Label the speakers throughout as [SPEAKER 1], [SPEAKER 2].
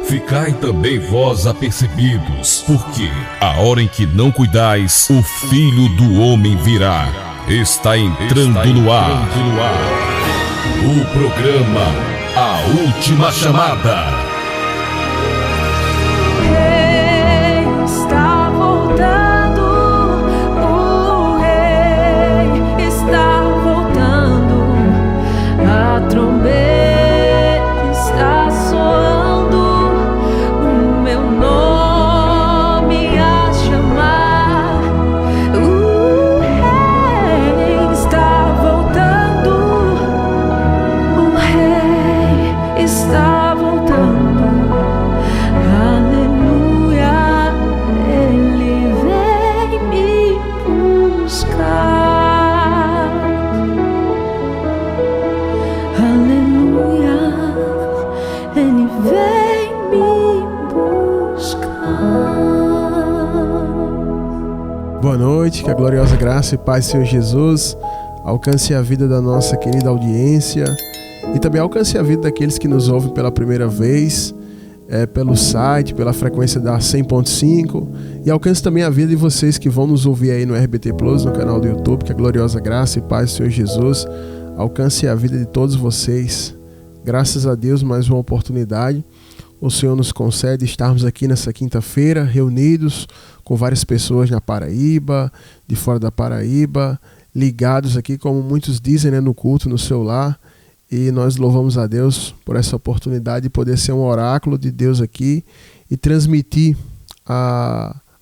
[SPEAKER 1] Ficai também vós apercebidos, porque a hora em que não cuidais, o Filho do Homem virá. Está entrando no ar o programa A Última Chamada.
[SPEAKER 2] Boa noite, que a gloriosa graça e paz do Senhor Jesus alcance a vida da nossa querida audiência e também alcance a vida daqueles que nos ouvem pela primeira vez, pelo site, pela frequência da 100.5, e alcance também a vida de vocês que vão nos ouvir aí no RBT Plus, no canal do YouTube. Que a gloriosa graça e paz do Senhor Jesus alcance a vida de todos vocês. Graças a Deus, mais uma oportunidade o Senhor nos concede estarmos aqui nessa quinta-feira reunidos com várias pessoas na Paraíba, de fora da Paraíba, ligados aqui, como muitos dizem, no culto, no seu lar. E nós louvamos a Deus por essa oportunidade de poder ser um oráculo de Deus aqui e transmitir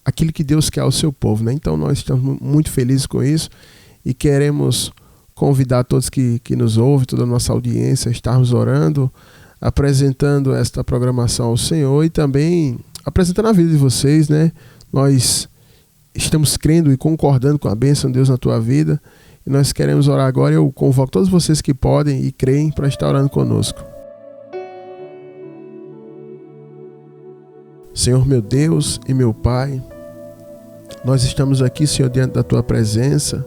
[SPEAKER 2] aquilo que Deus quer ao seu povo, né? Então nós estamos muito felizes com isso e queremos convidar todos que nos ouvem, toda a nossa audiência, a estarmos orando, apresentando esta programação ao Senhor e também apresentando a vida de vocês, né? Nós estamos crendo e concordando com a bênção de Deus na tua vida e nós queremos orar agora. Eu convoco todos vocês que podem e creem para estar orando conosco. Senhor meu Deus e meu Pai, nós estamos aqui, Senhor, diante da tua presença,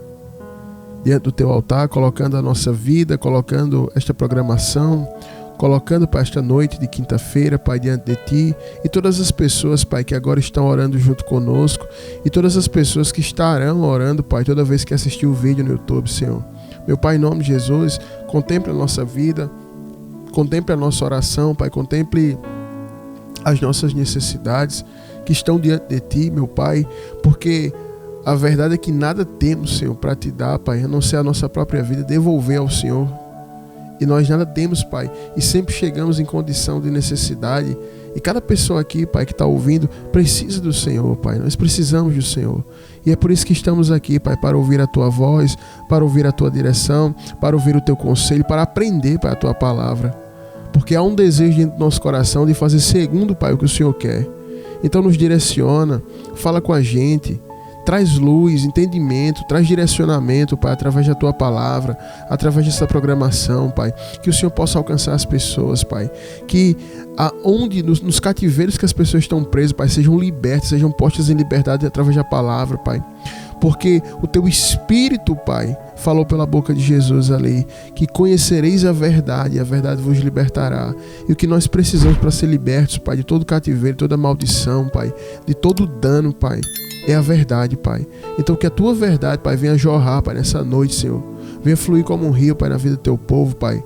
[SPEAKER 2] diante do teu altar, colocando a nossa vida, colocando esta programação, colocando para esta noite de quinta-feira, Pai, diante de Ti, e todas as pessoas, Pai, que agora estão orando junto conosco, e todas as pessoas que estarão orando, Pai, toda vez que assistir o vídeo no YouTube, Senhor. Meu Pai, em nome de Jesus, contemple a nossa vida, contemple a nossa oração, Pai, contemple as nossas necessidades que estão diante de Ti, meu Pai, porque a verdade é que nada temos, Senhor, para Te dar, Pai, a não ser a nossa própria vida, devolver ao Senhor. E nós nada temos, Pai, e sempre chegamos em condição de necessidade. E cada pessoa aqui, Pai, que está ouvindo, precisa do Senhor, Pai. Nós precisamos do Senhor. E é por isso que estamos aqui, Pai, para ouvir a Tua voz, para ouvir a Tua direção, para ouvir o Teu conselho, para aprender, Pai, a Tua palavra. Porque há um desejo dentro do nosso coração de fazer segundo, Pai, o que o Senhor quer. Então nos direciona, fala com a gente, traz luz, entendimento, traz direcionamento, Pai, através da Tua palavra, através dessa programação, Pai. Que o Senhor possa alcançar as pessoas, Pai. Que aonde nos cativeiros que as pessoas estão presas, Pai, sejam libertas, sejam postas em liberdade através da palavra, Pai. Porque o Teu Espírito, Pai, falou pela boca de Jesus ali, que conhecereis a verdade e a verdade vos libertará. E o que nós precisamos para ser libertos, Pai, de todo cativeiro, toda maldição, Pai, de todo dano, Pai, é a verdade, Pai. Então que a Tua verdade, Pai, venha jorrar, Pai, nessa noite, Senhor. Venha fluir como um rio, Pai, na vida do Teu povo, Pai.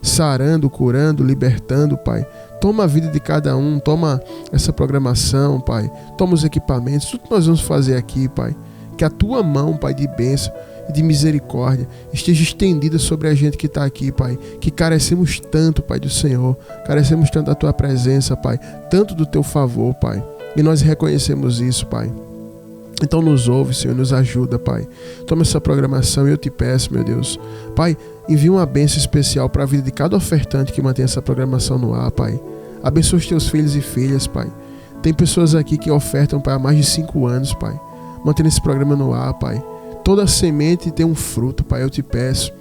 [SPEAKER 2] Sarando, curando, libertando, Pai. Toma a vida de cada um, toma essa programação, Pai. Toma os equipamentos, tudo que nós vamos fazer aqui, Pai. Que a Tua mão, Pai, de bênção e de misericórdia esteja estendida sobre a gente que está aqui, Pai. Que carecemos tanto, Pai, do Senhor. Carecemos tanto da Tua presença, Pai. Tanto do Teu favor, Pai. E nós reconhecemos isso, Pai. Então nos ouve, Senhor, nos ajuda, Pai. Toma essa programação e eu te peço, meu Deus. Pai, envia uma bênção especial para a vida de cada ofertante que mantém essa programação no ar, Pai. Abençoa os Teus filhos e filhas, Pai. Tem pessoas aqui que ofertam, Pai, há mais de 5 anos, Pai. Mantendo esse programa no ar, Pai. Toda semente tem um fruto, Pai, eu te peço.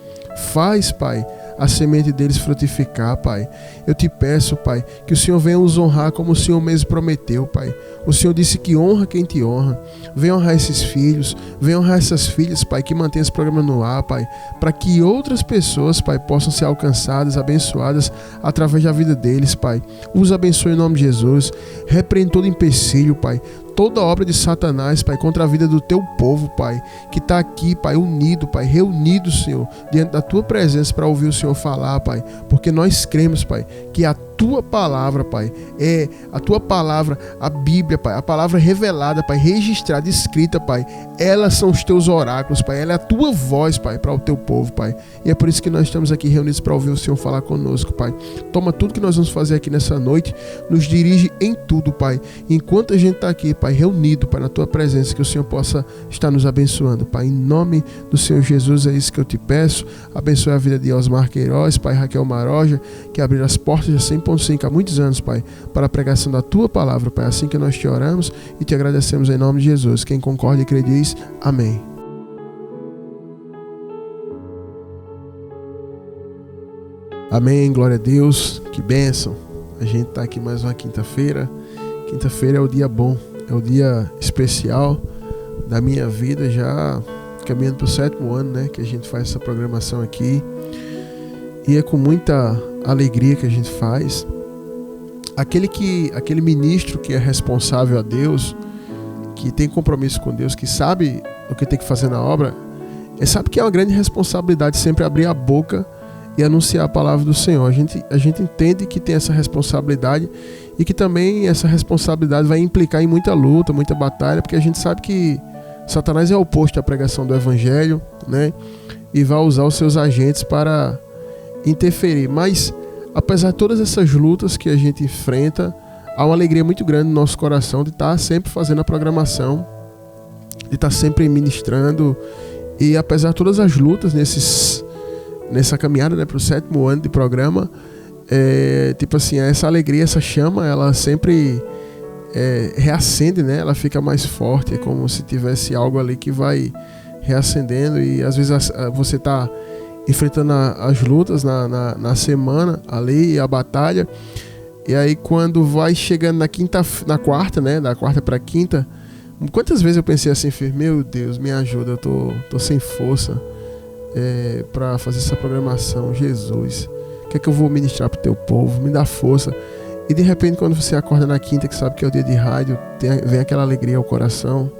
[SPEAKER 2] Faz, Pai, a semente deles frutificar, Pai. Eu te peço, Pai, que o Senhor venha os honrar como o Senhor mesmo prometeu, Pai. O Senhor disse que honra quem te honra. Venha honrar esses filhos, venha honrar essas filhas, Pai, que mantém esse programa no ar, Pai, para que outras pessoas, Pai, possam ser alcançadas, abençoadas através da vida deles, Pai. Os abençoe em nome de Jesus. Repreende todo empecilho, Pai, toda obra de Satanás, Pai, contra a vida do teu povo, Pai, que está aqui, Pai, unido, Pai, reunido, Senhor, diante da tua presença para ouvir o Senhor falar, Pai, porque nós cremos, Pai, que a tua palavra, Pai, é a tua palavra, a Bíblia, Pai, a palavra revelada, Pai, registrada, escrita, Pai, elas são os teus oráculos, Pai, ela é a tua voz, Pai, para o teu povo, Pai, e é por isso que nós estamos aqui reunidos para ouvir o Senhor falar conosco, Pai. Toma tudo que nós vamos fazer aqui nessa noite, nos dirige em tudo, Pai, enquanto a gente está aqui, Pai, reunido, Pai, na tua presença, que o Senhor possa estar nos abençoando, Pai, em nome do Senhor Jesus, é isso que eu te peço. Abençoe a vida de Osmar Queiroz, Pai, Raquel Maroja, que abriram as portas de 100.5 há muitos anos, Pai, para a pregação da tua palavra, Pai, assim que nós te oramos e te agradecemos em nome de Jesus. Quem concorda e crê diz amém. Amém, glória a Deus, que bênção. A gente está aqui mais uma quinta-feira. Quinta-feira é o dia bom, é o dia especial da minha vida, já caminhando para o 7º ano, né, que a gente faz essa programação aqui. E é com muita alegria que a gente faz. Aquele ministro que é responsável a Deus, que tem compromisso com Deus, que sabe o que tem que fazer na obra, sabe que é uma grande responsabilidade sempre abrir a boca e anunciar a palavra do Senhor. A gente entende que tem essa responsabilidade e que também essa responsabilidade vai implicar em muita luta, muita batalha, porque a gente sabe que Satanás é oposto à pregação do Evangelho, né? E vai usar os seus agentes para interferir. Mas, apesar de todas essas lutas que a gente enfrenta, há uma alegria muito grande no nosso coração de estar sempre fazendo a programação, de estar sempre ministrando. E apesar de todas as lutas nessa caminhada, né, para o 7º ano de programa, tipo assim, essa alegria, essa chama, ela sempre reacende, né? Ela fica mais forte, é como se tivesse algo ali que vai reacendendo. E às vezes você está enfrentando as lutas na semana ali, a batalha, e aí quando vai chegando na quarta, né, da quarta para quinta, quantas vezes eu pensei assim, meu Deus, me ajuda, eu tô sem força para fazer essa programação. Jesus, o que é que eu vou ministrar pro teu povo? Me dá força. E de repente, quando você acorda na quinta, que sabe que é o dia de rádio, vem aquela alegria ao coração,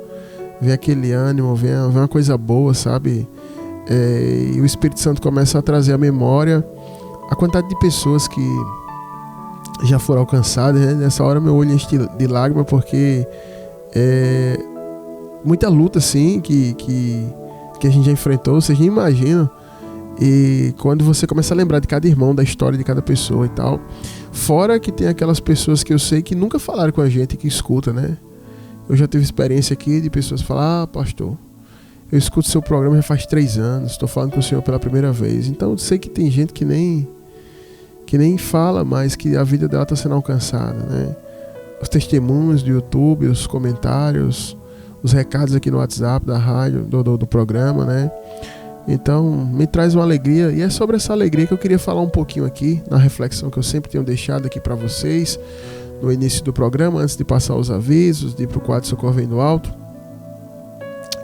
[SPEAKER 2] vem aquele ânimo, vem uma coisa boa, sabe? E o Espírito Santo começa a trazer à memória a quantidade de pessoas que já foram alcançadas, né? Nessa hora meu olho enche de lágrima, porque muita luta assim que a gente já enfrentou, vocês nem imaginam. E quando você começa a lembrar de cada irmão, da história de cada pessoa e tal, fora que tem aquelas pessoas que eu sei que nunca falaram com a gente, que escuta, né? Eu já tive experiência aqui de pessoas falar: pastor, eu escuto seu programa já faz 3 anos, estou falando com o senhor pela primeira vez. Então eu sei que tem gente que nem fala, mas que a vida dela está sendo alcançada, né? Os testemunhos do YouTube, os comentários, os recados aqui no WhatsApp da rádio, do programa, né? Então me traz uma alegria, e é sobre essa alegria que eu queria falar um pouquinho aqui, na reflexão que eu sempre tenho deixado aqui para vocês no início do programa, antes de passar os avisos, de ir para o quadro Socorro Vem do Alto.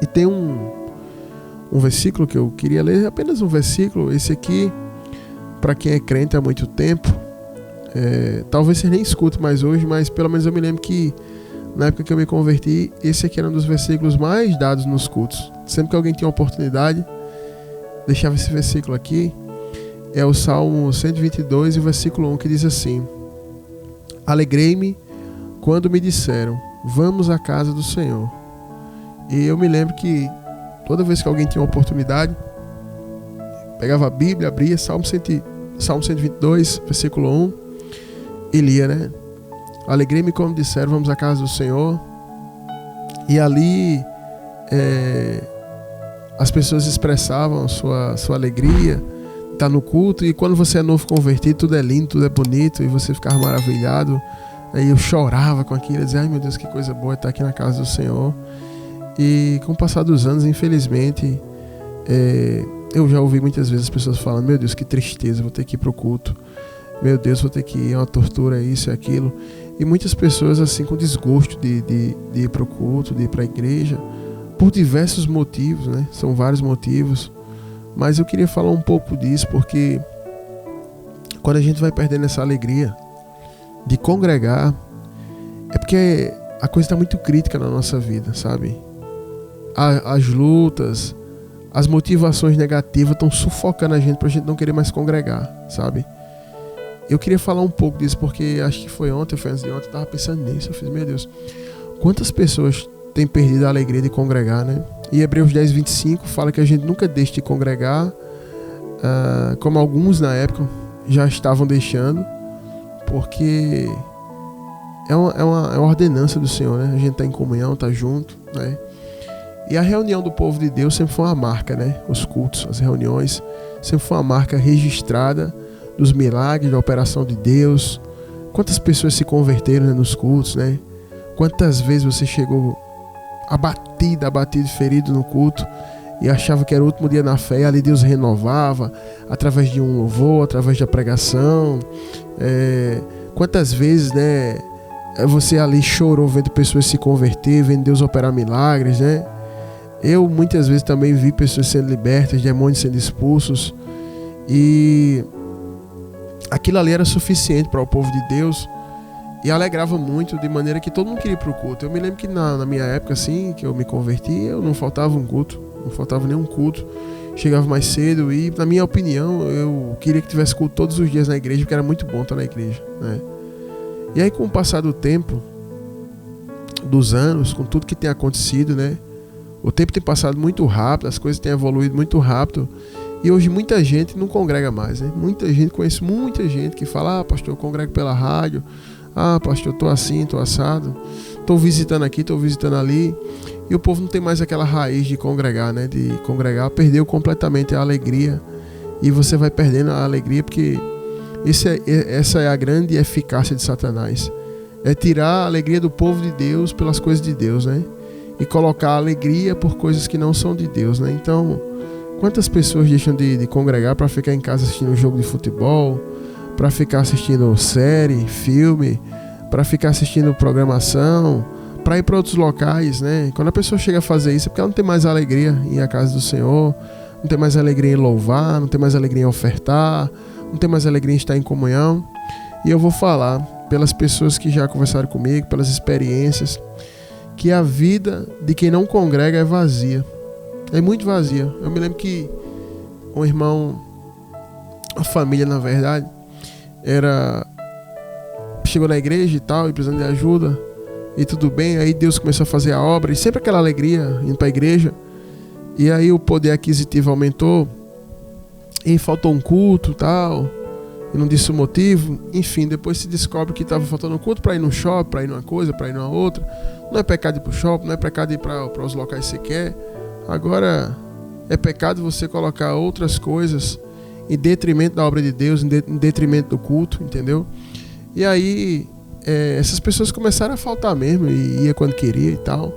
[SPEAKER 2] E tem um versículo que eu queria ler, apenas um versículo, esse aqui, para quem é crente há muito tempo, talvez você nem escute mais hoje, mas pelo menos eu me lembro que na época que eu me converti, esse aqui era um dos versículos mais dados nos cultos. Sempre que alguém tinha uma oportunidade, deixava esse versículo aqui. É o Salmo 122 e o versículo 1, que diz assim: alegrei-me quando me disseram, vamos à casa do Senhor. E eu me lembro que toda vez que alguém tinha uma oportunidade, pegava a Bíblia, abria Salmo 122, versículo 1, e lia, né? Alegrei-me quando disseram, vamos à casa do Senhor. E ali as pessoas expressavam sua alegria, estar no culto. E quando você é novo convertido, tudo é lindo, tudo é bonito, e você ficava maravilhado. Aí eu chorava com aquilo, eu dizia, ai meu Deus, que coisa boa estar aqui na casa do Senhor. E com o passar dos anos, infelizmente, eu já ouvi muitas vezes as pessoas falando: meu Deus, que tristeza, vou ter que ir pro culto. Meu Deus, vou ter que ir, é uma tortura, isso e aquilo. E muitas pessoas assim com desgosto de ir pro culto, de ir pra igreja, por diversos motivos, né? São vários motivos. Mas eu queria falar um pouco disso, porque quando a gente vai perdendo essa alegria de congregar, é porque a coisa está muito crítica na nossa vida, sabe? As lutas, as motivações negativas estão sufocando a gente pra gente não querer mais congregar, sabe? Eu queria falar um pouco disso, porque acho que foi ontem, foi antes de ontem, eu tava pensando nisso. Eu fiz, meu Deus, quantas pessoas têm perdido a alegria de congregar, né? E Hebreus 10, 25 fala que a gente nunca deixe de congregar, como alguns na época já estavam deixando, porque é uma ordenança do Senhor, né? A gente tá em comunhão, tá junto, né? E a reunião do povo de Deus sempre foi uma marca, né? Os cultos, as reuniões, sempre foi uma marca registrada dos milagres, da operação de Deus. Quantas pessoas se converteram, né, nos cultos, né? Quantas vezes você chegou abatido, ferido no culto e achava que era o último dia na fé, e ali Deus renovava através de um louvor, através da pregação. Quantas vezes, né, você ali chorou vendo pessoas se converter, vendo Deus operar milagres, né? Eu muitas vezes também vi pessoas sendo libertas, demônios sendo expulsos, e aquilo ali era suficiente para o povo de Deus e alegrava muito, de maneira que todo mundo queria ir para o culto. Eu me lembro que na minha época, assim, que eu me converti, eu não faltava um culto, não faltava nenhum culto. Chegava mais cedo e, na minha opinião, eu queria que tivesse culto todos os dias na igreja, porque era muito bom estar na igreja, né? E aí, com o passar do tempo, dos anos, com tudo que tem acontecido, né? O tempo tem passado muito rápido, as coisas têm evoluído muito rápido. E hoje muita gente não congrega mais, né? Muita gente, conheço muita gente que fala: pastor, eu congrego pela rádio. Pastor, eu tô assim, tô assado. Tô visitando aqui, tô visitando ali. E o povo não tem mais aquela raiz de congregar, né? De congregar, perdeu completamente a alegria. E você vai perdendo a alegria, porque essa é a grande eficácia de Satanás. É tirar a alegria do povo de Deus pelas coisas de Deus, né? E colocar a alegria por coisas que não são de Deus, né? Então, quantas pessoas deixam de congregar para ficar em casa assistindo um jogo de futebol, para ficar assistindo série, filme, para ficar assistindo programação, para ir para outros locais, né? Quando a pessoa chega a fazer isso, é porque ela não tem mais alegria em ir à casa do Senhor, não tem mais alegria em louvar, não tem mais alegria em ofertar, não tem mais alegria em estar em comunhão. E eu vou falar, pelas pessoas que já conversaram comigo, pelas experiências, que a vida de quem não congrega é vazia. É muito vazia. Eu me lembro que um irmão, a família, na verdade, chegou na igreja e tal, e precisando de ajuda, e tudo bem. Aí Deus começou a fazer a obra, e sempre aquela alegria indo para a igreja. E aí o poder aquisitivo aumentou, e faltou um culto e tal, e não disse o motivo. Enfim, depois se descobre que estava faltando um culto para ir no shopping, para ir numa coisa, para ir numa outra. Não é pecado ir para o shopping, não é pecado ir para os locais que você quer. Agora, é pecado você colocar outras coisas em detrimento da obra de Deus, em detrimento do culto, entendeu? E aí, essas pessoas começaram a faltar mesmo, e ia quando queria e tal.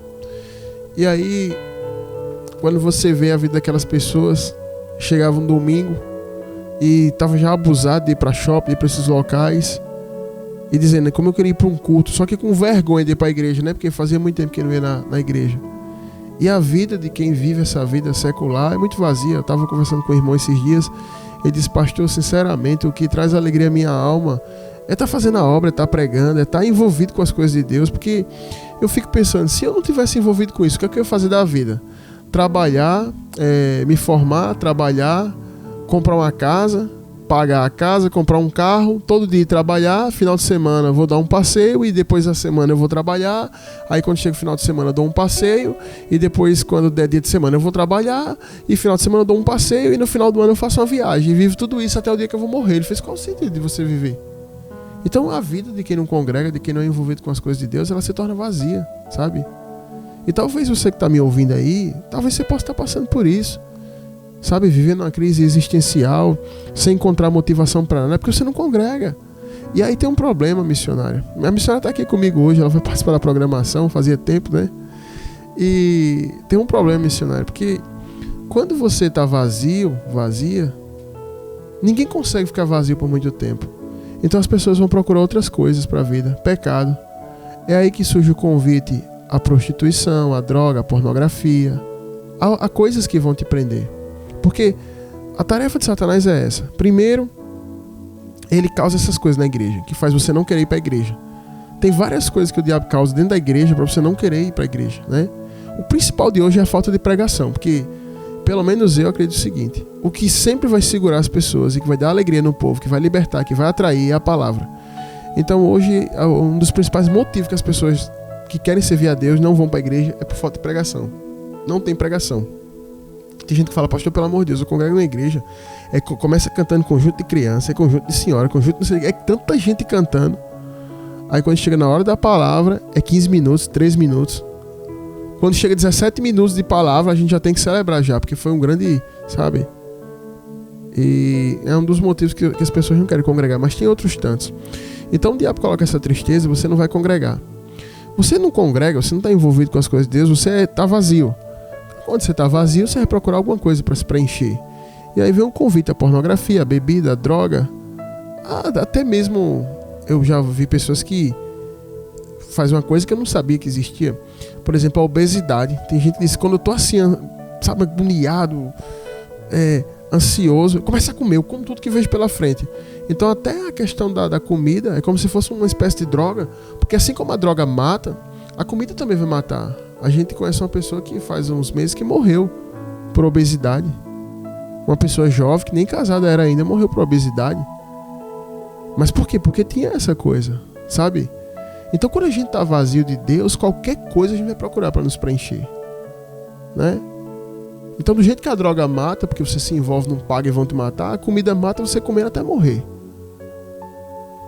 [SPEAKER 2] E aí, quando você vê a vida daquelas pessoas, chegava um domingo e estava já abusado de ir para shopping, de ir para esses locais, e dizendo como eu queria ir para um culto, só que com vergonha de ir para a igreja, né? Porque fazia muito tempo que não ia na igreja. E a vida de quem vive essa vida secular é muito vazia. Eu estava conversando com o irmão esses dias. Ele disse: pastor, sinceramente, o que traz alegria à minha alma é estar fazendo a obra, é estar pregando, é estar envolvido com as coisas de Deus. Porque eu fico pensando, se eu não tivesse envolvido com isso, o que é que eu ia fazer da vida? Trabalhar, me formar, trabalhar, comprar uma casa, pagar a casa, comprar um carro, todo dia trabalhar, final de semana eu vou dar um passeio, e depois da semana eu vou trabalhar, aí quando chega o final de semana eu dou um passeio, e depois quando der dia de semana eu vou trabalhar, e final de semana eu dou um passeio, e no final do ano eu faço uma viagem, e vivo tudo isso até o dia que eu vou morrer. Ele fez: qual o sentido de você viver? Então a vida de quem não congrega, de quem não é envolvido com as coisas de Deus, ela se torna vazia, sabe? E talvez você que está me ouvindo aí, talvez você possa estar passando por isso, sabe? Vivendo uma crise existencial, sem encontrar motivação para nada, porque você não congrega. E aí tem um problema, missionária. A missionária está aqui comigo hoje, ela vai participar da programação, fazia tempo, né? E tem um problema, missionário, porque quando você está vazio, vazia, ninguém consegue ficar vazio por muito tempo. Então as pessoas vão procurar outras coisas para a vida. Pecado. É aí que surge o convite à prostituição, à droga, à pornografia, a coisas que vão te prender. Porque a tarefa de Satanás é essa. Primeiro, ele causa essas coisas na igreja, que faz você não querer ir para a igreja. Tem várias coisas que o diabo causa dentro da igreja para você não querer ir para a igreja, né? O principal de hoje é a falta de pregação, porque pelo menos eu acredito o seguinte: o que sempre vai segurar as pessoas e que vai dar alegria no povo, que vai libertar, que vai atrair é a palavra. Então hoje, um dos principais motivos que as pessoas que querem servir a Deus não vão para a igreja é por falta de pregação. Não tem pregação. Tem gente que fala: pastor, pelo amor de Deus, eu congrego na igreja, começa cantando conjunto de criança, conjunto de senhora, conjunto de não sei, é tanta gente cantando. Aí quando chega na hora da palavra, é 15 minutos, 3 minutos. Quando chega 17 minutos de palavra, a gente já tem que celebrar já, porque foi um grande, sabe? E é um dos motivos que as pessoas não querem congregar, mas tem outros tantos. Então o diabo coloca essa tristeza, você não vai congregar. Você não congrega, você não está envolvido com as coisas de Deus, você está vazio. Quando você está vazio, você vai procurar alguma coisa para se preencher. E aí vem um convite à pornografia, à bebida, à droga. Até mesmo eu já vi pessoas que fazem uma coisa que eu não sabia que existia. Por exemplo, a obesidade. Tem gente que diz: quando eu tô assim, sabe, agoniado, ansioso, eu começo a comer, eu como tudo que vejo pela frente. Então até a questão da comida é como se fosse uma espécie de droga, porque assim como a droga mata, a comida também vai matar. A gente conhece uma pessoa que faz uns meses que morreu por obesidade. Uma pessoa jovem, que nem casada era ainda, morreu por obesidade. Mas por quê? Porque tinha essa coisa, sabe? Então quando a gente está vazio de Deus, qualquer coisa a gente vai procurar para nos preencher, né? Então do jeito que a droga mata, porque você se envolve, não paga e vão te matar, a comida mata você comendo até morrer.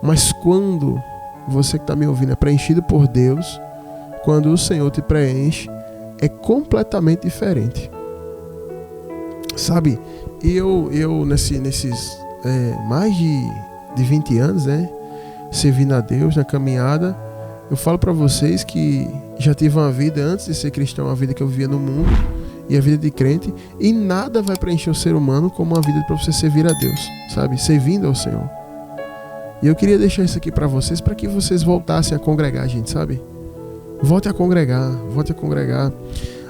[SPEAKER 2] Mas quando você que está me ouvindo é preenchido por Deus, quando o Senhor te preenche, é completamente diferente. Sabe, eu nesses mais de 20 anos, né, servindo a Deus na caminhada, eu falo para vocês que já tive uma vida antes de ser cristão, uma vida que eu vivia no mundo e a vida de crente, e nada vai preencher o ser humano como uma vida para você servir a Deus, sabe, servindo ao Senhor. E eu queria deixar isso aqui para vocês, para que vocês voltassem a congregar, gente, sabe? Volte a congregar.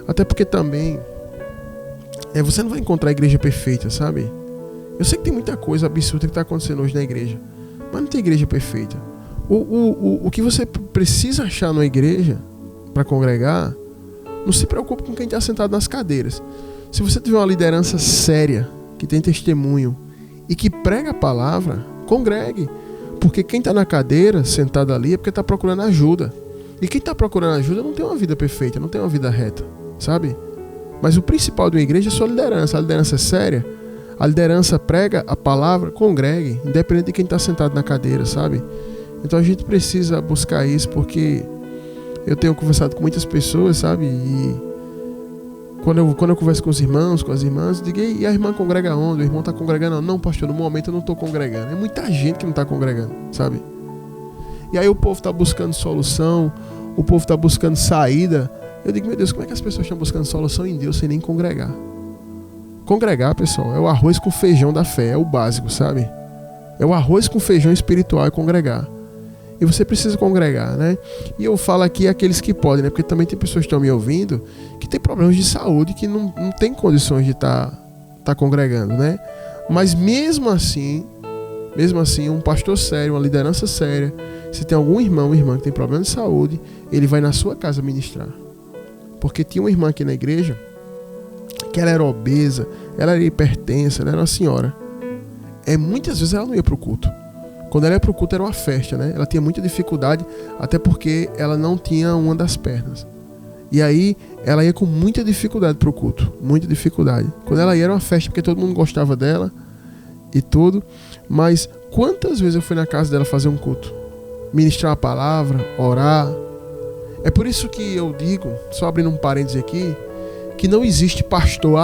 [SPEAKER 2] Até porque também você não vai encontrar a igreja perfeita, sabe? Eu sei que tem muita coisa absurda que está acontecendo hoje na igreja, mas não tem igreja perfeita. O que você precisa achar numa igreja para congregar, não se preocupe com quem está sentado nas cadeiras. Se você tiver uma liderança séria, que tem testemunho e que prega a palavra, congregue. Porque quem está na cadeira, sentado ali, é porque está procurando ajuda. E quem está procurando ajuda não tem uma vida perfeita, não tem uma vida reta, sabe? Mas o principal de uma igreja é a sua liderança. A liderança é séria, a liderança prega a palavra, congregue, independente de quem está sentado na cadeira, sabe? Então a gente precisa buscar isso, porque eu tenho conversado com muitas pessoas, sabe? E quando eu converso com os irmãos, com as irmãs, eu digo: e a irmã congrega onde? O irmão está congregando? Não, pastor, no momento eu não estou congregando. É muita gente que não está congregando, sabe? E aí o povo está buscando solução, o povo está buscando saída. Eu digo: meu Deus, como é que as pessoas estão buscando solução em Deus sem nem congregar? Congregar, pessoal, é o arroz com feijão da fé, é o básico, sabe? É o arroz com feijão espiritual, é congregar. E você precisa congregar, né? E eu falo aqui aqueles que podem, né? Porque também tem pessoas que estão me ouvindo que tem problemas de saúde, que não tem condições de estar congregando, né? Mas mesmo assim, um pastor sério, uma liderança séria, se tem algum irmão ou irmã que tem problema de saúde, ele vai na sua casa ministrar. Porque tinha uma irmã aqui na igreja que ela era obesa, ela era hipertensa, ela era uma senhora. Muitas vezes ela não ia para o culto. Quando ela ia para o culto era uma festa, né? Ela tinha muita dificuldade, até porque ela não tinha uma das pernas. E aí ela ia com muita dificuldade para o culto, muita dificuldade. Quando ela ia era uma festa, porque todo mundo gostava dela e tudo. Mas quantas vezes eu fui na casa dela fazer um culto? Ministrar a palavra, orar. É por isso que eu digo, só abrindo um parêntese aqui, que não existe pastor.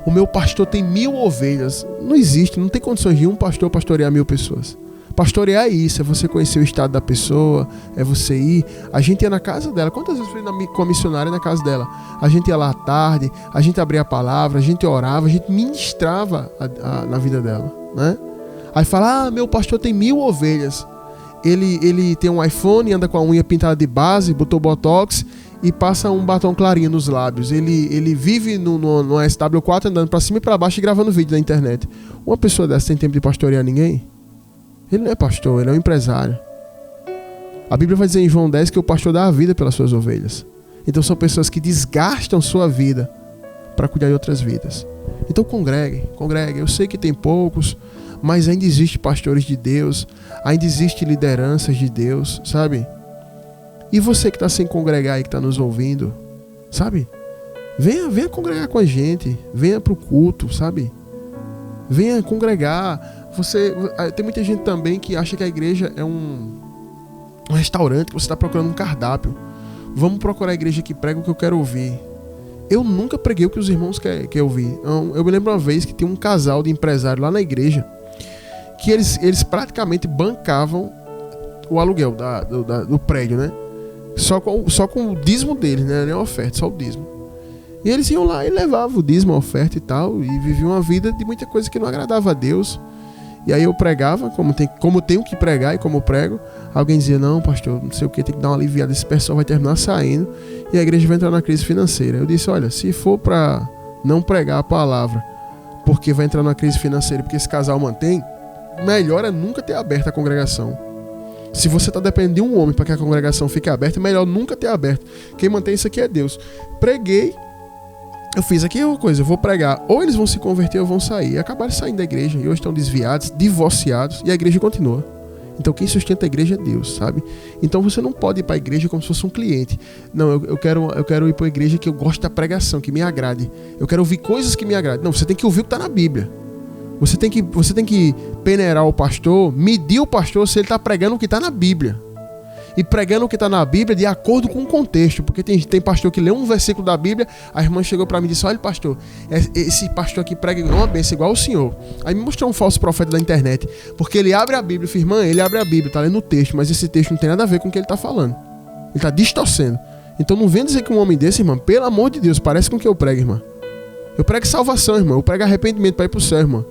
[SPEAKER 2] O meu pastor tem 1000 ovelhas. Não existe, não tem condições de um pastor pastorear 1000 pessoas. Pastorear é isso, é você conhecer o estado da pessoa, é você ir. A gente ia na casa dela. Quantas vezes fui com a missionária na casa dela? A gente ia lá à tarde, a gente abria a palavra, a gente orava, a gente ministrava na vida dela, né? Aí fala, meu pastor tem 1000 ovelhas. Ele tem um iPhone, anda com a unha pintada de base, botou botox e passa um batom clarinho nos lábios. Ele vive no SW4 andando pra cima e pra baixo e gravando vídeo na internet. Uma pessoa dessa tem tempo de pastorear ninguém? Ele não é pastor, ele é um empresário. A Bíblia vai dizer em João 10 que o pastor dá a vida pelas suas ovelhas. Então são pessoas que desgastam sua vida para cuidar de outras vidas. Então congregue. Eu sei que tem poucos, mas ainda existe pastores de Deus, ainda existe lideranças de Deus, sabe? E você que está sem congregar e que está nos ouvindo, sabe? Venha congregar com a gente, venha para o culto, sabe? Venha congregar. Tem muita gente também que acha que a igreja é um restaurante, que você está procurando um cardápio. Vamos procurar a igreja que prega o que eu quero ouvir. Eu nunca preguei o que os irmãos querem ouvir. Eu me lembro uma vez que tinha um casal de empresários lá na igreja que eles praticamente bancavam o aluguel do prédio, né? Só com o dízimo deles, né? Nem a oferta, só o dízimo. E eles iam lá e levavam o dízimo, a oferta e tal, e viviam uma vida de muita coisa que não agradava a Deus. E aí eu pregava, como tenho que pregar e como prego. Alguém dizia, não pastor, não sei o que, tem que dar uma aliviada, esse pessoal vai terminar saindo e a igreja vai entrar na crise financeira. Eu disse, olha, se for para não pregar a palavra porque vai entrar na crise financeira, porque esse casal mantém, melhor é nunca ter aberto a congregação. Se você está dependendo de um homem para que a congregação fique aberta, é melhor nunca ter aberto. Quem mantém isso aqui é Deus. Preguei, eu fiz aqui uma coisa, eu vou pregar, ou eles vão se converter ou vão sair. E acabaram saindo da igreja, e hoje estão desviados, divorciados, e a igreja continua. Então quem sustenta a igreja é Deus, sabe? Então você não pode ir para a igreja como se fosse um cliente. Não, eu quero ir para a igreja que eu gosto da pregação, que me agrade. Eu quero ouvir coisas que me agradem. Não, você tem que ouvir o que está na Bíblia. Você tem que peneirar o pastor, medir o pastor se ele está pregando o que está na Bíblia. E pregando o que está na Bíblia de acordo com o contexto. Porque tem pastor que lê um versículo da Bíblia, a irmã chegou para mim e disse, olha pastor, esse pastor aqui prega uma bênção igual o senhor. Aí me mostrou um falso profeta da internet, porque ele abre a Bíblia, eu falei, irmã, ele abre a Bíblia, está lendo o texto, mas esse texto não tem nada a ver com o que ele está falando. Ele está distorcendo. Então não vem dizer que um homem desse, irmã, pelo amor de Deus, parece com o que eu prego, irmã. Eu prego salvação, irmã, eu prego arrependimento para ir para o céu, irmã.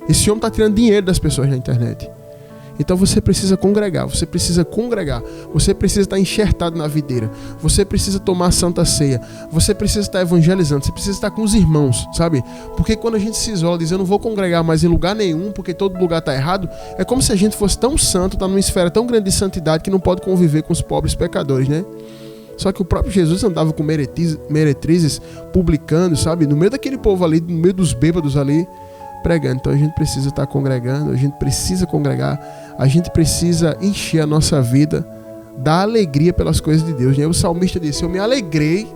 [SPEAKER 2] Esse homem está tirando dinheiro das pessoas na internet. Então você precisa congregar, você precisa estar enxertado na videira, você precisa tomar a Santa Ceia, você precisa estar evangelizando, você precisa estar com os irmãos, sabe? Porque quando a gente se isola, diz eu não vou congregar mais em lugar nenhum, porque todo lugar está errado, é como se a gente fosse tão santo, tá numa esfera tão grande de santidade que não pode conviver com os pobres pecadores, né? Só que o próprio Jesus andava com meretrizes, publicanos, sabe? No meio daquele povo ali, no meio dos bêbados ali, pregando. Então a gente precisa estar congregando, a gente precisa congregar, a gente precisa encher a nossa vida da alegria pelas coisas de Deus, né? O salmista disse, eu me alegrei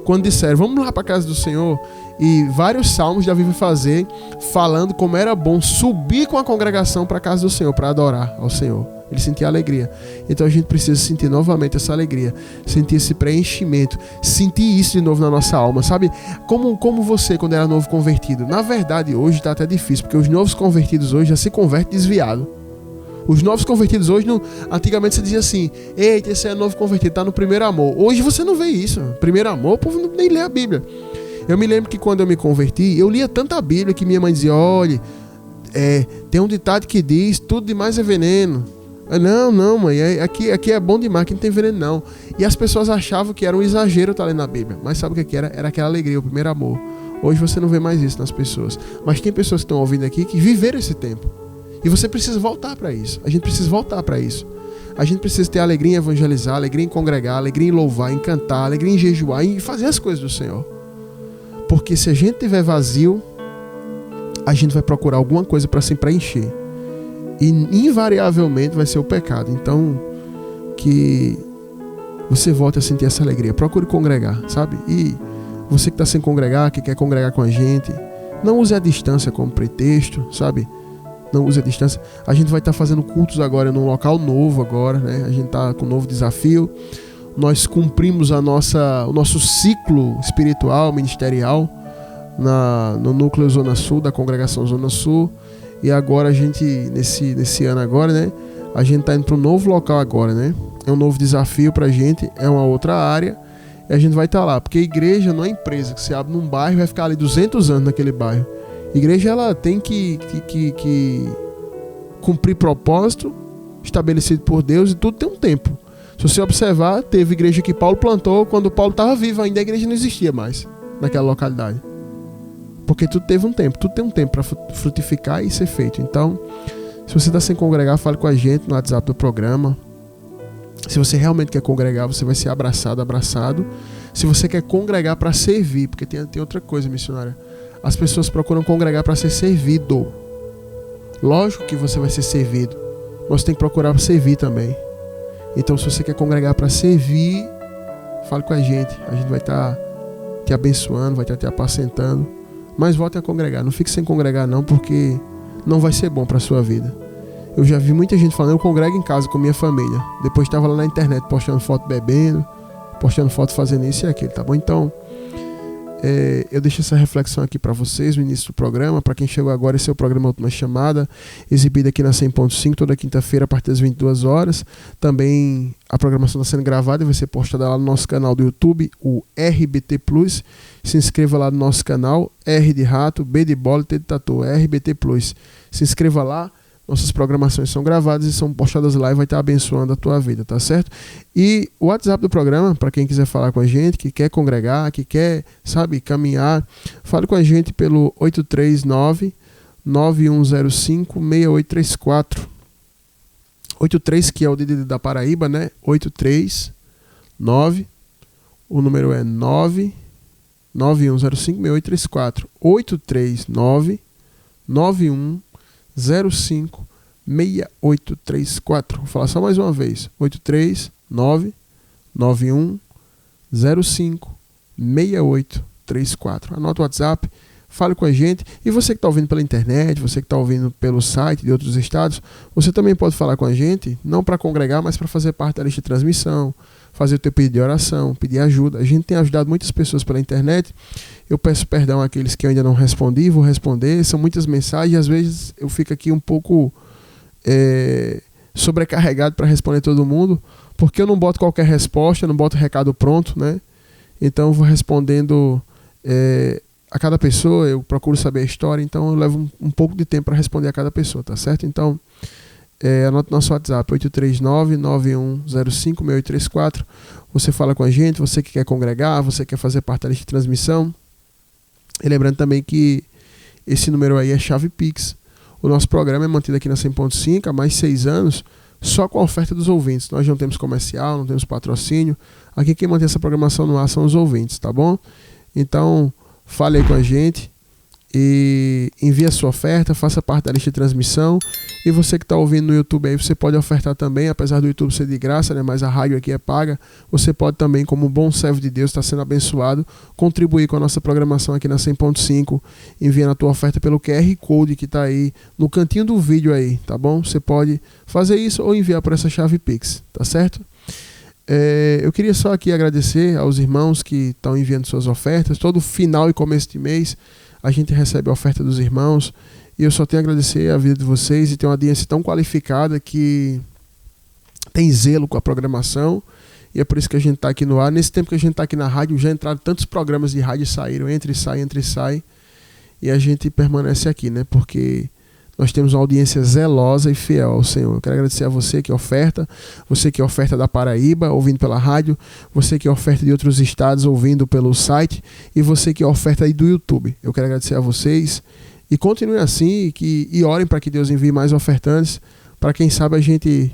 [SPEAKER 2] quando disseram, vamos lá para a casa do Senhor, e vários salmos Davi vai fazer, falando como era bom subir com a congregação para a casa do Senhor, para adorar ao Senhor. Ele sentia alegria. Então a gente precisa sentir novamente essa alegria, sentir esse preenchimento, sentir isso de novo na nossa alma, sabe? Como você quando era novo convertido. Na verdade hoje está até difícil, porque os novos convertidos hoje já se convertem desviado. Os novos convertidos hoje, antigamente você dizia assim, eita, esse é novo convertido, está no primeiro amor. Hoje você não vê isso. Primeiro amor, o povo nem lê a Bíblia. Eu me lembro que quando eu me converti, eu lia tanta Bíblia que minha mãe dizia, olha, tem um ditado que diz, tudo demais é veneno. Não, mãe, aqui é bom demais, aqui não tem veneno não. E as pessoas achavam que era um exagero estar lendo a Bíblia. Mas sabe o que era? Era aquela alegria, o primeiro amor. Hoje você não vê mais isso nas pessoas. Mas tem pessoas que estão ouvindo aqui que viveram esse tempo. E você precisa voltar para isso. A gente precisa voltar para isso. A gente precisa ter alegria em evangelizar, alegria em congregar, alegria em louvar, em cantar, alegria em jejuar, em fazer as coisas do Senhor. Porque se a gente estiver vazio, a gente vai procurar alguma coisa para se preencher. E invariavelmente vai ser o pecado. Então, que você volte a sentir essa alegria. Procure congregar, sabe? E você que está sem congregar, que quer congregar com a gente, não use a distância como pretexto, sabe? Não use a distância. A gente vai estar fazendo cultos agora num local novo agora, né? A gente está com um novo desafio. Nós cumprimos o nosso ciclo espiritual, ministerial, no núcleo Zona Sul, da congregação Zona Sul. E agora a gente, nesse ano agora, né? A gente tá indo para um novo local agora, né? É um novo desafio pra gente, é uma outra área. E a gente vai estar lá, porque a igreja não é empresa que você abre num bairro e vai ficar ali 200 anos naquele bairro. A igreja, ela tem que cumprir propósito estabelecido por Deus, e tudo tem um tempo. Se você observar, teve igreja que Paulo plantou quando Paulo estava vivo ainda, a igreja não existia mais naquela localidade. Porque tudo teve um tempo, tudo tem um tempo para frutificar e ser feito. Então, se você está sem congregar, fale com a gente no WhatsApp do programa. Se você realmente quer congregar, você vai ser abraçado. Se você quer congregar para servir, porque tem outra coisa, missionária. As pessoas procuram congregar para ser servido. Lógico que você vai ser servido, mas você tem que procurar servir também. Então, se você quer congregar para servir, fale com a gente. A gente vai estar te abençoando, vai estar te apacentando. Mas volte a congregar. Não fique sem congregar não, porque não vai ser bom para a sua vida. Eu já vi muita gente falando, eu congrego em casa com minha família. Depois estava lá na internet postando foto bebendo, postando foto fazendo isso e aquilo, tá bom? Então, eu deixo essa reflexão aqui para vocês no início do programa. Para quem chegou agora, esse é o programa Última Chamada, exibido aqui na 100.5 toda quinta-feira a partir das 22 horas. Também a programação está sendo gravada e vai ser postada lá no nosso canal do YouTube, o RBT Plus. Se inscreva lá no nosso canal, R de rato, B de bola, T de tatu, RBT Plus. Se inscreva lá. Nossas programações são gravadas e são postadas lá e vai estar abençoando a tua vida, tá certo? E o WhatsApp do programa, para quem quiser falar com a gente, que quer congregar, que quer, caminhar, fale com a gente pelo 839-9105-6834. 83, que é o DDD da Paraíba, né? 839, o número é 9105-6834. 839-9105-6834. Vou falar só mais uma vez. 839-9105-6834. Anota o WhatsApp, fale com a gente. E você que está ouvindo pela internet, você que está ouvindo pelo site de outros estados, você também pode falar com a gente, não para congregar, mas para fazer parte da lista de transmissão, fazer o teu pedido de oração, pedir ajuda. A gente tem ajudado muitas pessoas pela internet. Eu peço perdão àqueles que eu ainda não respondi, vou responder. São muitas mensagens e às vezes eu fico aqui um pouco sobrecarregado para responder todo mundo, porque eu não boto qualquer resposta, eu não boto recado pronto, né? Então eu vou respondendo a cada pessoa, eu procuro saber a história, então eu levo um pouco de tempo para responder a cada pessoa, tá certo? Então, anota nosso WhatsApp, 839-9105-6834. Você fala com a gente, você que quer congregar, você quer fazer parte da lista de transmissão. E lembrando também que esse número aí é chave Pix. O nosso programa é mantido aqui na 100.5 há mais de 6 anos, só com a oferta dos ouvintes. Nós não temos comercial, não temos patrocínio. Aqui quem mantém essa programação no ar são os ouvintes, tá bom? Então, fale aí com a gente e envie a sua oferta, faça parte da lista de transmissão. E você que está ouvindo no YouTube aí, você pode ofertar também, apesar do YouTube ser de graça, né? Mas a rádio aqui é paga. Você pode também, como um bom servo de Deus, está sendo abençoado, contribuir com a nossa programação aqui na 100.5, enviando a tua oferta pelo QR Code que está aí no cantinho do vídeo aí, tá bom? Você pode fazer isso ou enviar por essa chave Pix, tá certo? Eu queria só aqui agradecer aos irmãos que estão enviando suas ofertas. Todo final e começo de mês a gente recebe a oferta dos irmãos. E eu só tenho a agradecer a vida de vocês e ter uma audiência tão qualificada que tem zelo com a programação. E é por isso que a gente está aqui no ar. Nesse tempo que a gente está aqui na rádio, já entraram tantos programas de rádio e saíram, entra e sai. E a gente permanece aqui, né? Porque nós temos uma audiência zelosa e fiel ao Senhor. Eu quero agradecer a você que oferta da Paraíba, ouvindo pela rádio, você que oferta de outros estados, ouvindo pelo site, e você que oferta aí do YouTube. Eu quero agradecer a vocês. E continue assim e orem para que Deus envie mais ofertantes, para quem sabe a gente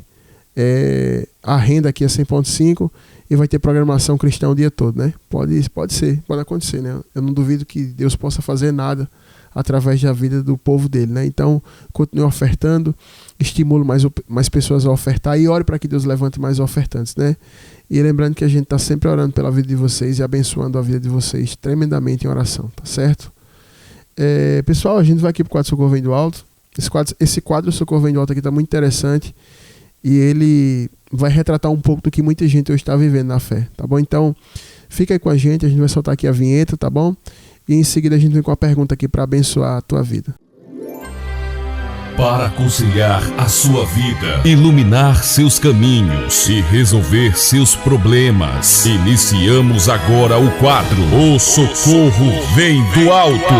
[SPEAKER 2] arrenda aqui a 100.5 e vai ter programação cristã o dia todo, né? Pode ser, pode acontecer, né? Eu não duvido que Deus possa fazer nada através da vida do povo dele, né? Então, continue ofertando, estimule mais pessoas a ofertar e ore para que Deus levante mais ofertantes, né? E lembrando que a gente está sempre orando pela vida de vocês e abençoando a vida de vocês tremendamente em oração, tá certo? Pessoal, a gente vai aqui para o quadro Socorro Vem do Alto. Esse quadro Socorro Vem do Alto aqui está muito interessante e ele vai retratar um pouco do que muita gente hoje está vivendo na fé, tá bom? Então, fica aí com a gente vai soltar aqui a vinheta, tá bom? E em seguida a gente vem com a pergunta aqui para abençoar a tua vida.
[SPEAKER 1] para aconselhar a sua vida, iluminar seus caminhos e resolver seus problemas. Iniciamos agora o quadro O Socorro Vem do Alto.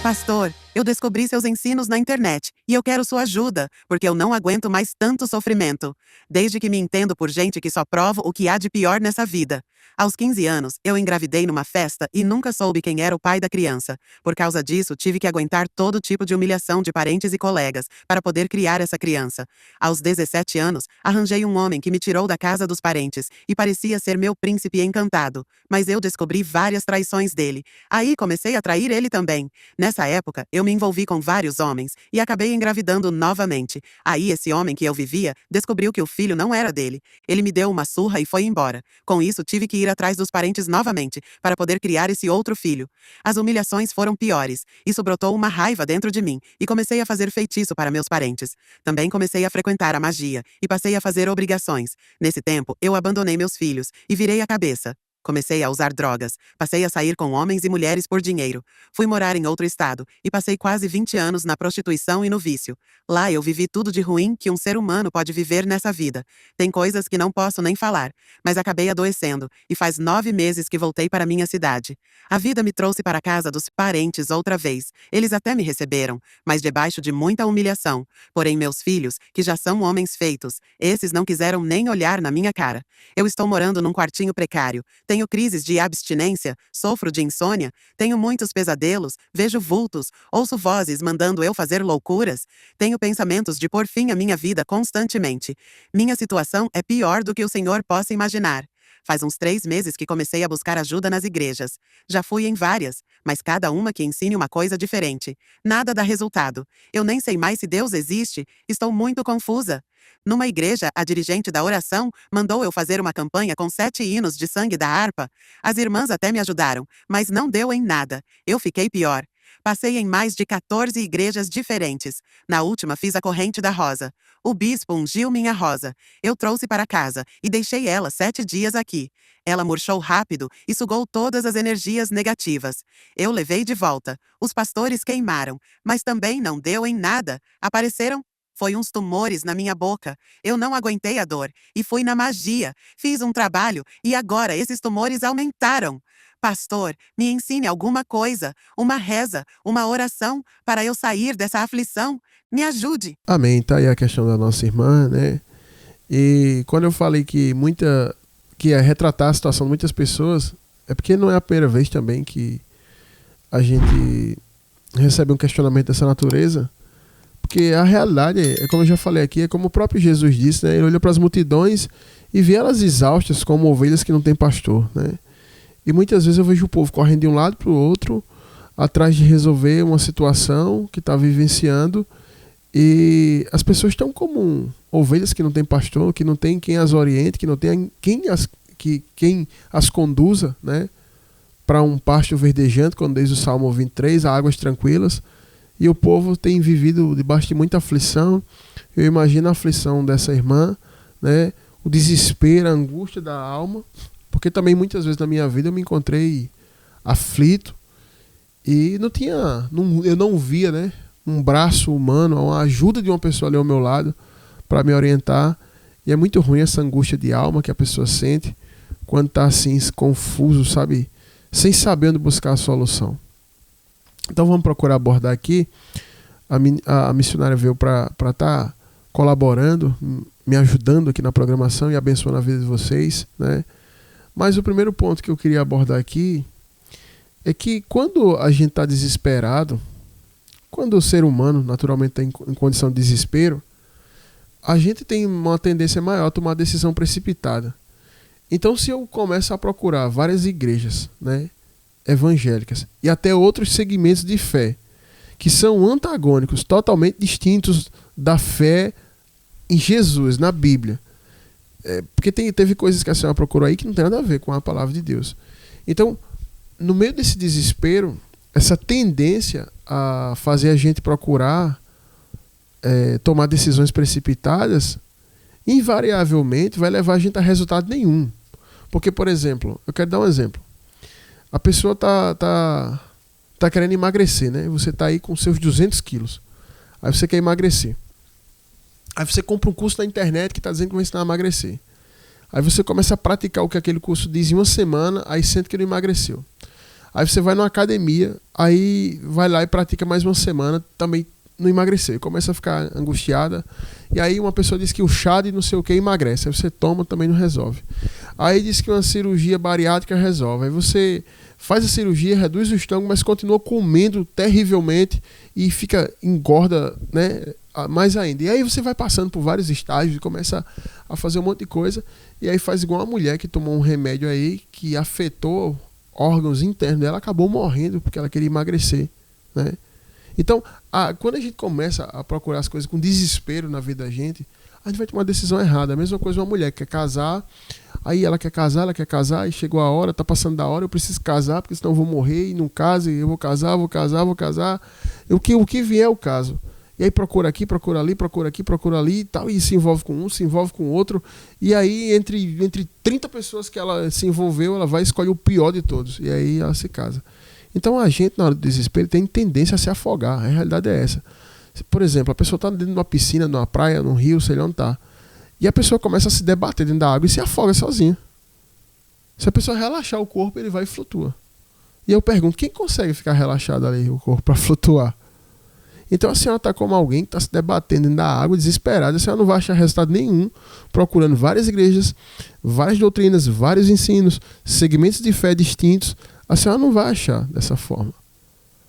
[SPEAKER 3] Pastor, eu descobri seus ensinos na internet e eu quero sua ajuda, porque eu não aguento mais tanto sofrimento. Desde que me entendo por gente que só provo o que há de pior nessa vida. Aos 15 anos, eu engravidei numa festa e nunca soube quem era o pai da criança. Por causa disso, tive que aguentar todo tipo de humilhação de parentes e colegas para poder criar essa criança. Aos 17 anos, arranjei um homem que me tirou da casa dos parentes e parecia ser meu príncipe encantado. Mas eu descobri várias traições dele. Aí comecei a trair ele também. Nessa época, eu me envolvi com vários homens e acabei engravidando novamente. Aí esse homem que eu vivia descobriu que o filho não era dele. Ele me deu uma surra e foi embora. Com isso, tive que ir atrás dos parentes novamente para poder criar esse outro filho. As humilhações foram piores. Isso brotou uma raiva dentro de mim e comecei a fazer feitiço para meus parentes. Também comecei a frequentar a magia e passei a fazer obrigações. Nesse tempo, eu abandonei meus filhos e virei a cabeça. Comecei a usar drogas, passei a sair com homens e mulheres por dinheiro. Fui morar em outro estado e passei quase 20 anos na prostituição e no vício. Lá eu vivi tudo de ruim que um ser humano pode viver nessa vida. Tem coisas que não posso nem falar, mas acabei adoecendo e faz 9 meses que voltei para minha cidade. A vida me trouxe para a casa dos parentes outra vez. Eles até me receberam, mas debaixo de muita humilhação. Porém meus filhos, que já são homens feitos, esses não quiseram nem olhar na minha cara. Eu estou morando num quartinho precário. Tenho crises de abstinência, sofro de insônia, tenho muitos pesadelos, vejo vultos, ouço vozes mandando eu fazer loucuras, tenho pensamentos de pôr fim à minha vida constantemente. Minha situação é pior do que o Senhor possa imaginar. Faz uns 3 meses que comecei a buscar ajuda nas igrejas. Já fui em várias, mas cada uma que ensine uma coisa diferente. Nada dá resultado. Eu nem sei mais se Deus existe, estou muito confusa. Numa igreja, a dirigente da oração mandou eu fazer uma campanha com 7 hinos de sangue da harpa. As irmãs até me ajudaram, mas não deu em nada. Eu fiquei pior. Passei em mais de 14 igrejas diferentes. Na última fiz a corrente da rosa. O bispo ungiu minha rosa. Eu trouxe para casa e deixei ela 7 dias aqui. Ela murchou rápido e sugou todas as energias negativas. Eu levei de volta. Os pastores queimaram, mas também não deu em nada. Apareceram? Foi uns tumores na minha boca. Eu não aguentei a dor e fui na magia. Fiz um trabalho e agora esses tumores aumentaram. Pastor, me ensine alguma coisa, uma reza, uma oração para eu sair dessa aflição. Me ajude.
[SPEAKER 2] Amém. Tá aí a questão da nossa irmã, né? E quando eu falei que ia retratar a situação de muitas pessoas, é porque não é a primeira vez também que a gente recebe um questionamento dessa natureza. Porque a realidade, como eu já falei aqui, é como o próprio Jesus disse, né? Ele olhou para as multidões e vê elas exaustas como ovelhas que não têm pastor, né? E muitas vezes eu vejo o povo correndo de um lado para o outro, atrás de resolver uma situação que está vivenciando, e as pessoas estão como ovelhas que não têm pastor, que não tem quem as oriente, que não tem quem as conduza, né? Para um pasto verdejante, como diz o Salmo 23, a águas tranquilas. E o povo tem vivido debaixo de muita aflição. Eu imagino a aflição dessa irmã, né? O desespero, a angústia da alma. Porque também muitas vezes na minha vida eu me encontrei aflito e eu não via, né, um braço humano, uma ajuda de uma pessoa ali ao meu lado para me orientar. E é muito ruim essa angústia de alma que a pessoa sente quando está assim, confuso, sabe? Sem saber onde buscar a solução. Então vamos procurar abordar aqui. A missionária veio para estar colaborando, me ajudando aqui na programação e abençoando a vida de vocês, né? Mas o primeiro ponto que eu queria abordar aqui é que quando a gente está desesperado, quando o ser humano naturalmente está em condição de desespero, a gente tem uma tendência maior a tomar decisão precipitada. Então se eu começo a procurar várias igrejas, né, evangélicas e até outros segmentos de fé que são antagônicos, totalmente distintos da fé em Jesus, na Bíblia, porque teve coisas que a senhora procurou aí que não tem nada a ver com a palavra de Deus. Então, no meio desse desespero, essa tendência a fazer a gente procurar tomar decisões precipitadas, invariavelmente vai levar a gente a resultado nenhum. Porque, por exemplo, eu quero dar um exemplo. A pessoa tá está querendo emagrecer, né? Você está aí com seus 200 quilos. Aí você quer emagrecer. Aí você compra um curso na internet que está dizendo que vai ensinar a emagrecer. Aí você começa a praticar o que aquele curso diz em uma semana, aí sente que não emagreceu. Aí você vai numa academia, aí vai lá e pratica mais uma semana, também não emagreceu. Começa a ficar angustiada. E aí uma pessoa diz que o chá de não sei o que emagrece. Aí você toma, também não resolve. Aí diz que uma cirurgia bariátrica resolve. Aí você faz a cirurgia, reduz o estômago, mas continua comendo terrivelmente e engorda, né, mais ainda. E aí você vai passando por vários estágios e começa a fazer um monte de coisa. E aí faz igual uma mulher que tomou um remédio aí que afetou órgãos internos dela, acabou morrendo porque ela queria emagrecer, né? Então, quando a gente começa a procurar as coisas com desespero na vida da gente, a gente vai tomar uma decisão errada. A mesma coisa uma mulher que quer casar, aí ela quer casar, e chegou a hora, tá passando da hora, eu preciso casar, porque senão eu vou morrer, e não case, eu vou casar. O que vier é o caso. E aí procura aqui, procura ali, procura aqui, procura ali e tal, e se envolve com um, se envolve com outro, e aí entre 30 pessoas que ela se envolveu, ela vai escolher o pior de todos, e aí ela se casa. Então a gente, na hora do desespero, tem tendência a se afogar. A realidade é essa. Por exemplo, a pessoa está dentro de uma piscina, numa praia, num rio, sei lá onde está. E a pessoa começa a se debater dentro da água e se afoga sozinha. Se a pessoa relaxar o corpo, ele vai e flutua. E eu pergunto, quem consegue ficar relaxado ali, o corpo, para flutuar? Então a senhora está como alguém que está se debatendo dentro da água, desesperada. A senhora não vai achar resultado nenhum, procurando várias igrejas, várias doutrinas, vários ensinos, segmentos de fé distintos. A senhora não vai achar dessa forma.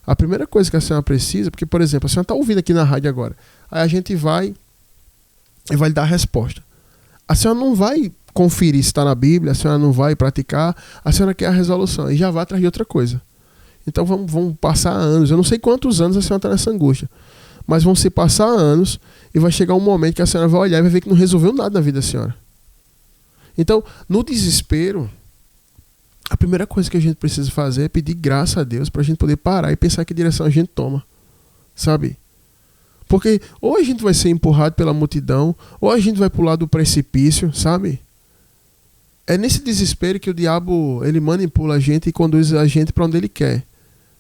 [SPEAKER 2] A primeira coisa que a senhora precisa, porque, por exemplo, a senhora está ouvindo aqui na rádio agora, aí a gente vai e vai lhe dar a resposta. A senhora não vai conferir se está na Bíblia, a senhora não vai praticar, a senhora quer a resolução e já vai atrás de outra coisa. Então vamos passar anos, eu não sei quantos anos a senhora está nessa angústia, mas vão se passar anos e vai chegar um momento que a senhora vai olhar e vai ver que não resolveu nada na vida da senhora. Então, no desespero, a primeira coisa que a gente precisa fazer é pedir graça a Deus para a gente poder parar e pensar que direção a gente toma, sabe? Porque ou a gente vai ser empurrado pela multidão, ou a gente vai pular do precipício, sabe? É nesse desespero que o diabo ele manipula a gente e conduz a gente para onde ele quer,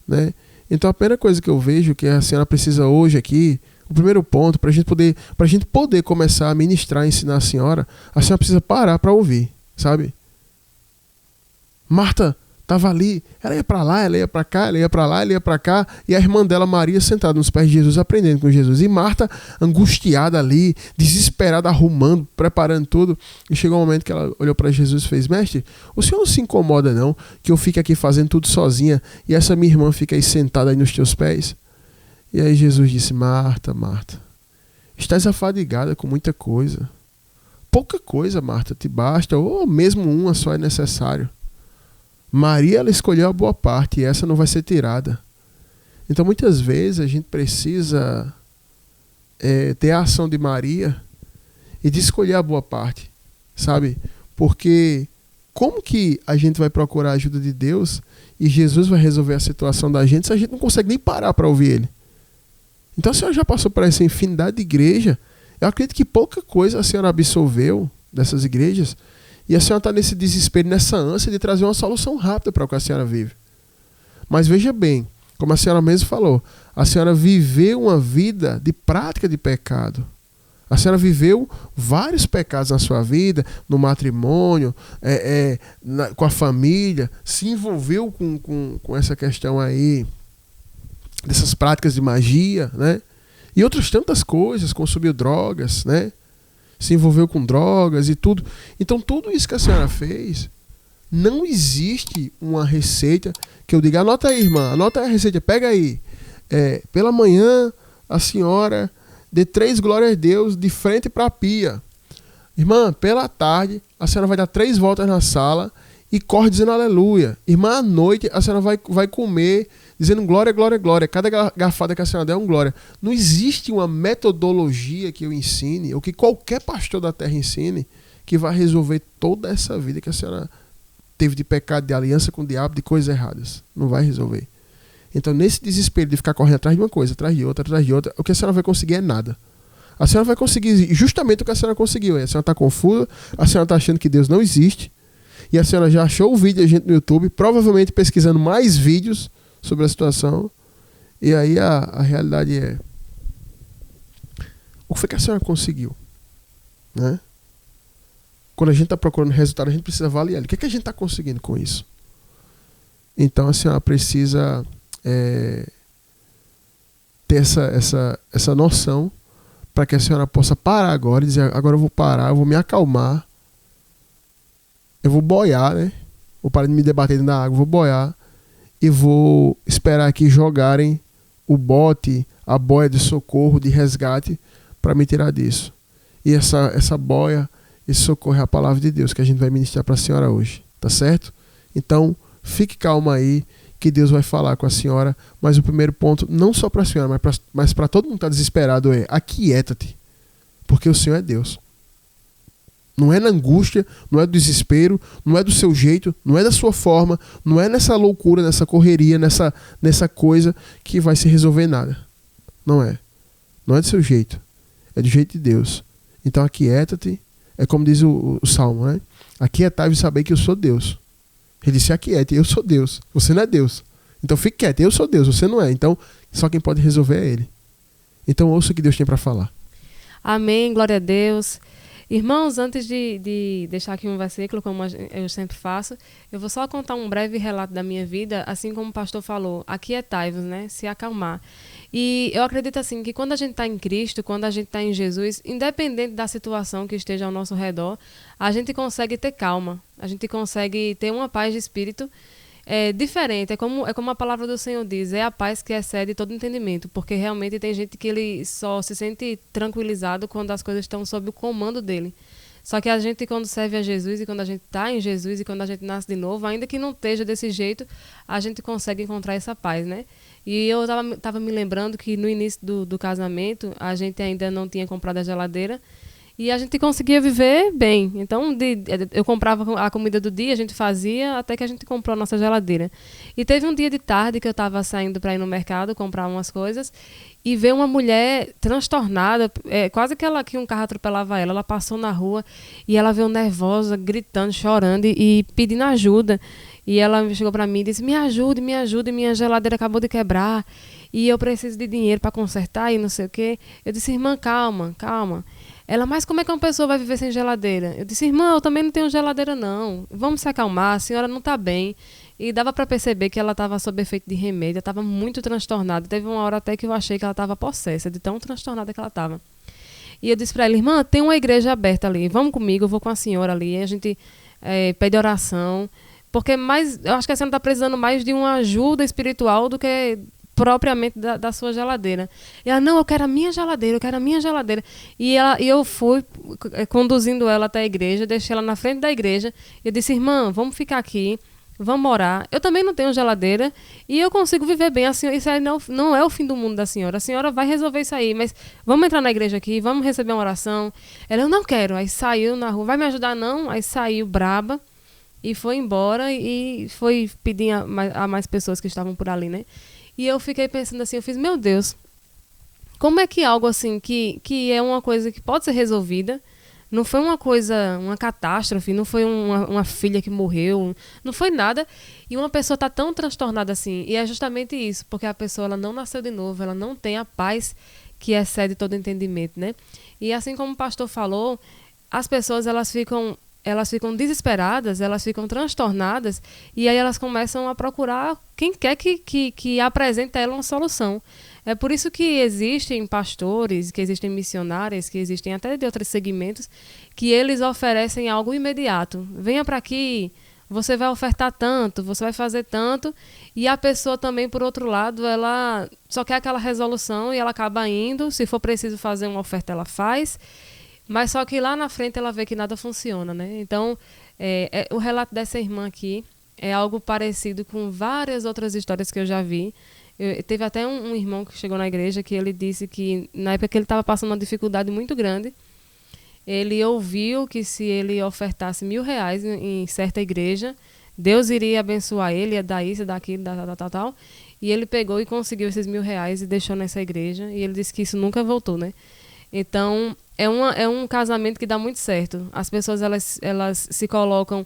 [SPEAKER 2] né? Então a primeira coisa que eu vejo que a senhora precisa hoje aqui, o primeiro ponto, para a gente poder começar a ministrar, ensinar a senhora precisa parar para ouvir, sabe? Marta estava ali, ela ia para lá, ela ia para cá, ela ia para lá, ela ia para cá, e a irmã dela, Maria, sentada nos pés de Jesus, aprendendo com Jesus. E Marta, angustiada ali, desesperada, arrumando, preparando tudo. E chegou um momento que ela olhou para Jesus e fez: mestre, o senhor não se incomoda não, que eu fique aqui fazendo tudo sozinha, e essa minha irmã fica aí sentada aí nos teus pés? E aí Jesus disse: Marta, Marta, estás afadigada com muita coisa. Pouca coisa, Marta, te basta, ou mesmo uma só é necessário. Maria, ela escolheu a boa parte e essa não vai ser tirada. Então muitas vezes a gente precisa ter a ação de Maria e de escolher a boa parte, sabe? Porque como que a gente vai procurar a ajuda de Deus e Jesus vai resolver a situação da gente se a gente não consegue nem parar para ouvir Ele? Então a senhora já passou por essa infinidade de igreja. Eu acredito que pouca coisa a senhora absorveu dessas igrejas. E a senhora está nesse desespero, nessa ânsia de trazer uma solução rápida para o que a senhora vive. Mas veja bem, como a senhora mesmo falou, a senhora viveu uma vida de prática de pecado. A senhora viveu vários pecados na sua vida, no matrimônio, com a família, se envolveu com essa questão aí, dessas práticas de magia, né? E outras tantas coisas, consumiu drogas, né? Se envolveu com drogas e tudo. Então tudo isso que a senhora fez, não existe uma receita que eu diga: anota aí, irmã, anota aí a receita, pega aí. Pela manhã a senhora dê 3 glórias a Deus de frente para a pia. Irmã, pela tarde a senhora vai dar 3 voltas na sala e corre dizendo aleluia. Irmã, à noite a senhora vai comer dizendo glória, glória, glória. Cada garfada que a senhora der é um glória. Não existe uma metodologia que eu ensine, ou que qualquer pastor da terra ensine, que vai resolver toda essa vida que a senhora teve de pecado, de aliança com o diabo, de coisas erradas. Não vai resolver. Então, nesse desespero de ficar correndo atrás de uma coisa, atrás de outra, o que a senhora vai conseguir é nada. A senhora vai conseguir justamente o que a senhora conseguiu. A senhora está confusa, a senhora está achando que Deus não existe, e a senhora já achou o vídeo da gente no YouTube, provavelmente pesquisando mais vídeos sobre a situação. E aí a realidade é: o que foi que a senhora conseguiu? Né? Quando a gente está procurando resultado, a gente precisa avaliar. O que é que a gente está conseguindo com isso? Então a senhora precisa ter essa noção, para que a senhora possa parar agora e dizer: agora eu vou parar, eu vou me acalmar, eu vou boiar, né? Vou parar de me debater na água, vou boiar e vou esperar aqui jogarem o bote, a boia de socorro, de resgate, para me tirar disso. E essa boia, esse socorro é a palavra de Deus que a gente vai ministrar para a senhora hoje, tá certo? Então, fique calma aí, que Deus vai falar com a senhora. Mas o primeiro ponto, não só para a senhora, mas para todo mundo que está desesperado, é: aquieta-te, porque o Senhor é Deus. Não é na angústia, não é do desespero, não é do seu jeito, não é da sua forma, não é nessa loucura, nessa correria, nessa coisa que vai se resolver nada. Não é. Não é do seu jeito. É do jeito de Deus. Então aquieta-te. É como diz o Salmo, né? Aquietai-vos e saber que eu sou Deus. Ele disse: aquiete, eu sou Deus. Você não é Deus. Então fique quieto, eu sou Deus, você não é. Então só quem pode resolver é Ele. Então ouça o que Deus tem para falar.
[SPEAKER 4] Amém, glória a Deus. Irmãos, antes de deixar aqui um versículo, como eu sempre faço, eu vou só contar um breve relato da minha vida, assim como o pastor falou: aquietai-vos, né? Se acalmar. E eu acredito assim que quando a gente está em Cristo, quando a gente está em Jesus, independente da situação que esteja ao nosso redor, a gente consegue ter calma, a gente consegue ter uma paz de espírito diferente. É como a palavra do Senhor diz: é a paz que excede todo entendimento, porque realmente tem gente que ele só se sente tranquilizado quando as coisas estão sob o comando dele. Só que a gente, quando serve a Jesus e quando a gente está em Jesus e quando a gente nasce de novo, ainda que não esteja desse jeito, a gente consegue encontrar essa paz, né? E eu estava me lembrando que no início do casamento, a gente ainda não tinha comprado a geladeira e a gente conseguia viver bem. Então, eu comprava a comida do dia, a gente fazia, até que a gente comprou a nossa geladeira. E teve um dia de tarde que eu estava saindo para ir no mercado comprar umas coisas e veio uma mulher transtornada, quase que um carro atropelava ela. Ela passou na rua e ela veio nervosa, gritando, chorando e pedindo ajuda. E ela chegou para mim e disse: me ajude, minha geladeira acabou de quebrar e eu preciso de dinheiro para consertar e não sei o quê. Eu disse: irmã, calma. Ela: mas como é que uma pessoa vai viver sem geladeira? Eu disse: irmã, eu também não tenho geladeira não. Vamos se acalmar, a senhora não está bem. E dava para perceber que ela estava sob efeito de remédio, estava muito transtornada. Teve uma hora até que eu achei que ela estava possessa, de tão transtornada que ela estava. E eu disse para ela: irmã, tem uma igreja aberta ali, vamos comigo, eu vou com a senhora ali, a gente pede oração. Porque eu acho que a senhora está precisando mais de uma ajuda espiritual do que propriamente da sua geladeira. E ela: não, eu quero a minha geladeira. E eu fui conduzindo ela até a igreja, deixei ela na frente da igreja. Eu disse: irmã, vamos ficar aqui, vamos orar. Eu também não tenho geladeira e eu consigo viver bem. Isso aí não é o fim do mundo da senhora. A senhora vai resolver isso aí, mas vamos entrar na igreja aqui, vamos receber uma oração. Ela: eu não quero. Aí saiu na rua: vai me ajudar não? Aí saiu braba. E foi embora e foi pedir a mais pessoas que estavam por ali, né? E eu fiquei pensando assim, eu fiz: meu Deus, como é que algo assim, que é uma coisa que pode ser resolvida, não foi uma catástrofe, não foi uma filha que morreu, não foi nada, e uma pessoa está tão transtornada assim. E é justamente isso, porque a pessoa ela não nasceu de novo, ela não tem a paz que excede todo entendimento, né? E assim como o pastor falou, as pessoas elas ficam desesperadas, elas ficam transtornadas e aí elas começam a procurar quem quer que apresente a ela uma solução. É por isso que existem pastores, que existem missionários, que existem até de outros segmentos, que eles oferecem algo imediato. Venha para aqui, você vai ofertar tanto, você vai fazer tanto, e a pessoa também, por outro lado, ela só quer aquela resolução e ela acaba indo, se for preciso fazer uma oferta, ela faz. Mas só que lá na frente ela vê que nada funciona, né? Então, o relato dessa irmã aqui é algo parecido com várias outras histórias que eu já vi. Teve até um irmão que chegou na igreja que ele disse que, na época que ele estava passando uma dificuldade muito grande, ele ouviu que se ele ofertasse R$1.000 em certa igreja, Deus iria abençoar ele, ia dar isso, dar aquilo, tal. E ele pegou e conseguiu esses R$1.000 e deixou nessa igreja. E ele disse que isso nunca voltou, né? Então, é um casamento que dá muito certo. As pessoas elas se colocam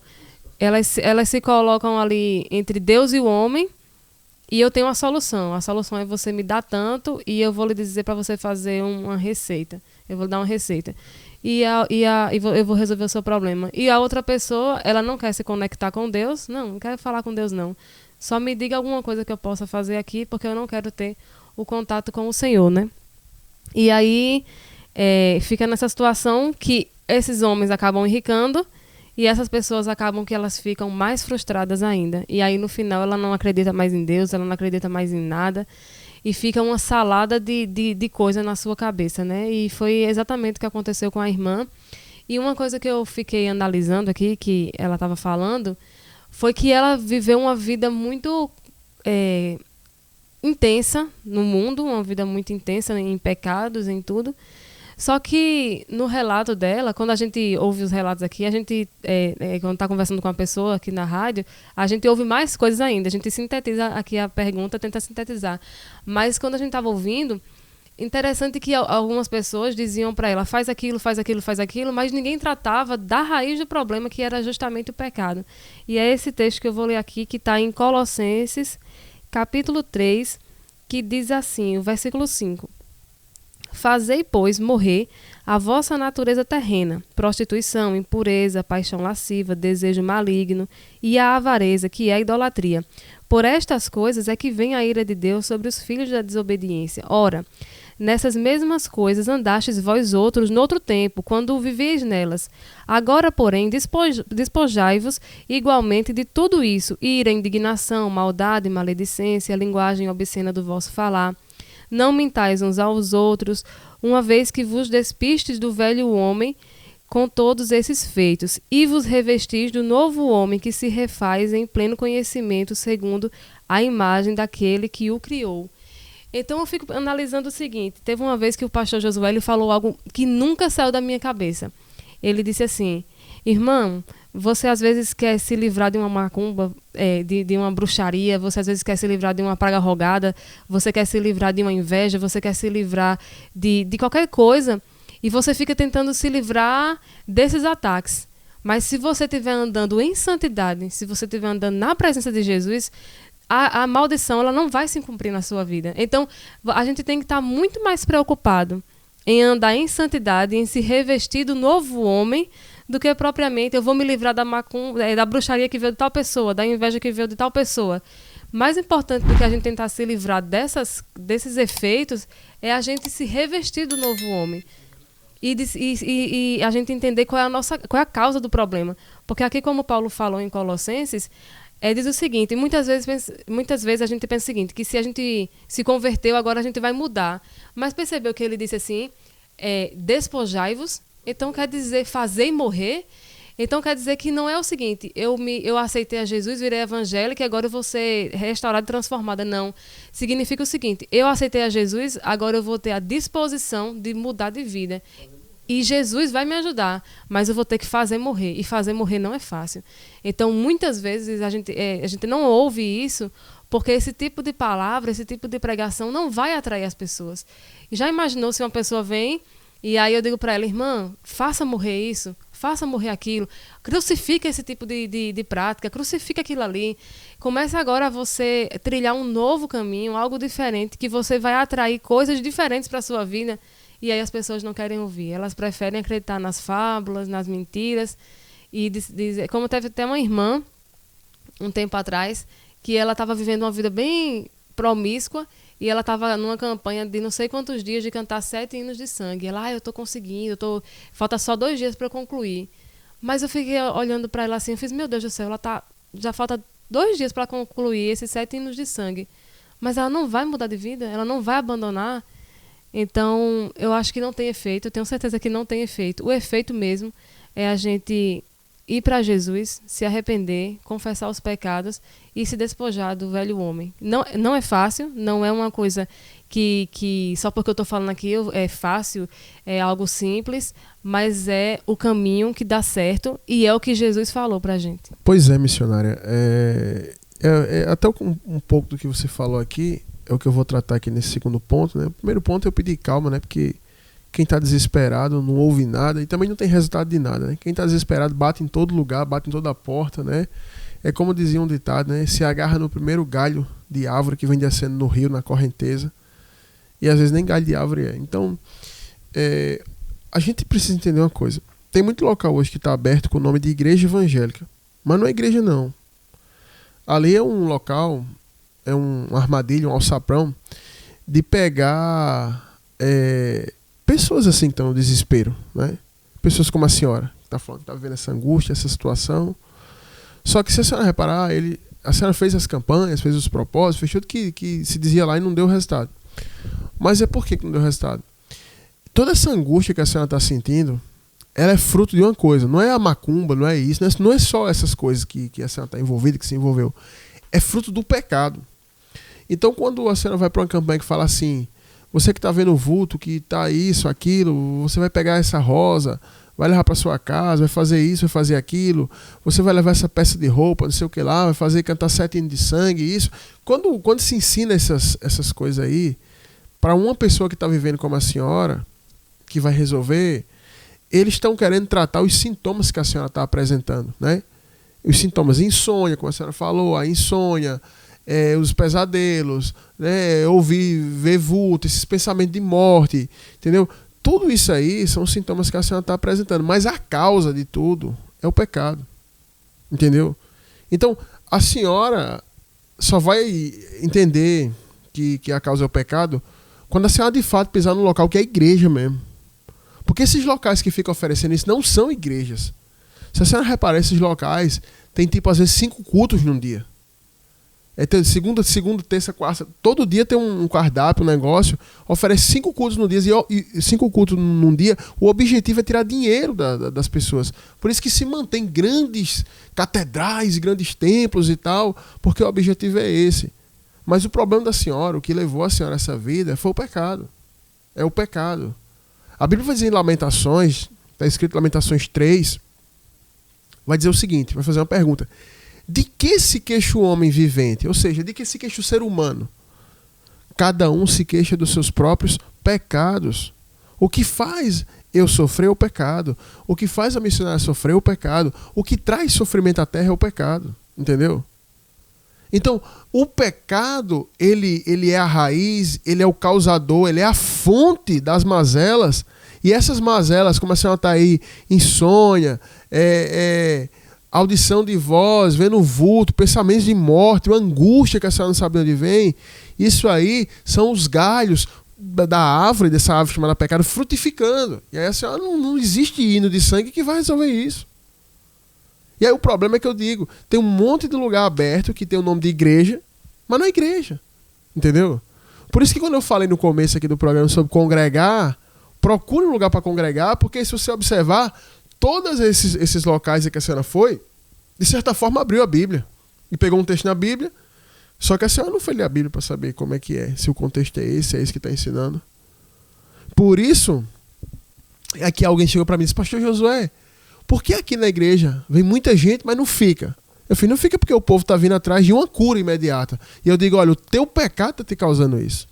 [SPEAKER 4] ali entre Deus e o homem E eu tenho uma solução. A solução é você me dar tanto e eu vou lhe dizer para você fazer uma receita. Eu vou lhe dar uma receita. Eu vou resolver o seu problema. E a outra pessoa, ela não quer se conectar com Deus. Não quer falar com Deus, não. Só me diga alguma coisa que eu possa fazer aqui, porque eu não quero ter o contato com o Senhor, né? E aí fica nessa situação que esses homens acabam enricando e essas pessoas acabam que elas ficam mais frustradas ainda. E aí no final ela não acredita mais em Deus, ela não acredita mais em nada e fica uma salada de coisa na sua cabeça, né? E foi exatamente o que aconteceu com a irmã. E uma coisa que eu fiquei analisando aqui, que ela estava falando, foi que ela viveu uma vida muito intensa no mundo, uma vida muito intensa em pecados, em tudo. Só que no relato dela, quando a gente ouve os relatos aqui, a gente, quando está conversando com uma pessoa aqui na rádio, a gente ouve mais coisas ainda. A gente sintetiza aqui a pergunta, tenta sintetizar. Mas quando a gente estava ouvindo, interessante que algumas pessoas diziam para ela, faz aquilo, faz aquilo, faz aquilo, mas ninguém tratava da raiz do problema, que era justamente o pecado. E é esse texto que eu vou ler aqui, que está em Colossenses, capítulo 3, que diz assim, o versículo 5. Fazei, pois, morrer a vossa natureza terrena, prostituição, impureza, paixão lasciva, desejo maligno e a avareza, que é a idolatria. Por estas coisas é que vem a ira de Deus sobre os filhos da desobediência. Ora, nessas mesmas coisas andastes vós outros noutro tempo, quando viveis nelas. Agora, porém, despojai-vos igualmente de tudo isso, ira, indignação, maldade, maledicência, linguagem obscena do vosso falar. Não mintais uns aos outros, uma vez que vos despistes do velho homem com todos esses feitos, e vos revestis do novo homem que se refaz em pleno conhecimento segundo a imagem daquele que o criou. Então eu fico analisando o seguinte, teve uma vez que o pastor Josué ele falou algo que nunca saiu da minha cabeça. Ele disse assim, irmão, você às vezes quer se livrar de uma macumba, de uma bruxaria, você às vezes quer se livrar de uma praga rogada, você quer se livrar de uma inveja, você quer se livrar de qualquer coisa, e você fica tentando se livrar desses ataques. Mas se você estiver andando em santidade, se você estiver andando na presença de Jesus, a maldição ela não vai se cumprir na sua vida. Então, a gente tem que estar muito mais preocupado em andar em santidade, em se revestir do novo homem, do que propriamente eu vou me livrar da bruxaria que veio de tal pessoa, da inveja que veio de tal pessoa. Mais importante do que a gente tentar se livrar desses efeitos é a gente se revestir do novo homem. E a gente entender qual é a causa do problema. Porque aqui, como Paulo falou em Colossenses, diz o seguinte, muitas vezes a gente pensa o seguinte, que se a gente se converteu, agora a gente vai mudar. Mas percebeu que ele disse assim, despojai-vos, então quer dizer fazer e morrer. Então quer dizer que não é o seguinte, eu aceitei a Jesus, virei evangélica e agora eu vou ser restaurada e transformada. Não. Significa o seguinte, eu aceitei a Jesus, agora eu vou ter a disposição de mudar de vida. E Jesus vai me ajudar, mas eu vou ter que fazer morrer. E fazer morrer não é fácil. Então, muitas vezes, a gente não ouve isso porque esse tipo de palavra, esse tipo de pregação não vai atrair as pessoas. E já imaginou se uma pessoa vem e aí eu digo para ela, irmã, faça morrer isso, faça morrer aquilo, crucifica esse tipo de prática, crucifica aquilo ali. Comece agora a você trilhar um novo caminho, algo diferente, que você vai atrair coisas diferentes para a sua vida. E aí as pessoas não querem ouvir, elas preferem acreditar nas fábulas, nas mentiras. E como teve até uma irmã, um tempo atrás, que ela estava vivendo uma vida bem promíscua e ela estava numa campanha de não sei quantos dias de cantar 7 hinos de sangue. Ela, eu estou conseguindo, falta só 2 dias para eu concluir. Mas eu fiquei olhando para ela assim, eu fiz, meu Deus do céu, já falta 2 dias para concluir esses 7 hinos de sangue. Mas ela não vai mudar de vida, ela não vai abandonar. Então, eu acho que não tem efeito, eu tenho certeza que não tem efeito. O efeito mesmo é a gente ir para Jesus, se arrepender, confessar os pecados e se despojar do velho homem. Não é fácil, não é uma coisa que só porque eu estou falando aqui é fácil, é algo simples, mas é o caminho que dá certo e é o que Jesus falou para a gente.
[SPEAKER 2] Pois é, missionária. Até um pouco do que você falou aqui é o que eu vou tratar aqui nesse segundo ponto, né? O primeiro ponto eu pedi calma, né? Porque quem está desesperado não ouve nada e também não tem resultado de nada, né? Quem está desesperado bate em todo lugar, bate em toda a porta, né? É como dizia um ditado, né? Se agarra no primeiro galho de árvore que vem descendo no rio, na correnteza. E às vezes nem galho de árvore é. Então, a gente precisa entender uma coisa. Tem muito local hoje que está aberto com o nome de igreja evangélica. Mas não é igreja, não. Ali é um local, é um armadilho, um alçapão, de pegar pessoas assim que estão no desespero, né? Pessoas como a senhora, que está falando que está vivendo essa angústia, essa situação. Só que se a senhora reparar, a senhora fez as campanhas, fez os propósitos, fez tudo que se dizia lá e não deu resultado. Mas é por que não deu resultado? Toda essa angústia que a senhora está sentindo, ela é fruto de uma coisa. Não é a macumba, não é isso. Não é só essas coisas que a senhora está envolvida, que se envolveu. É fruto do pecado. Então, quando a senhora vai para uma campanha que fala assim, você que está vendo o vulto, que está isso, aquilo, você vai pegar essa rosa, vai levar para sua casa, vai fazer isso, vai fazer aquilo, você vai levar essa peça de roupa, não sei o que lá, vai fazer cantar 7 hinos de sangue, isso. Quando se ensina essas coisas aí, para uma pessoa que está vivendo como a senhora, que vai resolver, eles estão querendo tratar os sintomas que a senhora está apresentando, né? Os sintomas, insônia, como a senhora falou, a insônia, os pesadelos, né? Ver vulto, esses pensamentos de morte, entendeu? Tudo isso aí são sintomas que a senhora está apresentando, mas a causa de tudo é o pecado, entendeu? Então, a senhora só vai entender que a causa é o pecado quando a senhora de fato pisar num local que é a igreja mesmo. Porque esses locais que ficam oferecendo isso não são igrejas. Se a senhora reparar, esses locais tem tipo às vezes 5 cultos num dia. Segunda, terça, quarta, todo dia tem um cardápio, um negócio, oferece 5 cultos no dia, e 5 cultos num dia, o objetivo é tirar dinheiro das pessoas. Por isso que se mantém grandes catedrais, grandes templos e tal, porque o objetivo é esse. Mas o problema da senhora, o que levou a senhora a essa vida, foi o pecado. É o pecado. A Bíblia vai dizer em Lamentações, está escrito em Lamentações 3, vai dizer o seguinte, vai fazer uma pergunta. De que se queixa o homem vivente? Ou seja, de que se queixa o ser humano? Cada um se queixa dos seus próprios pecados. O que faz eu sofrer é o pecado. O que faz a missionária sofrer é o pecado. O que traz sofrimento à terra é o pecado. Entendeu? Então, o pecado, ele é a raiz, ele é o causador, ele é a fonte das mazelas. E essas mazelas, como a senhora está aí, insônia, audição de voz, vendo vulto, pensamentos de morte, uma angústia que a senhora não sabe de onde vem, isso aí são os galhos da árvore, dessa árvore chamada pecado, frutificando. E aí a senhora não existe hino de sangue que vai resolver isso. E aí o problema é que eu digo, tem um monte de lugar aberto que tem o nome de igreja, mas não é igreja. Entendeu? Por isso que quando eu falei no começo aqui do programa sobre congregar, procure um lugar para congregar, porque se você observar, todos esses locais em que a senhora foi, de certa forma abriu a Bíblia. E pegou um texto na Bíblia, só que a senhora não foi ler a Bíblia para saber como é que é, se o contexto é esse que está ensinando. Por isso, aqui alguém chegou para mim e disse, Pastor Josué, por que aqui na igreja vem muita gente, mas não fica? Eu falei, não fica porque o povo está vindo atrás de uma cura imediata. E eu digo, olha, o teu pecado está te causando isso.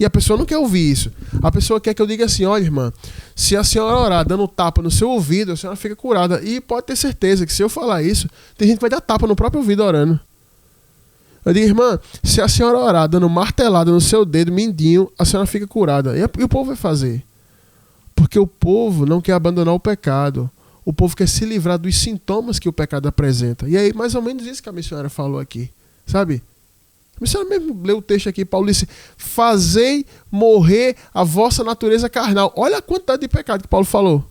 [SPEAKER 2] E a pessoa não quer ouvir isso. A pessoa quer que eu diga assim, olha, irmã, se a senhora orar dando tapa no seu ouvido, a senhora fica curada. E pode ter certeza que se eu falar isso, tem gente que vai dar tapa no próprio ouvido orando. Eu digo, irmã, se a senhora orar dando martelada no seu dedo mindinho, a senhora fica curada. E o povo vai fazer. Porque o povo não quer abandonar o pecado. O povo quer se livrar dos sintomas que o pecado apresenta. E aí, mais ou menos isso que a missionária falou aqui. Sabe? A missionária mesmo leu o texto aqui, Paulo disse, fazei morrer a vossa natureza carnal. Olha a quantidade de pecado que Paulo falou.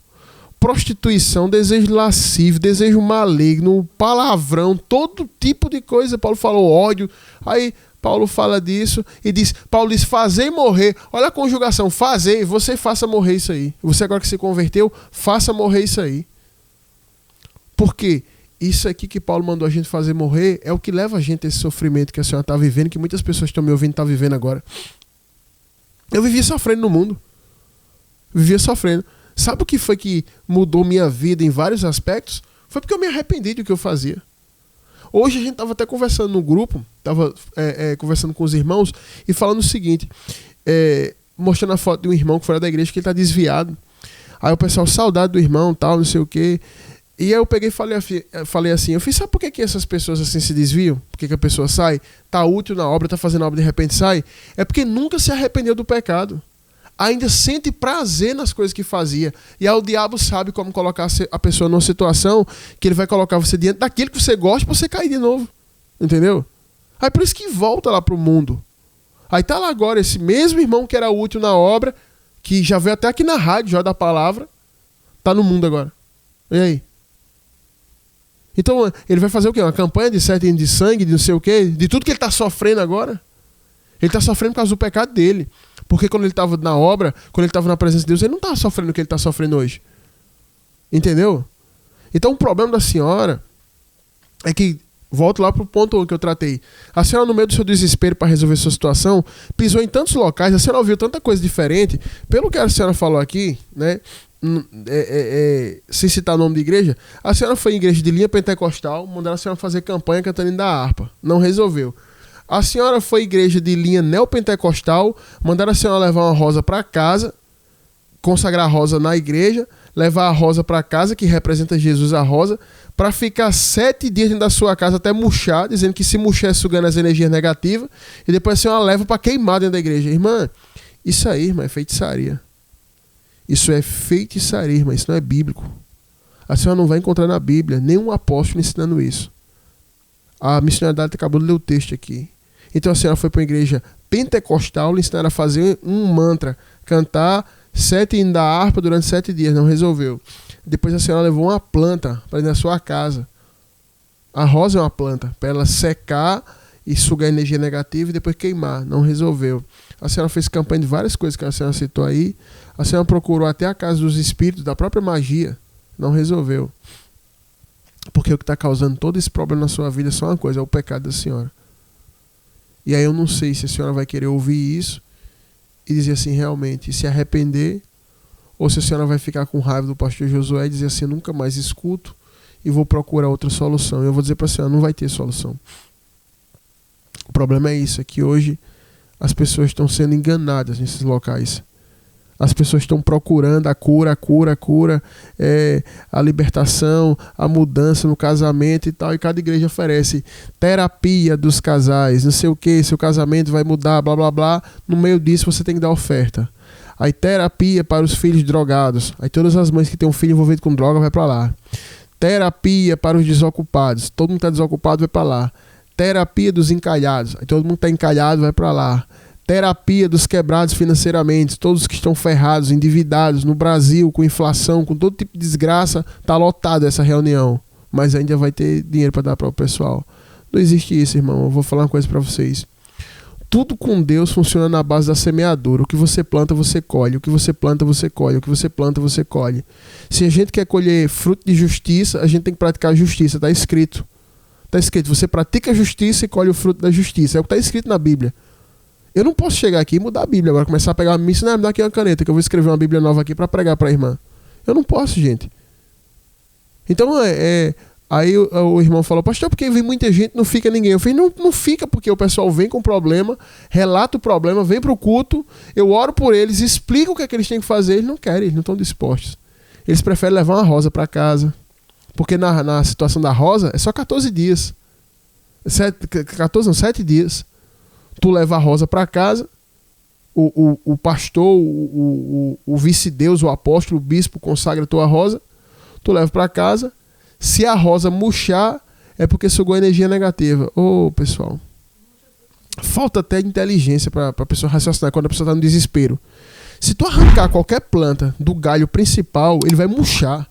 [SPEAKER 2] Prostituição, desejo lascivo, desejo maligno, palavrão, todo tipo de coisa. Paulo falou ódio. Aí Paulo fala disso e diz, Paulo diz, fazei morrer. Olha a conjugação, fazei, você faça morrer isso aí. Você agora que se converteu, faça morrer isso aí. Por quê? Isso aqui que Paulo mandou a gente fazer morrer é o que leva a gente a esse sofrimento que a senhora está vivendo, que muitas pessoas que estão me ouvindo estão vivendo agora. Eu vivia sofrendo no mundo. Vivia sofrendo. Sabe o que foi que mudou minha vida em vários aspectos? Foi porque eu me arrependi do que eu fazia. Hoje a gente estava até conversando no grupo, estava conversando com os irmãos e falando o seguinte, mostrando a foto de um irmão que foi da igreja que ele está desviado. Aí o pessoal, saudade do irmão, tal, não sei o quê. E aí eu peguei e falei assim, eu fiz, sabe por que essas pessoas assim se desviam? Por que a pessoa sai, tá útil na obra, tá fazendo a obra, de repente sai? É porque nunca se arrependeu do pecado. Ainda sente prazer nas coisas que fazia. E aí o diabo sabe como colocar a pessoa numa situação que ele vai colocar você diante daquilo que você gosta pra você cair de novo. Entendeu? Aí por isso que volta lá pro mundo. Aí tá lá agora esse mesmo irmão que era útil na obra, que já veio até aqui na rádio, já da palavra, tá no mundo agora. E aí? Então ele vai fazer o quê? Uma campanha de certinho de sangue, de não sei o quê, de tudo que ele tá sofrendo agora? Ele tá sofrendo por causa do pecado dele. Porque quando ele estava na obra, quando ele estava na presença de Deus, ele não estava sofrendo o que ele está sofrendo hoje. Entendeu? Então o problema da senhora é que, volto lá para o ponto que eu tratei, a senhora no meio do seu desespero para resolver sua situação, pisou em tantos locais, a senhora ouviu tanta coisa diferente, pelo que a senhora falou aqui, né, sem citar o nome de igreja, a senhora foi em igreja de linha pentecostal, mandaram a senhora fazer campanha cantando da harpa, não resolveu. A senhora foi à igreja de linha neopentecostal, mandaram a senhora levar uma rosa para casa, consagrar a rosa na igreja, levar a rosa para casa, que representa Jesus, a rosa, para ficar 7 dias dentro da sua casa até murchar, dizendo que se murchar é sugando as energias negativas, e depois a senhora leva para queimar dentro da igreja. Irmã, isso aí, irmã, é feitiçaria. Isso é feitiçaria, irmã, isso não é bíblico. A senhora não vai encontrar na Bíblia nenhum apóstolo ensinando isso. A missionária acabou de ler o texto aqui. Então a senhora foi para uma igreja pentecostal, lhe ensinaram a fazer um mantra, cantar 7 hinos da harpa durante 7 dias, não resolveu. Depois a senhora levou uma planta para dentro da sua casa. A rosa é uma planta, para ela secar e sugar energia negativa e depois queimar, não resolveu. A senhora fez campanha de várias coisas que a senhora citou aí. A senhora procurou até a casa dos espíritos, da própria magia, não resolveu. Porque o que está causando todo esse problema na sua vida é só uma coisa, é o pecado da senhora. E aí eu não sei se a senhora vai querer ouvir isso e dizer assim, realmente, se arrepender, ou se a senhora vai ficar com raiva do pastor Josué e dizer assim, nunca mais escuto e vou procurar outra solução. Eu vou dizer para a senhora, não vai ter solução. O problema é isso, é que hoje as pessoas estão sendo enganadas nesses locais. As pessoas estão procurando a cura, a libertação, a mudança no casamento e tal. E cada igreja oferece terapia dos casais, não sei o que, seu casamento vai mudar, blá, blá, blá. No meio disso você tem que dar oferta. Aí terapia para os filhos drogados. Aí todas as mães que têm um filho envolvido com droga vai para lá. Terapia para os desocupados. Todo mundo está desocupado, vai para lá. Terapia dos encalhados. Aí todo mundo está encalhado, vai para lá. Terapia dos quebrados financeiramente, todos que estão ferrados, endividados no Brasil, com inflação, com todo tipo de desgraça, está lotado essa reunião. Mas ainda vai ter dinheiro para dar para o pessoal. Não existe isso, irmão. Eu vou falar uma coisa para vocês. Tudo com Deus funciona na base da semeadura. O que você planta, você colhe. O que você planta, você colhe. O que você planta, você colhe. Se a gente quer colher fruto de justiça, a gente tem que praticar a justiça. Está escrito. Está escrito. Você pratica a justiça e colhe o fruto da justiça. É o que está escrito na Bíblia. Eu não posso chegar aqui e mudar a Bíblia agora, começar a pegar a missa, me dá aqui uma caneta que eu vou escrever uma Bíblia nova aqui para pregar para a irmã. Eu não posso, gente. Então, aí o irmão falou, pastor, porque vem muita gente, não fica ninguém. Eu falei, não fica porque o pessoal vem com problema, relata o problema, vem para o culto, eu oro por eles, explico o que é que eles têm que fazer, eles não querem, eles não estão dispostos. Eles preferem levar uma rosa para casa, porque na situação da rosa é só 14 dias. 7 dias. Tu leva a rosa para casa, o pastor, o vice-deus, o apóstolo, o bispo consagra a tua rosa, tu leva para casa. Se a rosa murchar, é porque sugou energia negativa. Ô, pessoal, falta até inteligência para a pessoa raciocinar quando a pessoa está no desespero. Se tu arrancar qualquer planta do galho principal, ele vai murchar.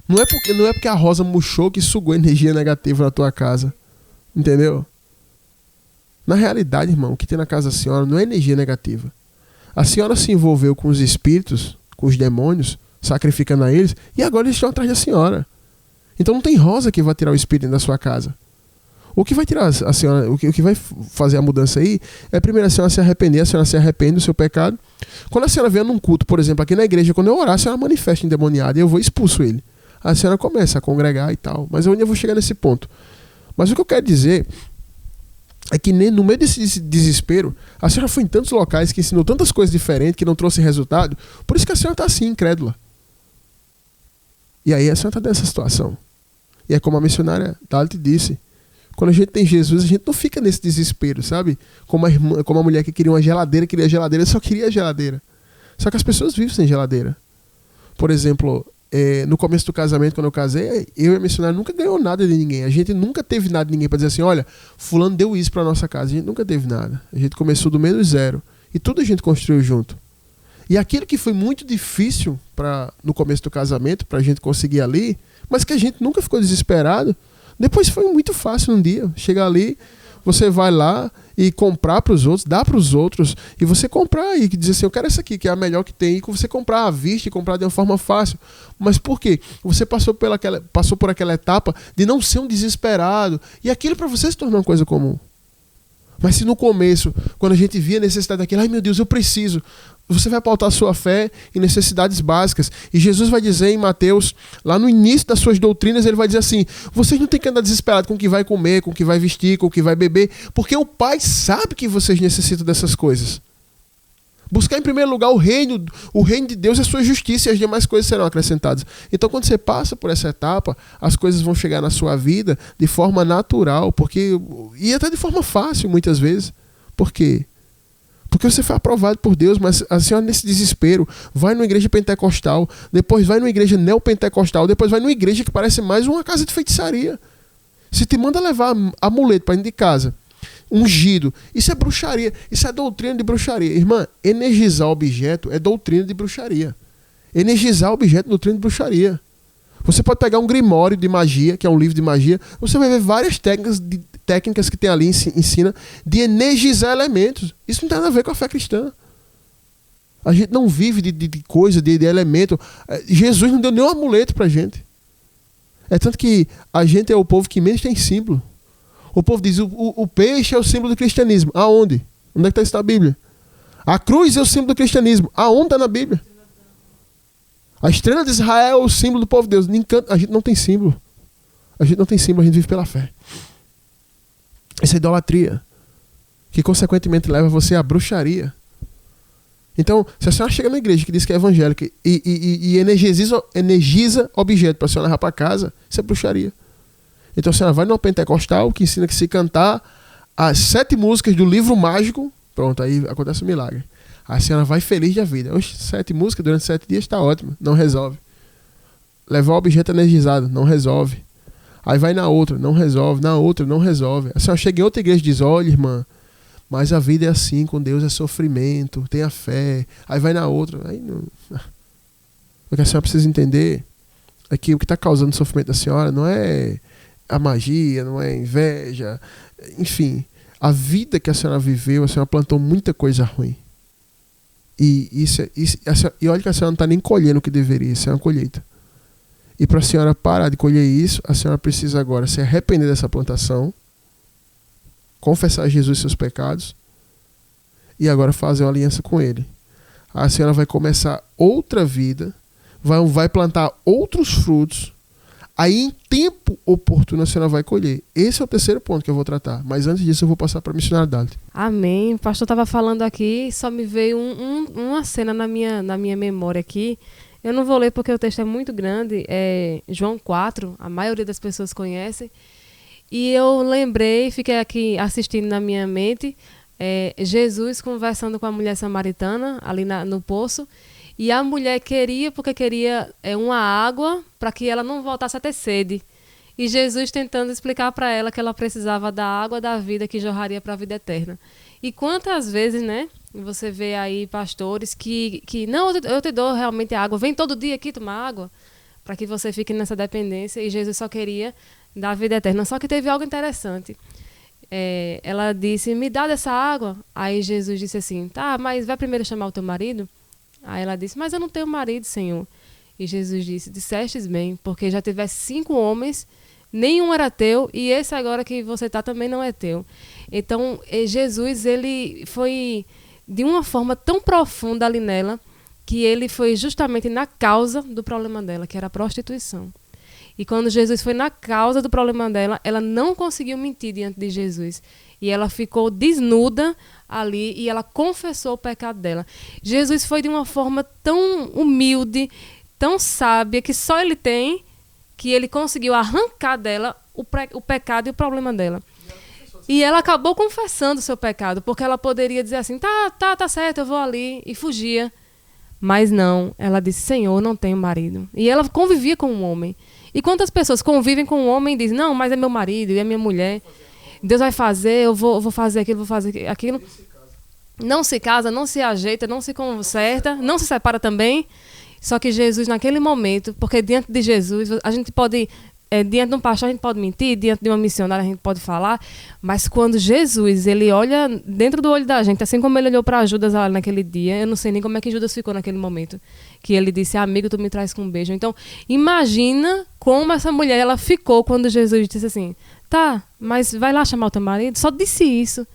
[SPEAKER 2] Não é porque a rosa murchou que sugou energia negativa na tua casa. Entendeu? Na realidade, irmão, o que tem na casa da senhora não é energia negativa. A senhora se envolveu com os espíritos, com os demônios, sacrificando a eles, e agora eles estão atrás da senhora. Então não tem rosa que vai tirar o espírito da sua casa. O que vai tirar a senhora, o que vai fazer a mudança aí, é primeiro a senhora se arrepender, a senhora se arrepende do seu pecado. Quando a senhora vier num culto, por exemplo, aqui na igreja, quando eu orar, a senhora manifesta endemoniado e eu vou expulso ele. A senhora começa a congregar e tal, mas eu ainda vou chegar nesse ponto. Mas o que eu quero dizer é que no meio desse desespero, a senhora foi em tantos locais que ensinou tantas coisas diferentes que não trouxe resultado. Por isso que a senhora está assim, incrédula. E aí a senhora está nessa situação. E é como a missionária Dalit disse, quando a gente tem Jesus, a gente não fica nesse desespero, sabe? Como a mulher que queria a geladeira, só queria a geladeira. Só que as pessoas vivem sem geladeira. Por exemplo, no começo do casamento, quando eu casei, eu e a missionária nunca ganhou nada de ninguém. A gente nunca teve nada de ninguém para dizer assim, olha, fulano deu isso para nossa casa. A gente nunca teve nada. A gente começou do menos zero. E tudo a gente construiu junto. E aquilo que foi muito difícil no começo do casamento, para a gente conseguir ali, mas que a gente nunca ficou desesperado, depois foi muito fácil um dia. Chegar ali, você vai lá e comprar para os outros, dar para os outros, e você comprar e dizer assim, eu quero essa aqui, que é a melhor que tem, e você comprar à vista e comprar de uma forma fácil. Mas por quê? Você passou por aquela etapa de não ser um desesperado, e aquilo para você se tornou uma coisa comum. Mas se no começo, quando a gente via a necessidade daquilo, ai meu Deus, eu preciso, você vai pautar a sua fé em necessidades básicas. E Jesus vai dizer em Mateus, lá no início das suas doutrinas, ele vai dizer assim, vocês não têm que andar desesperados com o que vai comer, com o que vai vestir, com o que vai beber, porque o Pai sabe que vocês necessitam dessas coisas. Buscar em primeiro lugar o reino de Deus e a sua justiça, e as demais coisas serão acrescentadas. Então quando você passa por essa etapa, as coisas vão chegar na sua vida de forma natural, e até de forma fácil muitas vezes. Por quê? Porque você foi aprovado por Deus, mas a senhora nesse desespero vai numa igreja pentecostal, depois vai numa igreja neopentecostal, depois vai numa igreja que parece mais uma casa de feitiçaria. Se te manda levar amuleto para dentro de casa, ungido, isso é bruxaria, isso é doutrina de bruxaria. Irmã, energizar objeto é doutrina de bruxaria. Energizar objeto é doutrina de bruxaria. Você pode pegar um grimório de magia, que é um livro de magia, você vai ver várias técnicas que tem ali, ensina, de energizar elementos. Isso não tem nada a ver com a fé cristã. A gente não vive de coisa, de elemento. Jesus não deu nenhum amuleto pra gente. É tanto que a gente é o povo que menos tem símbolo. O povo diz, o peixe é o símbolo do cristianismo. Aonde? Onde é que está isso na Bíblia? A cruz é o símbolo do cristianismo. Aonde está na Bíblia? A estrela de Israel é o símbolo do povo de Deus. A gente não tem símbolo. A gente não tem símbolo, a gente vive pela fé. Essa é idolatria, que consequentemente leva você à bruxaria. Então, se a senhora chega na igreja que diz que é evangélica e energiza objeto para a senhora levar para casa, isso é bruxaria. Então a senhora vai no pentecostal que ensina que se cantar as 7 músicas do livro mágico, pronto, aí acontece um milagre. A senhora vai feliz da vida. Oxe, 7 músicas durante 7 dias está ótimo, não resolve. Levar o objeto energizado, não resolve. Aí vai na outra, não resolve. Na outra, não resolve. A senhora chega em outra igreja e diz, olha irmã, mas a vida é assim, com Deus é sofrimento, tenha fé. Aí vai na outra. Aí não. O que a senhora precisa entender é que o que está causando sofrimento da senhora não é a magia, não é a inveja, enfim, a vida que a senhora viveu, a senhora plantou muita coisa ruim. E olha que a senhora não está nem colhendo o que deveria, isso é uma colheita. E para a senhora parar de colher isso, a senhora precisa agora se arrepender dessa plantação, confessar a Jesus seus pecados e agora fazer uma aliança com Ele. A senhora vai começar outra vida, vai plantar outros frutos. Aí em tempo oportuno a senhora vai colher. Esse é o terceiro ponto que eu vou tratar. Mas antes disso eu vou passar para a missionária Dalit.
[SPEAKER 4] Amém. O pastor estava falando aqui, só me veio uma cena na minha memória aqui. Eu não vou ler porque o texto é muito grande. É João 4, a maioria das pessoas conhece. E eu lembrei, fiquei aqui assistindo na minha mente, Jesus conversando com a mulher samaritana ali no poço. E a mulher queria uma água para que ela não voltasse a ter sede. E Jesus tentando explicar para ela que ela precisava da água da vida que jorraria para a vida eterna. E quantas vezes, né, você vê aí pastores que não, eu te dou realmente água, vem todo dia aqui tomar água, para que você fique nessa dependência. E Jesus só queria dar a vida eterna. Só que teve algo interessante. Ela disse, me dá dessa água. Aí Jesus disse assim, tá, mas vai primeiro chamar o teu marido? Aí ela disse, mas eu não tenho marido, Senhor. E Jesus disse, dissestes bem, porque já tivesse 5 homens, nenhum era teu, e esse agora que você está também não é teu. Então, Jesus, ele foi de uma forma tão profunda ali nela, que ele foi justamente na causa do problema dela, que era a prostituição. E quando Jesus foi na causa do problema dela, ela não conseguiu mentir diante de Jesus. E ela ficou desnuda ali e ela confessou o pecado dela. Jesus foi de uma forma tão humilde, tão sábia que só ele tem, que ele conseguiu arrancar dela o pecado e o problema dela. E ela acabou confessando o seu pecado, porque ela poderia dizer assim, tá certo, eu vou ali, e fugia. Mas não, ela disse, Senhor, eu não tenho marido. E ela convivia com um homem. E quantas pessoas convivem com um homem e dizem, não, mas é meu marido e é minha mulher, Deus vai fazer, eu vou fazer aquilo, vou fazer aquilo. Não se casa, não se ajeita, não se conserta, não se separa também. Só que Jesus, naquele momento, porque diante de Jesus, a gente pode, diante de um pastor a gente pode mentir, diante de uma missionária a gente pode falar, mas quando Jesus, ele olha dentro do olho da gente, assim como ele olhou para Judas naquele dia, eu não sei nem como é que Judas ficou naquele momento, que ele disse, amigo, tu me traz com um beijo. Então, imagina como essa mulher, ela ficou quando Jesus disse assim, tá, mas vai lá chamar o teu marido? Só disse isso.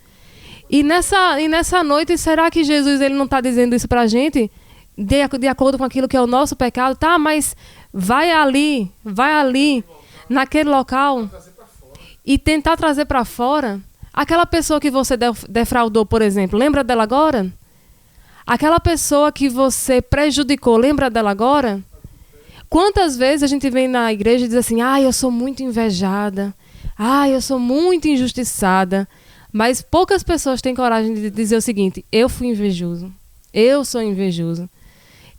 [SPEAKER 4] E nessa noite, será que Jesus ele não está dizendo isso para a gente? De acordo com aquilo que é o nosso pecado, tá, mas vai ali, naquele local e tentar trazer para fora aquela pessoa que você defraudou, por exemplo, lembra dela agora? Aquela pessoa que você prejudicou, lembra dela agora? Quantas vezes a gente vem na igreja e diz assim, eu sou muito invejada, eu sou muito injustiçada, mas poucas pessoas têm coragem de dizer o seguinte, eu fui invejoso, eu sou invejoso.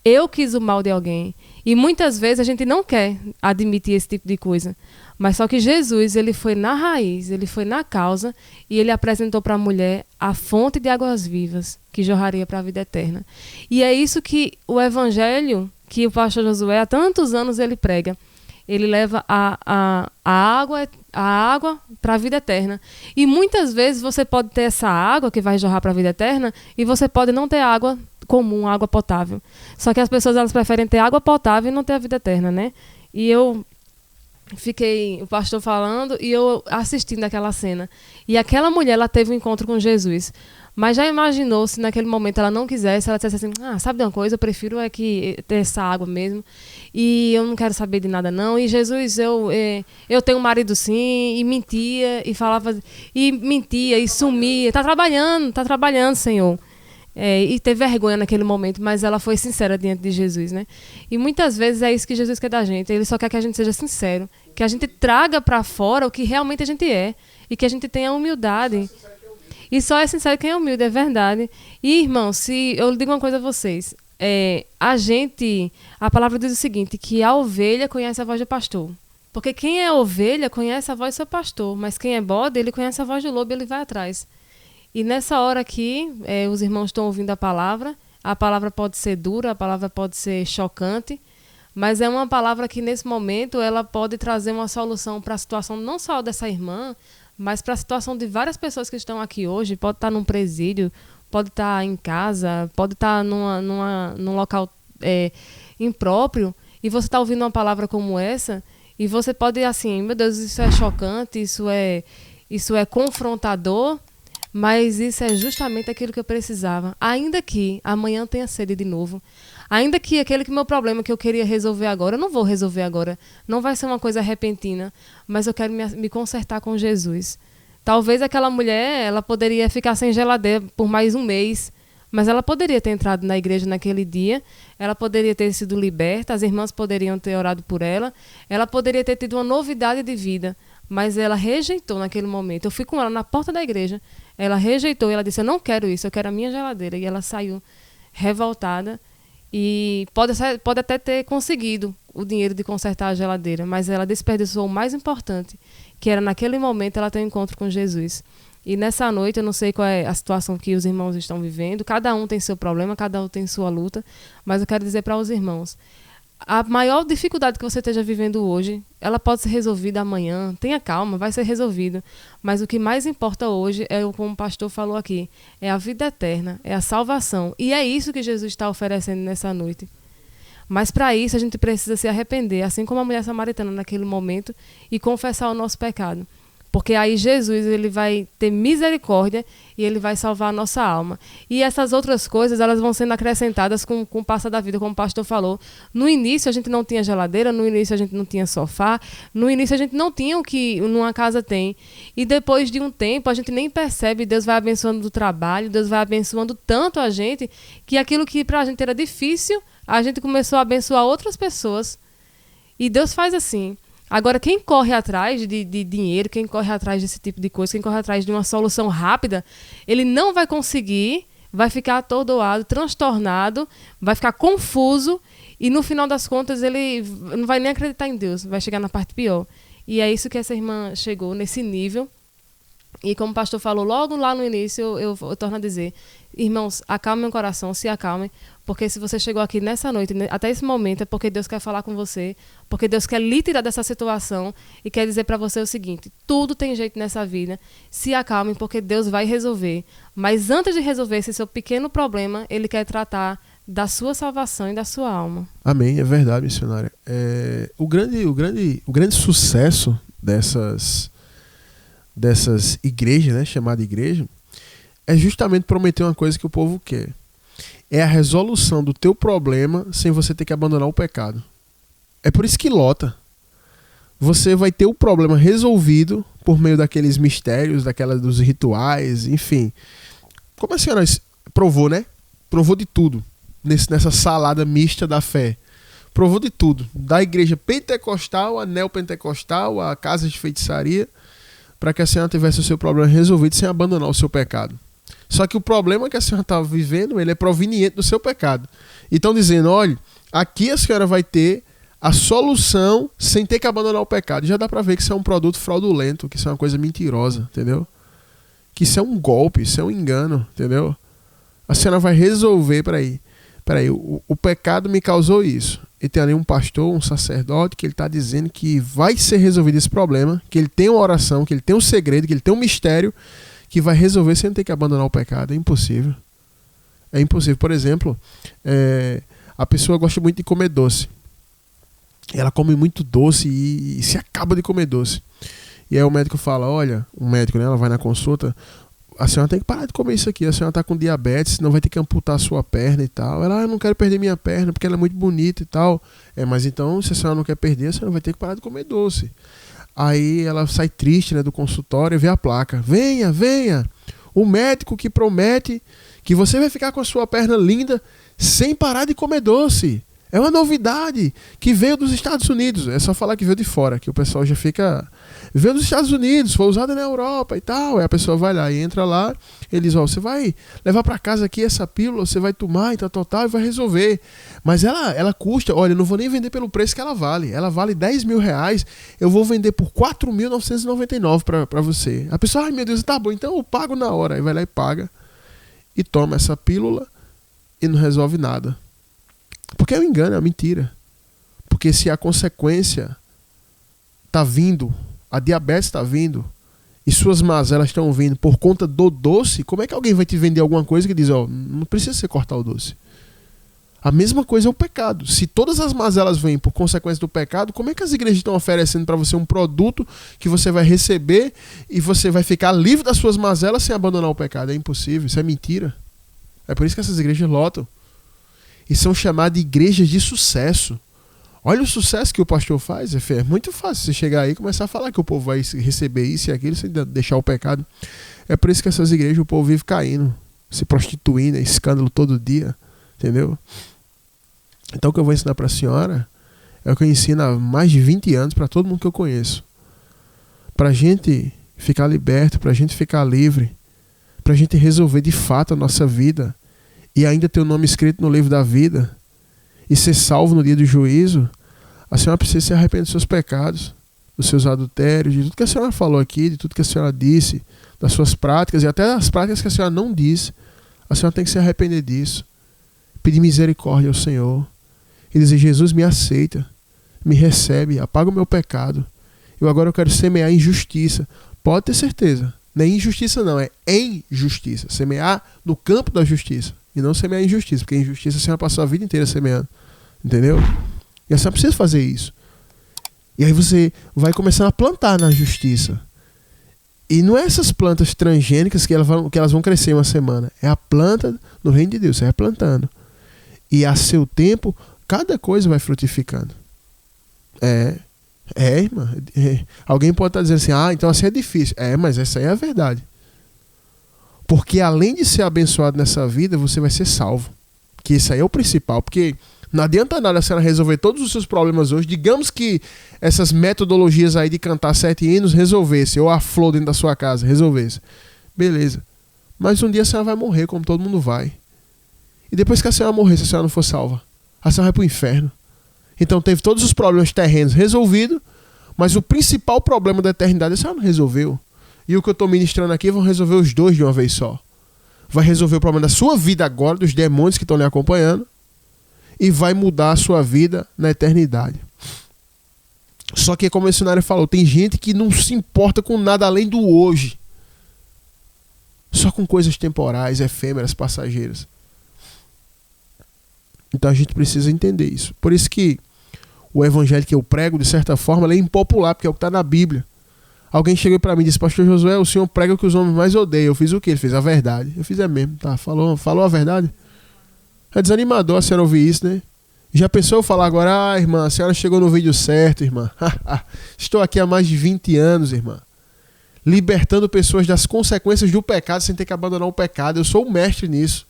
[SPEAKER 4] Eu quis o mal de alguém. E muitas vezes a gente não quer admitir esse tipo de coisa. Mas só que Jesus, ele foi na raiz, ele foi na causa e ele apresentou para a mulher a fonte de águas vivas que jorraria para a vida eterna. E é isso que o evangelho, que o pastor Josué há tantos anos ele prega. Ele leva a água para a vida eterna. E muitas vezes você pode ter essa água que vai jorrar para a vida eterna e você pode não ter água comum, água potável. Só que as pessoas elas preferem ter água potável e não ter a vida eterna, né? E eu fiquei, o pastor falando e eu assistindo aquela cena. E aquela mulher, ela teve um encontro com Jesus. Mas já imaginou se naquele momento ela não quisesse, ela dissesse assim, sabe de uma coisa, eu prefiro que ter essa água mesmo. E eu não quero saber de nada não. E Jesus, eu tenho um marido sim, e mentia, e falava, e mentia, e sumia. Tá trabalhando, Senhor. E teve vergonha naquele momento, mas ela foi sincera diante de Jesus, né? E muitas vezes é isso que Jesus quer da gente. Ele só quer que a gente seja sincero, que a gente traga para fora o que realmente a gente é e que a gente tenha humildade. E só é sincero quem é humilde, é verdade. E, irmão, se eu digo uma coisa a vocês, a palavra diz o seguinte, que a ovelha conhece a voz do pastor. Porque quem é ovelha conhece a voz do seu pastor, mas quem é bode, ele conhece a voz do lobo e ele vai atrás. E nessa hora aqui, os irmãos estão ouvindo a palavra pode ser dura, a palavra pode ser chocante, mas é uma palavra que nesse momento ela pode trazer uma solução para a situação não só dessa irmã, mas para a situação de várias pessoas que estão aqui hoje, pode estar num presídio, pode estar em casa, pode estar num local impróprio, e você está ouvindo uma palavra como essa, e você pode assim, meu Deus, isso é chocante, isso é confrontador, mas isso é justamente aquilo que eu precisava. Ainda que amanhã tenha sede de novo, ainda que meu problema que eu queria resolver agora, eu não vou resolver agora, não vai ser uma coisa repentina, mas eu quero me consertar com Jesus. Talvez aquela mulher, ela poderia ficar sem geladeira por mais um mês, mas ela poderia ter entrado na igreja naquele dia, ela poderia ter sido liberta, as irmãs poderiam ter orado por ela, ela poderia ter tido uma novidade de vida, mas ela rejeitou naquele momento. Eu fui com ela na porta da igreja, ela rejeitou, ela disse, eu não quero isso, eu quero a minha geladeira. E ela saiu revoltada e pode até ter conseguido o dinheiro de consertar a geladeira, mas ela desperdiçou o mais importante, que era naquele momento ela ter um encontro com Jesus. E nessa noite, eu não sei qual é a situação que os irmãos estão vivendo, cada um tem seu problema, cada um tem sua luta, mas eu quero dizer para os irmãos, a maior dificuldade que você esteja vivendo hoje, ela pode ser resolvida amanhã. Tenha calma, vai ser resolvido. Mas o que mais importa hoje é, como o pastor falou aqui, é a vida eterna, é a salvação. E é isso que Jesus está oferecendo nessa noite. Mas para isso a gente precisa se arrepender, assim como a mulher samaritana naquele momento, e confessar o nosso pecado. Porque aí Jesus ele vai ter misericórdia e ele vai salvar a nossa alma. E essas outras coisas elas vão sendo acrescentadas com o passar da vida, como o pastor falou. No início a gente não tinha geladeira, no início a gente não tinha sofá, no início a gente não tinha o que numa casa tem. E depois de um tempo a gente nem percebe, Deus vai abençoando o trabalho, Deus vai abençoando tanto a gente, que aquilo que pra gente era difícil, a gente começou a abençoar outras pessoas. E Deus faz assim. Agora, quem corre atrás de dinheiro, quem corre atrás desse tipo de coisa, quem corre atrás de uma solução rápida, ele não vai conseguir, vai ficar atordoado, transtornado, vai ficar confuso e no final das contas ele não vai nem acreditar em Deus, vai chegar na parte pior. E é isso que essa irmã chegou, nesse nível. E como o pastor falou logo lá no início, eu torno a dizer, irmãos, acalmem o coração, se acalmem, porque se você chegou aqui nessa noite, até esse momento, é porque Deus quer falar com você, porque Deus quer lhe tirar dessa situação e quer dizer para você o seguinte: tudo tem jeito nessa vida, se acalmem, porque Deus vai resolver. Mas antes de resolver esse seu pequeno problema, Ele quer tratar da sua salvação e da sua alma.
[SPEAKER 2] Amém, é verdade, missionária. O grande sucesso dessas igrejas, né, chamada igreja, é justamente prometer uma coisa que o povo quer. É a resolução do teu problema sem você ter que abandonar o pecado. É por isso que lota. Você vai ter o problema resolvido por meio daqueles mistérios, dos rituais, enfim. Como a senhora provou, né? Provou de tudo nessa salada mista da fé. Provou de tudo. Da igreja pentecostal, a neopentecostal, a casa de feitiçaria, para que a senhora tivesse o seu problema resolvido sem abandonar o seu pecado. Só que o problema que a senhora estava vivendo, ele é proveniente do seu pecado. E estão dizendo, olha, aqui a senhora vai ter a solução sem ter que abandonar o pecado. Já dá para ver que isso é um produto fraudulento, que isso é uma coisa mentirosa, entendeu? Que isso é um golpe, isso é um engano, entendeu? A senhora vai resolver, peraí, o pecado me causou isso. E tem ali um pastor, um sacerdote, que ele está dizendo que vai ser resolvido esse problema, que ele tem uma oração, que ele tem um segredo, que ele tem um mistério, que vai resolver sem ter que abandonar o pecado. É impossível. É impossível. Por exemplo, a pessoa gosta muito de comer doce. Ela come muito doce e se acaba de comer doce. E aí o médico fala, olha, o médico, né, ela vai na consulta, a senhora tem que parar de comer isso aqui, a senhora está com diabetes, senão vai ter que amputar a sua perna e tal. Ela, eu não quero perder minha perna porque ela é muito bonita e tal. Mas então, se a senhora não quer perder, a senhora vai ter que parar de comer doce. Aí ela sai triste, né, do consultório e vê a placa. Venha, venha, o médico que promete que você vai ficar com a sua perna linda sem parar de comer doce. É uma novidade que veio dos Estados Unidos. É só falar que veio de fora, que o pessoal já fica... Veio dos Estados Unidos, foi usada na Europa e tal. Aí a pessoa vai lá e entra lá. Eles, você vai levar para casa aqui essa pílula, você vai tomar e tal, e vai resolver. Mas ela custa... Olha, eu não vou nem vender pelo preço que ela vale. Ela vale R$10.000. Eu vou vender por R$4.999 para você. A pessoa, ai meu Deus, tá bom, então eu pago na hora. Aí vai lá e paga. E toma essa pílula e não resolve nada. Porque é um engano, é uma mentira. Porque se a consequência está vindo, a diabetes está vindo, e suas mazelas estão vindo por conta do doce, como é que alguém vai te vender alguma coisa que diz, não precisa você cortar o doce? A mesma coisa é o pecado. Se todas as mazelas vêm por consequência do pecado, como é que as igrejas estão oferecendo para você um produto que você vai receber e você vai ficar livre das suas mazelas sem abandonar o pecado? É impossível, isso é mentira. É por isso que essas igrejas lotam. E são chamadas de igrejas de sucesso. Olha o sucesso que o pastor faz. É muito fácil você chegar aí e começar a falar que o povo vai receber isso e aquilo sem deixar o pecado. É por isso que essas igrejas o povo vive caindo, se prostituindo, é escândalo todo dia. Entendeu? Então o que eu vou ensinar para a senhora é o que eu ensino há mais de 20 anos para todo mundo que eu conheço. Para a gente ficar liberto, para a gente ficar livre, para a gente resolver de fato a nossa vida e ainda ter o nome escrito no livro da vida e ser salvo no dia do juízo, a senhora precisa se arrepender dos seus pecados, dos seus adultérios, de tudo que a senhora falou aqui, de tudo que a senhora disse, das suas práticas e até das práticas que a senhora não disse. A senhora tem que se arrepender disso, pedir misericórdia ao Senhor e dizer, Jesus, me aceita, me recebe, apaga o meu pecado. Agora eu quero semear injustiça. Pode ter certeza, não é injustiça não, é em justiça. Semear no campo da justiça. E não semear injustiça, porque injustiça a senhora passou a vida inteira semeando. Entendeu? E a senhora precisa fazer isso. E aí você vai começar a plantar na justiça. E não é essas plantas transgênicas que elas vão crescer em uma semana. É a planta no reino de Deus. Você vai plantando. E a seu tempo, cada coisa vai frutificando. Irmã. Alguém pode estar dizendo assim, então assim é difícil. Mas essa aí é a verdade. Porque além de ser abençoado nessa vida, você vai ser salvo. Que isso aí é o principal. Porque Não adianta nada a senhora resolver todos os seus problemas hoje. Digamos que essas metodologias aí de cantar 7 hinos resolvesse, ou a flor dentro da sua casa resolvesse. Beleza. Mas um dia a senhora vai morrer, como todo mundo vai. E depois que a senhora morrer, se a senhora não for salva, a senhora vai para o inferno. Então teve todos os problemas terrenos resolvidos, mas o principal problema da eternidade a senhora não resolveu. E o que eu estou ministrando aqui vão resolver os dois de uma vez só. Vai resolver o problema da sua vida agora, dos demônios que estão lhe acompanhando, e vai mudar a sua vida na eternidade. Só que, como o missionário falou, tem gente que não se importa com nada além do hoje. Só com coisas temporais, efêmeras, passageiras. Então a gente precisa entender isso. Por isso que o evangelho que eu prego, de certa forma, ele é impopular, porque é o que está na Bíblia. Alguém chegou para mim e disse: pastor Josué, o senhor prega o que os homens mais odeiam. Eu fiz o quê? Ele fez a verdade. Eu fiz mesmo. Tá, falou a verdade. É desanimador a senhora ouvir isso, né? Já pensou eu falar agora: ah, irmã, a senhora chegou no vídeo certo, irmã. Estou aqui há mais de 20 anos, irmã, libertando pessoas das consequências do pecado sem ter que abandonar o pecado. Eu sou um mestre nisso.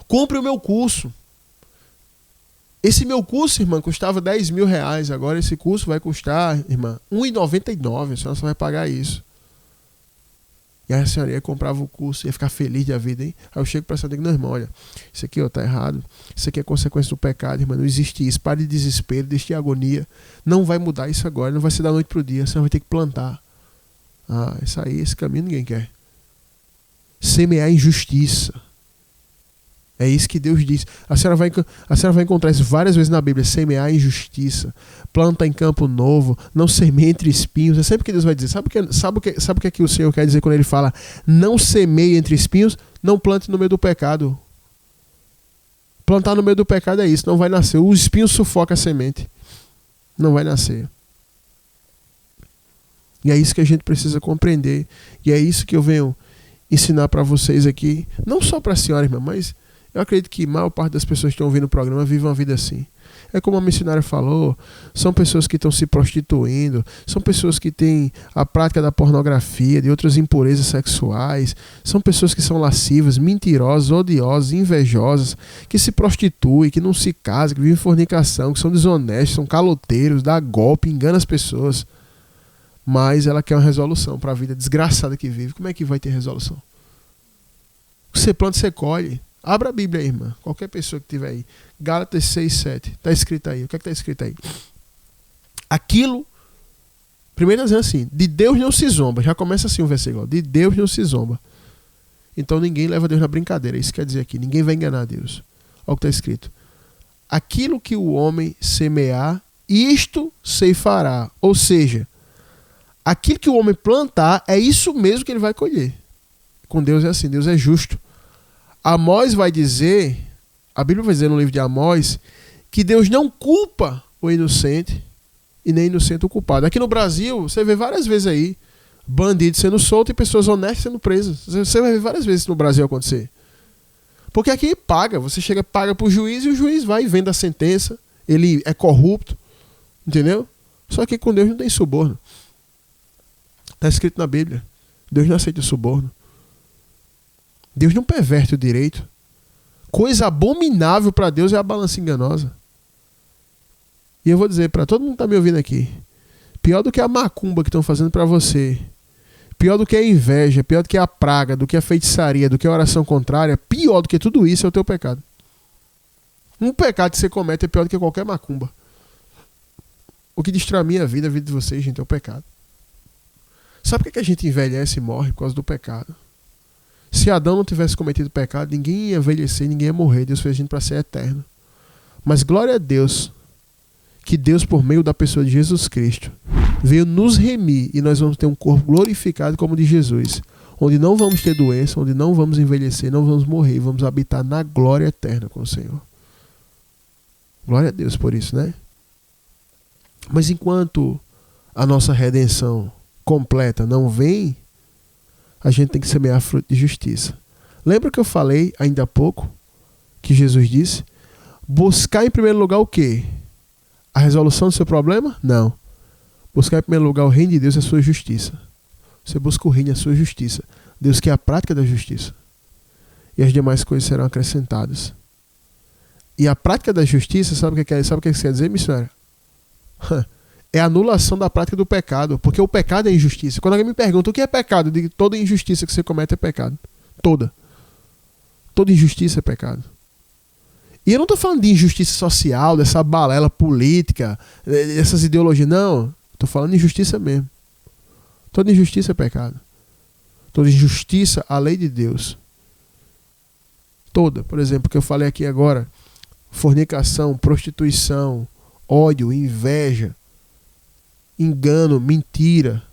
[SPEAKER 2] Compre o meu curso. Esse meu curso, irmã, custava R$10.000. Agora esse curso vai custar, irmã, R$1,99. A senhora só vai pagar isso. E aí a senhora ia comprava o curso, ia ficar feliz da vida, hein? Aí eu chego para a senhora e digo: não, irmão, olha, isso aqui tá errado. Isso aqui é consequência do pecado, irmã. Não existe isso. Pare de desespero, deixe de agonia. Não vai mudar isso agora. Não vai ser da noite pro dia. A senhora vai ter que plantar. Ah, isso aí, esse caminho ninguém quer. Semear injustiça. É isso que Deus diz. A senhora vai encontrar isso várias vezes na Bíblia. Semear injustiça. Planta em campo novo. Não semeie entre espinhos. É sempre o que Deus vai dizer. Sabe o que é que o Senhor quer dizer quando Ele fala: não semeie entre espinhos? Não plante no meio do pecado. Plantar no meio do pecado é isso. Não vai nascer. O espinho sufoca a semente. Não vai nascer. E é isso que a gente precisa compreender. E é isso que eu venho ensinar para vocês aqui. Não só para a senhora, irmã, mas eu acredito que a maior parte das pessoas que estão ouvindo o programa vivem uma vida assim. É como a missionária falou, são pessoas que estão se prostituindo, são pessoas que têm a prática da pornografia, de outras impurezas sexuais, são pessoas que são lascivas, mentirosas, odiosas, invejosas, que se prostituem, que não se casam, que vivem em fornicação, que são desonestos, são caloteiros, dá golpe, enganam as pessoas. Mas ela quer uma resolução para a vida desgraçada que vive. Como é que vai ter resolução? Você planta, você colhe. Abra a Bíblia aí, irmã. Qualquer pessoa que tiver aí. Gálatas 6:7. Está escrito aí. O que é que está escrito aí? Aquilo, primeiro dizendo assim: de Deus não se zomba. Já começa assim o versículo. De Deus não se zomba. Então ninguém leva Deus na brincadeira. Isso quer dizer aqui: ninguém vai enganar Deus. Olha o que está escrito. Aquilo que o homem semear, isto ceifará. Ou seja, aquilo que o homem plantar, é isso mesmo que ele vai colher. Com Deus é assim. Deus é justo. Amós vai dizer, a Bíblia vai dizer no livro de Amós, que Deus não culpa o inocente e nem inocente o culpado. Aqui no Brasil, você vê várias vezes aí bandidos sendo soltos e pessoas honestas sendo presas. Você vai ver várias vezes no Brasil acontecer. Porque aqui paga, você chega, paga para o juiz e o juiz vai e vende a sentença, ele é corrupto, entendeu? Só que com Deus não tem suborno. Está escrito na Bíblia, Deus não aceita suborno. Deus não perverte o direito. Coisa abominável para Deus é a balança enganosa. E eu vou dizer para todo mundo que está me ouvindo aqui: pior do que a macumba que estão fazendo para você, pior do que a inveja, pior do que a praga, do que a feitiçaria, do que a oração contrária, pior do que tudo isso é o teu pecado. Um pecado que você comete é pior do que qualquer macumba. O que destrói a minha vida, a vida de vocês, gente, é o pecado. Sabe por que a gente envelhece e morre? Por causa do pecado. Se Adão não tivesse cometido pecado, ninguém ia envelhecer, ninguém ia morrer. Deus fez a gente para ser eterno. Mas glória a Deus, que Deus, por meio da pessoa de Jesus Cristo, veio nos remir e nós vamos ter um corpo glorificado como o de Jesus, onde não vamos ter doença, onde não vamos envelhecer, não vamos morrer, vamos habitar na glória eterna com o Senhor. Glória a Deus por isso, né? Mas enquanto a nossa redenção completa não vem, a gente tem que semear fruto de justiça. Lembra que eu falei ainda há pouco que Jesus disse: buscar em primeiro lugar o quê? A resolução do seu problema? Não. Buscar em primeiro lugar o reino de Deus e a sua justiça. Você busca o reino e a sua justiça. Deus quer a prática da justiça. E as demais coisas serão acrescentadas. E a prática da justiça, sabe o que isso quer dizer, missionário? É a anulação da prática do pecado, porque o pecado é injustiça. Quando alguém me pergunta o que é pecado, eu digo, toda injustiça que você comete é pecado. Toda injustiça é pecado. E eu não estou falando de injustiça social, dessa balela política, dessas ideologias, não. Estou falando de injustiça mesmo. Toda injustiça é pecado. Toda injustiça, a lei de Deus. Toda, por exemplo, que eu falei aqui agora, fornicação, prostituição, ódio, inveja, engano, mentira,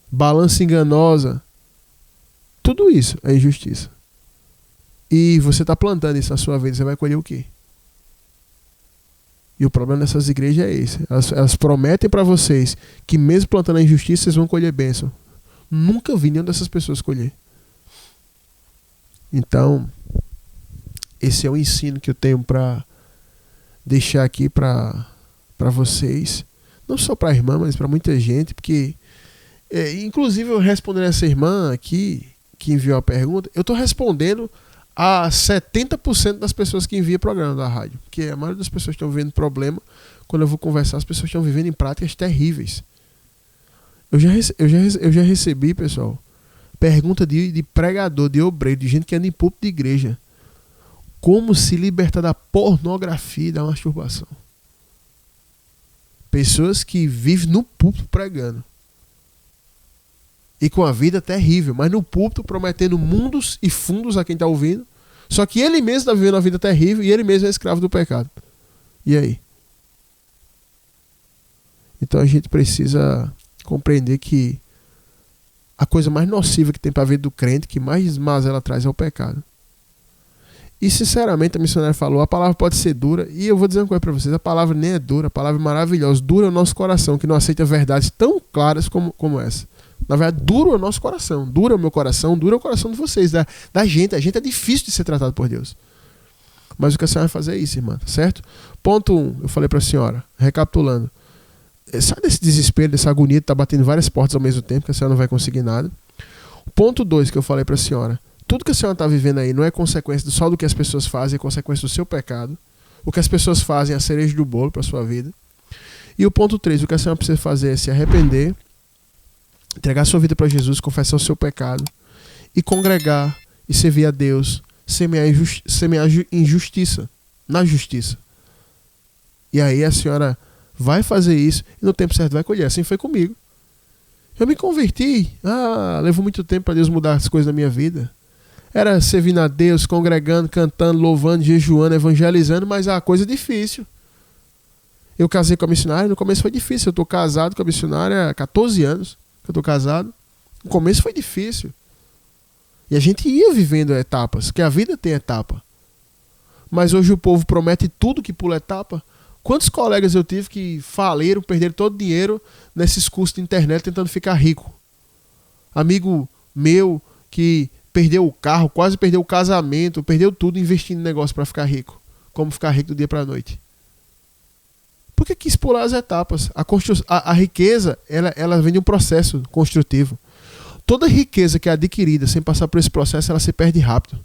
[SPEAKER 2] balança enganosa, tudo isso é injustiça. E você está plantando isso na sua vida, você vai colher o quê? E o problema dessas igrejas é esse. Elas prometem para vocês que mesmo plantando a injustiça, vocês vão colher bênção. Nunca vi nenhuma dessas pessoas colher. Então, esse é o ensino que eu tenho para deixar aqui para vocês. Não só para a irmã, mas para muita gente. Porque, inclusive, eu respondendo essa irmã aqui, que enviou a pergunta, eu estou respondendo a 70% das pessoas que enviam programa da rádio. Porque a maioria das pessoas estão vivendo problema. Quando eu vou conversar, as pessoas estão vivendo em práticas terríveis. Eu já recebi, pessoal, pergunta de pregador, de obreiro, de gente que anda em púlpito de igreja. Como se libertar da pornografia e da masturbação. Pessoas que vivem no púlpito pregando. E com a vida terrível, mas no púlpito prometendo mundos e fundos a quem está ouvindo. Só que ele mesmo está vivendo a vida terrível e ele mesmo é escravo do pecado. E aí? Então a gente precisa compreender que a coisa mais nociva que tem para a vida do crente, que mais mazela traz, é o pecado. E sinceramente, a missionária falou, a palavra pode ser dura, e eu vou dizer uma coisa para vocês, a palavra nem é dura, a palavra é maravilhosa, dura é o nosso coração, que não aceita verdades tão claras como essa. Na verdade, dura é o nosso coração, dura é o meu coração, dura é o coração de vocês, da gente. A gente é difícil de ser tratado por Deus. Mas o que a senhora vai fazer é isso, irmã, tá certo? Ponto 1, eu falei para a senhora, recapitulando, sai desse desespero, dessa agonia de estar batendo várias portas ao mesmo tempo, que a senhora não vai conseguir nada. Ponto 2 que eu falei para a senhora, tudo que a senhora está vivendo aí não é consequência só do que as pessoas fazem, é consequência do seu pecado. O que as pessoas fazem é a cereja do bolo para a sua vida. E o ponto 3, o que a senhora precisa fazer é se arrepender, entregar sua vida para Jesus, confessar o seu pecado e congregar e servir a Deus, semear injustiça, na justiça. E aí a senhora vai fazer isso e no tempo certo vai colher. Assim foi comigo. Eu me converti. Levou muito tempo para Deus mudar as coisas na minha vida. Era servindo a Deus, congregando, cantando, louvando, jejuando, evangelizando, mas a coisa é difícil. Eu casei com a missionária, no começo foi difícil. Eu estou casado com a missionária há 14 anos que eu estou casado. No começo foi difícil. E a gente ia vivendo etapas, que a vida tem etapa. Mas hoje o povo promete tudo que pula etapa. Quantos colegas eu tive que faliram, perderam todo o dinheiro nesses cursos de internet tentando ficar rico? Amigo meu que perdeu o carro, quase perdeu o casamento, perdeu tudo investindo em negócio para ficar rico. Como ficar rico do dia para a noite? Porque quis pular as etapas. A riqueza, ela vem de um processo construtivo. Toda riqueza que é adquirida sem passar por esse processo, ela se perde rápido.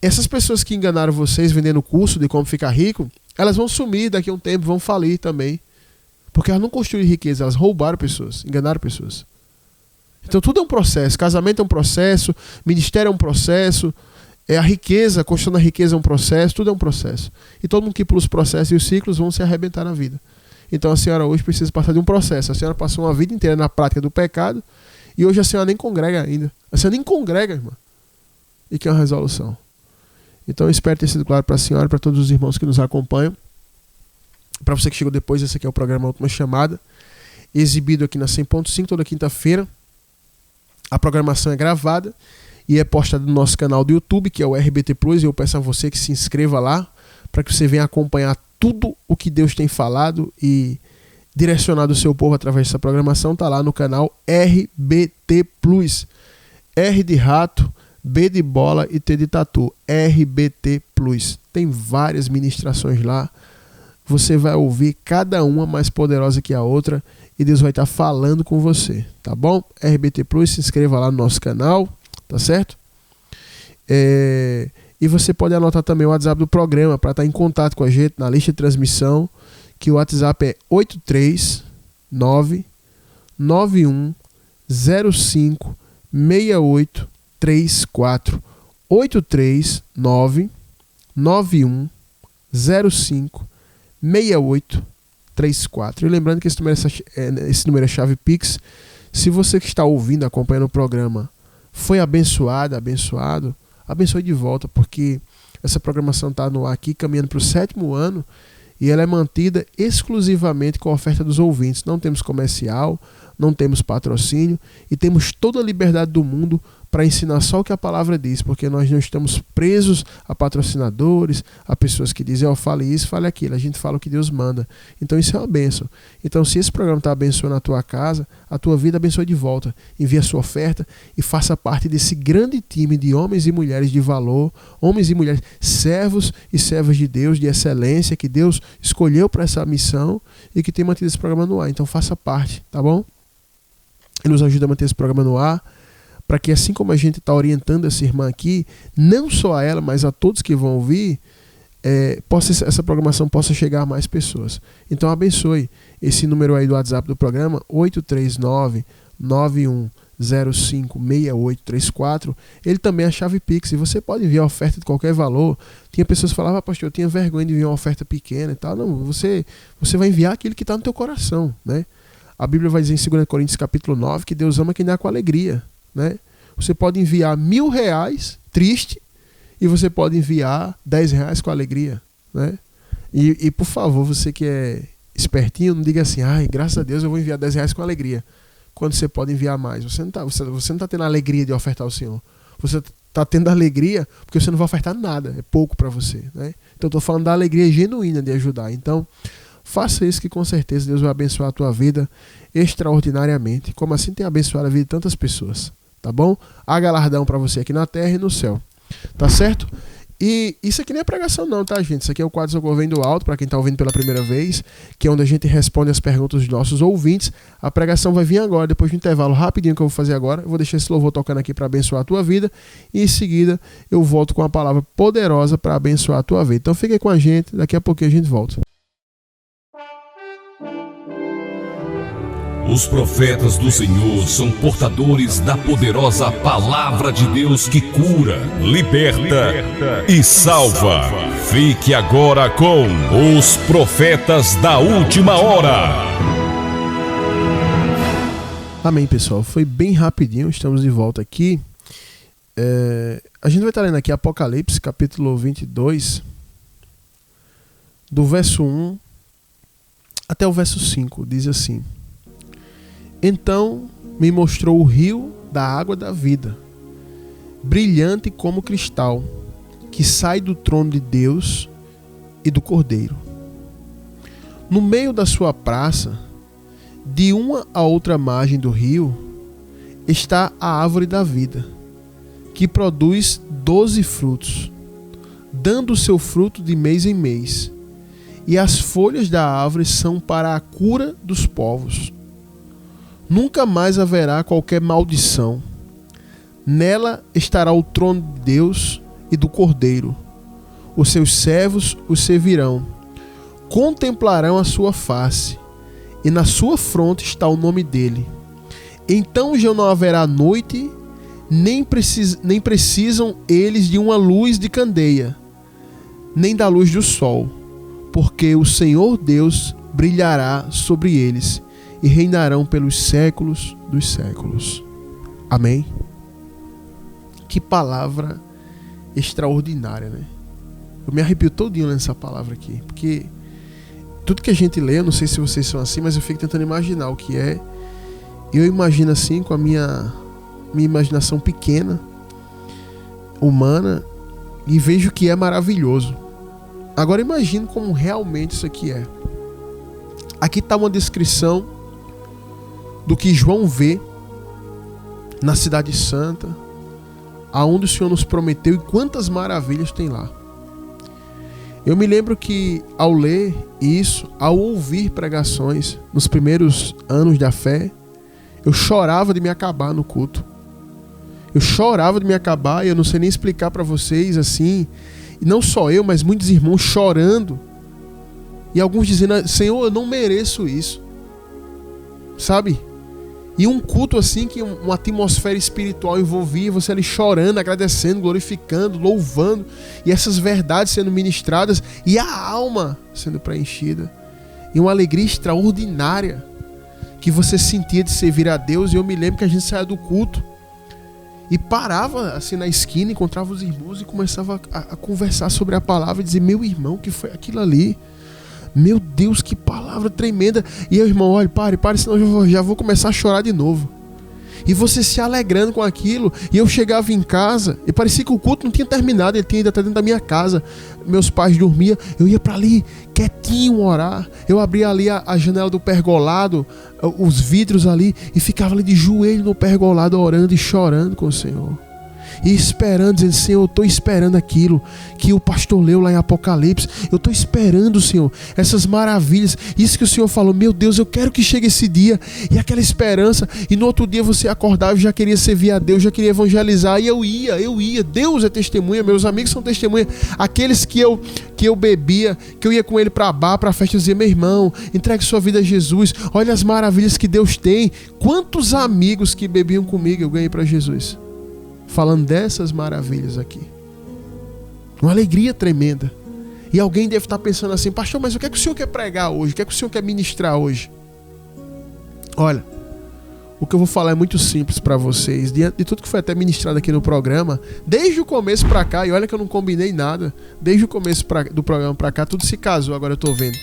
[SPEAKER 2] Essas pessoas que enganaram vocês vendendo o curso de como ficar rico, elas vão sumir daqui a um tempo, vão falir também. Porque elas não construíram riqueza, elas roubaram pessoas, enganaram pessoas. Então tudo é um processo. Casamento é um processo, ministério é um processo, a riqueza, a construção da riqueza é um processo, tudo é um processo. E todo mundo que pula os processos e os ciclos vão se arrebentar na vida. Então a senhora hoje precisa passar de um processo. A senhora passou uma vida inteira na prática do pecado e hoje a senhora nem congrega ainda. A senhora nem congrega, irmã. E que é uma resolução. Então eu espero ter sido claro para a senhora e para todos os irmãos que nos acompanham. Para você que chegou depois, esse aqui é o programa Última Chamada, exibido aqui na 100.5 toda quinta-feira. A programação é gravada e é postada no nosso canal do YouTube, que é o RBT Plus, e eu peço a você que se inscreva lá, para que você venha acompanhar tudo o que Deus tem falado e direcionado o seu povo através dessa programação. Está lá no canal RBT Plus. R de rato, B de bola e T de tatu. RBT Plus. Tem várias ministrações lá. Você vai ouvir cada uma mais poderosa que a outra e Deus vai estar falando com você, tá bom? RBT Plus, se inscreva lá no nosso canal, tá certo? E você pode anotar também o WhatsApp do programa para estar em contato com a gente na lista de transmissão, que o WhatsApp é 839-9105-6834. 839-9105-6834. E lembrando que esse número é chave Pix. Se você que está ouvindo, acompanhando o programa, foi abençoado, abençoe de volta, porque essa programação está no ar aqui, caminhando para o 7º ano, e ela é mantida exclusivamente com a oferta dos ouvintes. Não temos comercial, não temos patrocínio, e temos toda a liberdade do mundo para ensinar só o que a palavra diz, porque nós não estamos presos a patrocinadores, a pessoas que dizem, fale isso, fale aquilo. A gente fala o que Deus manda. Então isso é uma bênção. Então, se esse programa está abençoando a tua casa, a tua vida abençoe de volta. Envie a sua oferta e faça parte desse grande time de homens e mulheres de valor, homens e mulheres, servos e servas de Deus, de excelência, que Deus escolheu para essa missão e que tem mantido esse programa no ar. Então faça parte, tá bom? E nos ajuda a manter esse programa no ar, para que, assim como a gente está orientando essa irmã aqui, não só a ela, mas a todos que vão ouvir, essa programação possa chegar a mais pessoas. Então abençoe esse número aí do WhatsApp do programa, 839-9105-6834. Ele também é a chave Pix, e você pode enviar oferta de qualquer valor. Tinha pessoas que falavam, pastor, eu tinha vergonha de enviar uma oferta pequena e tal. Não, você vai enviar aquilo que está no teu coração, né? A Bíblia vai dizer em 2 Coríntios capítulo 9 que Deus ama quem dá com alegria, né? Você pode enviar R$1.000 triste, e você pode enviar R$10 com alegria, né? E por favor, você que é espertinho, não diga assim, graças a Deus eu vou enviar R$10 com alegria, quando você pode enviar mais. Você não está tendo a alegria de ofertar ao Senhor. Você está tendo alegria porque você não vai ofertar nada, é pouco para você, né? Então eu estou falando da alegria genuína de ajudar. Então faça isso, que com certeza Deus vai abençoar a tua vida extraordinariamente, como assim tem abençoado a vida de tantas pessoas, tá bom? Há galardão para você aqui na terra e no céu, tá certo? E isso aqui nem é pregação não, tá, gente? Isso aqui é o quadro Socorro Vem do Alto, para quem tá ouvindo pela primeira vez, que é onde a gente responde as perguntas dos nossos ouvintes. A pregação vai vir agora, depois do intervalo rapidinho que eu vou fazer agora. Eu vou deixar esse louvor tocando aqui para abençoar a tua vida, e em seguida eu volto com uma palavra poderosa para abençoar a tua vida. Então fique com a gente, daqui a pouquinho a gente volta.
[SPEAKER 1] Os profetas do Senhor são portadores da poderosa palavra de Deus que cura, liberta e salva. Fique agora com os profetas da última hora.
[SPEAKER 2] Amém, pessoal. Foi bem rapidinho, estamos de volta aqui. A gente vai estar lendo aqui Apocalipse, capítulo 22, do verso 1 até o verso 5, diz assim: Então me mostrou o rio da água da vida, brilhante como cristal, que sai do trono de Deus e do Cordeiro. No meio da sua praça, de uma a outra margem do rio, está a árvore da vida, que produz 12 frutos, dando o seu fruto de mês em mês, e as folhas da árvore são para a cura dos povos. Nunca mais haverá qualquer maldição. Nela estará o trono de Deus e do Cordeiro. Os seus servos o servirão. Contemplarão a sua face, e na sua fronte está o nome dele. Então já não haverá noite, nem precisam eles de uma luz de candeia, nem da luz do sol, porque o Senhor Deus brilhará sobre eles, e reinarão pelos séculos dos séculos. Amém? Que palavra extraordinária, né? Eu me arrepio todinho lendo essa palavra aqui, porque tudo que a gente lê, eu não sei se vocês são assim, mas eu fico tentando imaginar o que é. Eu imagino assim, com a minha imaginação pequena, humana, e vejo que é maravilhoso. Agora imagine como realmente isso aqui é. Aqui está uma descrição do que João vê na Cidade Santa, aonde o Senhor nos prometeu, e quantas maravilhas tem lá. Eu me lembro que ao ler isso, ao ouvir pregações nos primeiros anos da fé, eu chorava de me acabar no culto. Eu chorava de me acabar, e eu não sei nem explicar para vocês assim. E não só eu, mas muitos irmãos chorando. E alguns dizendo: Senhor, eu não mereço isso. Sabe? E um culto assim, que uma atmosfera espiritual envolvia, você ali chorando, agradecendo, glorificando, louvando, e essas verdades sendo ministradas, e a alma sendo preenchida. E uma alegria extraordinária que você sentia de servir a Deus. E eu me lembro que a gente saía do culto e parava assim na esquina, encontrava os irmãos e começava a conversar sobre a palavra e dizer: meu irmão, que foi aquilo ali? Meu Deus, que palavra tremenda. E aí, irmão, olha, pare, senão eu já vou começar a chorar de novo. E você se alegrando com aquilo. E eu chegava em casa e parecia que o culto não tinha terminado, ele tinha ido até dentro da minha casa. Meus pais dormiam, eu ia para ali quietinho orar. Eu abria ali a janela do pergolado, os vidros ali, e ficava ali de joelho no pergolado, orando e chorando com o Senhor. E esperando, dizendo: Senhor, eu estou esperando aquilo que o pastor leu lá em Apocalipse. Eu estou esperando, Senhor, essas maravilhas. Isso que o Senhor falou: meu Deus, eu quero que chegue esse dia. E aquela esperança. E no outro dia você acordava e já queria servir a Deus, já queria evangelizar. E eu ia. Deus é testemunha, meus amigos são testemunha. Aqueles que eu bebia, que eu ia com ele para bar, para festa, eu dizia: meu irmão, entregue sua vida a Jesus. Olha as maravilhas que Deus tem. Quantos amigos que bebiam comigo eu ganhei para Jesus, falando dessas maravilhas aqui. Uma alegria tremenda. E alguém deve estar pensando assim: pastor, mas o que é que o senhor quer pregar hoje? O que é que o senhor quer ministrar hoje? Olha, o que eu vou falar é muito simples para vocês. Diante de tudo que foi até ministrado aqui no programa, desde o começo para cá, e olha que eu não combinei nada, desde o começo do programa para cá, tudo se casou, agora eu estou vendo.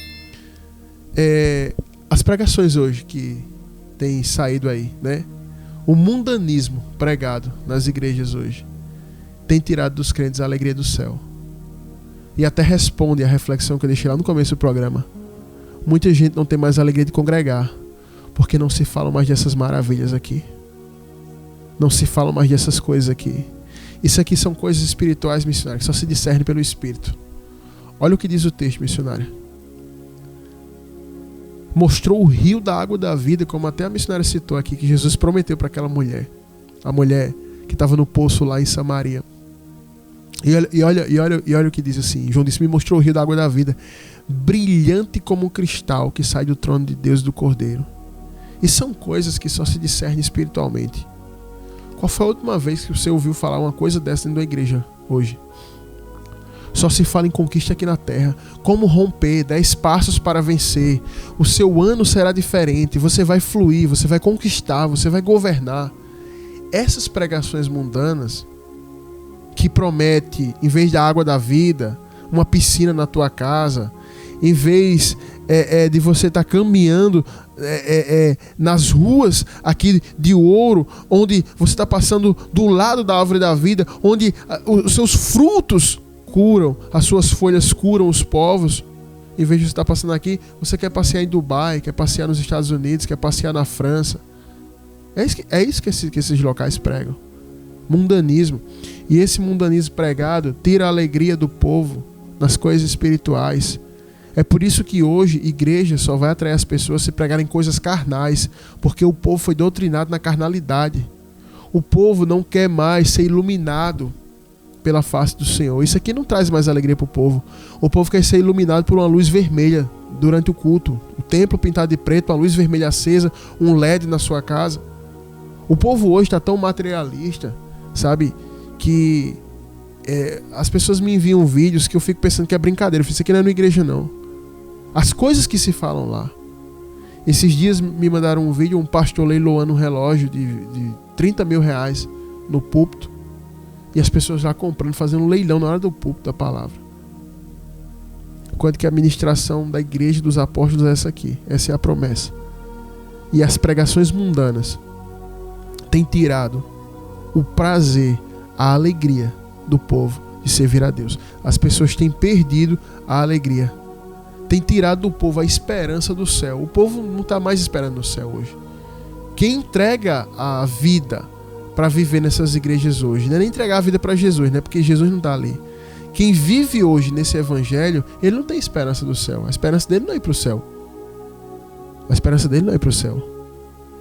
[SPEAKER 2] As pregações hoje que tem saído aí, né? O mundanismo pregado nas igrejas hoje tem tirado dos crentes a alegria do céu. E até responde à reflexão que eu deixei lá no começo do programa. Muita gente não tem mais a alegria de congregar, porque não se falam mais dessas maravilhas aqui. Não se falam mais dessas coisas aqui. Isso aqui são coisas espirituais, missionário, que só se discernem pelo Espírito. Olha o que diz o texto, missionário. Mostrou o rio da água da vida, como até a missionária citou aqui, que Jesus prometeu para aquela mulher. A mulher que estava no poço lá em Samaria. E olha o que diz assim. João disse: me mostrou o rio da água da vida, brilhante como um cristal que sai do trono de Deus e do Cordeiro. E são coisas que só se discernem espiritualmente. Qual foi a última vez que você ouviu falar uma coisa dessa dentro da igreja hoje? Só se fala em conquista aqui na terra. Como romper, 10 passos para vencer. O seu ano será diferente. Você vai fluir, você vai conquistar, você vai governar. Essas pregações mundanas que promete, em vez da água da vida, uma piscina na tua casa, em vez de você estar caminhando nas ruas aqui de ouro, onde você está passando do lado da árvore da vida, onde os seus frutos curam, as suas folhas curam os povos. Em vez de você estar passando aqui, você quer passear em Dubai, quer passear nos Estados Unidos, quer passear na França. É isso que esses locais pregam. Mundanismo. E esse mundanismo pregado tira a alegria do povo nas coisas espirituais. É por isso que hoje igreja só vai atrair as pessoas se pregarem coisas carnais, porque o povo foi doutrinado na carnalidade. O povo não quer mais ser iluminado pela face do Senhor. Isso aqui não traz mais alegria para o povo. O povo quer ser iluminado por uma luz vermelha durante o culto. O templo pintado de preto, uma luz vermelha acesa, um LED na sua casa. O povo hoje está tão materialista, sabe, que as pessoas me enviam vídeos que eu fico pensando que é brincadeira. Eu fiz: isso aqui não é na igreja não. As coisas que se falam lá. Esses dias me mandaram um vídeo, um pastor leiloando um relógio de 30 mil reais no púlpito. E as pessoas lá comprando, fazendo um leilão na hora do púlpito da palavra. Enquanto que a ministração da igreja dos apóstolos é essa aqui. Essa é a promessa. E as pregações mundanas têm tirado o prazer, a alegria do povo de servir a Deus. As pessoas têm perdido a alegria. Tem tirado do povo a esperança do céu. O povo não está mais esperando no céu hoje. Quem entrega a vida para viver nessas igrejas hoje não é nem entregar a vida para Jesus, né? Porque Jesus não está ali. Quem vive hoje nesse evangelho, ele não tem esperança do céu. A esperança dele não é ir para o céu. A esperança dele não é ir para o céu.